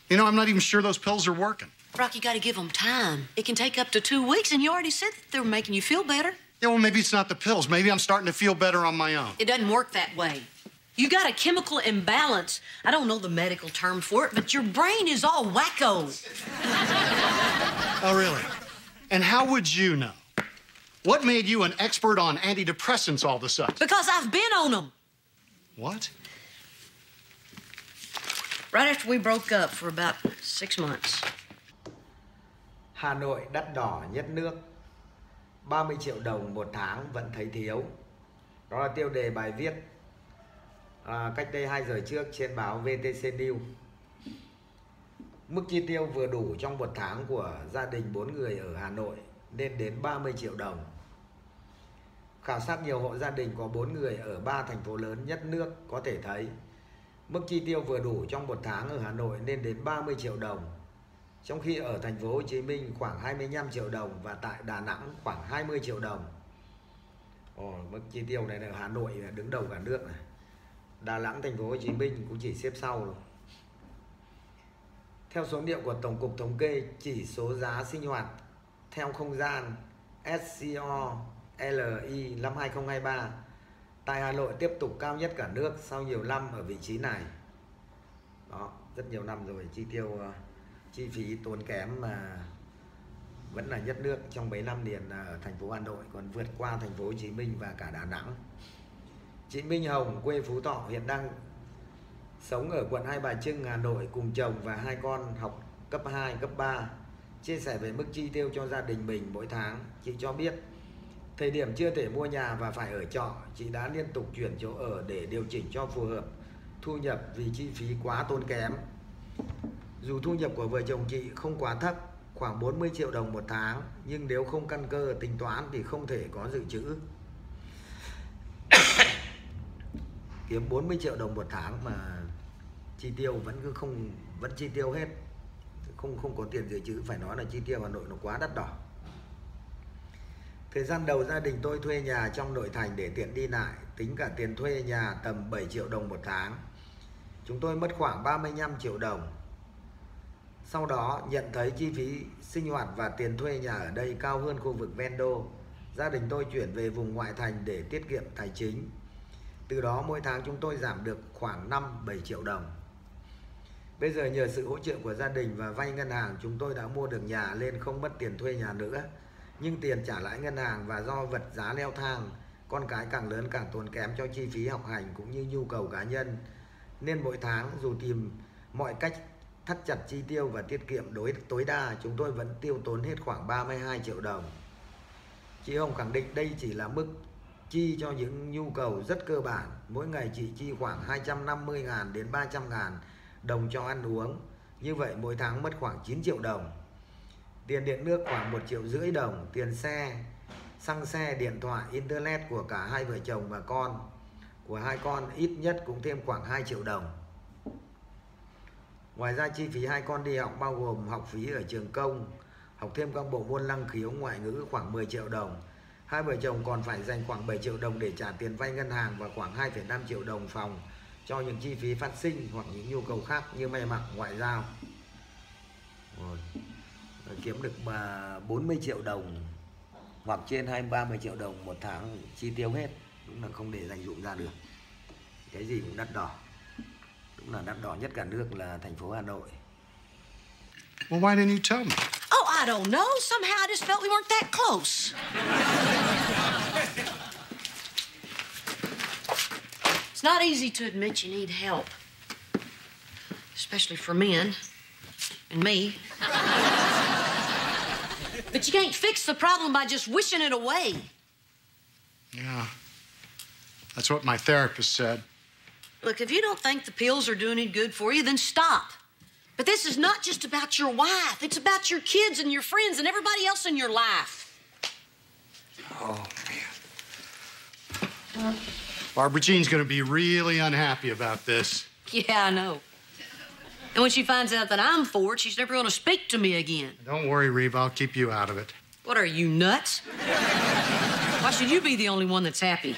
Speaker 7: You know, I'm not even sure those pills are working.
Speaker 1: Brock, you got to give them time. It can take up to 2 weeks, and you already said that they were making you feel better.
Speaker 7: Yeah, well, maybe it's not the pills. Maybe I'm starting to feel better on my own.
Speaker 1: It doesn't work that way. You got a chemical imbalance. I don't know the medical term for it, but your brain is all wacko.
Speaker 7: Oh, really? And how would you know? What made you an expert on antidepressants all of a sudden?
Speaker 1: Because I've been on them.
Speaker 7: What?
Speaker 1: Right after we broke up for about 6 months.
Speaker 17: Hà Nội đắt đỏ nhất nước. 30 triệu đồng một tháng vẫn thấy thiếu. Đó là tiêu đề bài viết cách đây 2 giờ trước trên báo VTC News. Mức chi tiêu vừa đủ trong một tháng của gia đình 4 người ở Hà Nội lên đến 30 triệu đồng. Khảo sát nhiều hộ gia đình có 4 người ở 3 thành phố lớn nhất nước có thể thấy mức chi tiêu vừa đủ trong một tháng ở Hà Nội lên đến 30 triệu đồng. Trong khi ở thành phố Hồ Chí Minh khoảng 25 triệu đồng và tại Đà Nẵng khoảng 20 triệu đồng. Mức chi tiêu này ở Hà Nội là đứng đầu cả nước này. Đà Nẵng, thành phố Hồ Chí Minh cũng chỉ xếp sau rồi. Theo số liệu của Tổng cục Thống kê, chỉ số giá sinh hoạt theo không gian SCOLI năm 2023 tại Hà Nội tiếp tục cao nhất cả nước sau nhiều năm ở vị trí này. Đó, rất nhiều năm rồi, chi phí tốn kém mà vẫn là nhất nước trong mấy năm liền ở thành phố Hà Nội, còn vượt qua thành phố Hồ Chí Minh và cả Đà Nẵng. Chị Minh Hồng, quê Phú Thọ, hiện đang sống ở quận Hai Bà Trưng, Hà Nội cùng chồng và 2 con học cấp 2, cấp 3. Chia sẻ về mức chi tiêu cho gia đình mình mỗi tháng, chị cho biết thời điểm chưa thể mua nhà và phải ở trọ, chị đã liên tục chuyển chỗ ở để điều chỉnh cho phù hợp thu nhập vì chi phí quá tốn kém. Dù thu nhập của vợ chồng chị không quá thấp, khoảng 40 triệu đồng một tháng, nhưng nếu không căn cơ tính toán thì không thể có dự trữ. Kiếm 40 triệu đồng một tháng mà chi tiêu vẫn chi tiêu hết, không có tiền dự trữ, phải nói là chi tiêu Hà Nội nó quá đắt đỏ. Thời gian đầu gia đình tôi thuê nhà trong nội thành để tiện đi lại, tính cả tiền thuê nhà tầm 7 triệu đồng một tháng. Chúng tôi mất khoảng 35 triệu đồng. Sau đó nhận thấy chi phí sinh hoạt và tiền thuê nhà ở đây cao hơn khu vực ven đô. Gia đình tôi chuyển về vùng ngoại thành để tiết kiệm tài chính. Từ đó mỗi tháng chúng tôi giảm được khoảng 5-7 triệu đồng. Bây giờ nhờ sự hỗ trợ của gia đình và vay ngân hàng, chúng tôi đã mua được nhà nên không mất tiền thuê nhà nữa. Nhưng tiền trả lãi ngân hàng và do vật giá leo thang, con cái càng lớn càng tốn kém cho chi phí học hành cũng như nhu cầu cá nhân. Nên mỗi tháng dù tìm mọi cách thắt chặt chi tiêu và tiết kiệm tối đa, chúng tôi vẫn tiêu tốn hết khoảng 32 triệu đồng. Chị Hồng khẳng định đây chỉ là mức chi cho những nhu cầu rất cơ bản. Mỗi ngày chị chi khoảng 250.000 đến 300.000 đồng cho ăn uống. Như vậy mỗi tháng mất khoảng 9 triệu đồng. Tiền điện nước khoảng 1,5 triệu đồng. Tiền xe, xăng xe, điện thoại, internet của cả hai vợ chồng và con. Của 2 con ít nhất cũng thêm khoảng 2 triệu đồng. Ngoài ra chi phí hai con đi học bao gồm học phí ở trường công, học thêm các bộ môn năng khiếu ngoại ngữ khoảng 10 triệu đồng. Hai vợ chồng còn phải dành khoảng 7 triệu đồng để trả tiền vay ngân hàng và khoảng 2,5 triệu đồng phòng cho những chi phí phát sinh hoặc những nhu cầu khác như may mặc, ngoại giao. Rồi. Kiếm được 40 triệu đồng hoặc trên 30 triệu đồng một tháng chi tiêu hết, đúng là không để dành dụm ra được. Cái gì cũng đắt đỏ, đúng là đắt đỏ nhất cả nước là thành phố Hà Nội.
Speaker 7: Well, why didn't you tell me?
Speaker 1: Oh, I don't know. Somehow I just felt we weren't that close. It's not easy to admit you need help, especially for men and me. But you can't fix the problem by just wishing it away.
Speaker 7: Yeah. That's what my therapist said.
Speaker 1: Look, if you don't think the pills are doing any good for you, then stop. But this is not just about your wife. It's about your kids and your friends and everybody else in your life.
Speaker 7: Oh, man. Barbara Jean's going to be really unhappy about this.
Speaker 1: Yeah, I know. And when she finds out that I'm for it, she's never going to speak to me again.
Speaker 7: Don't worry, Reba. I'll keep you out of it.
Speaker 1: What are you, nuts? Why should you be the only one that's happy?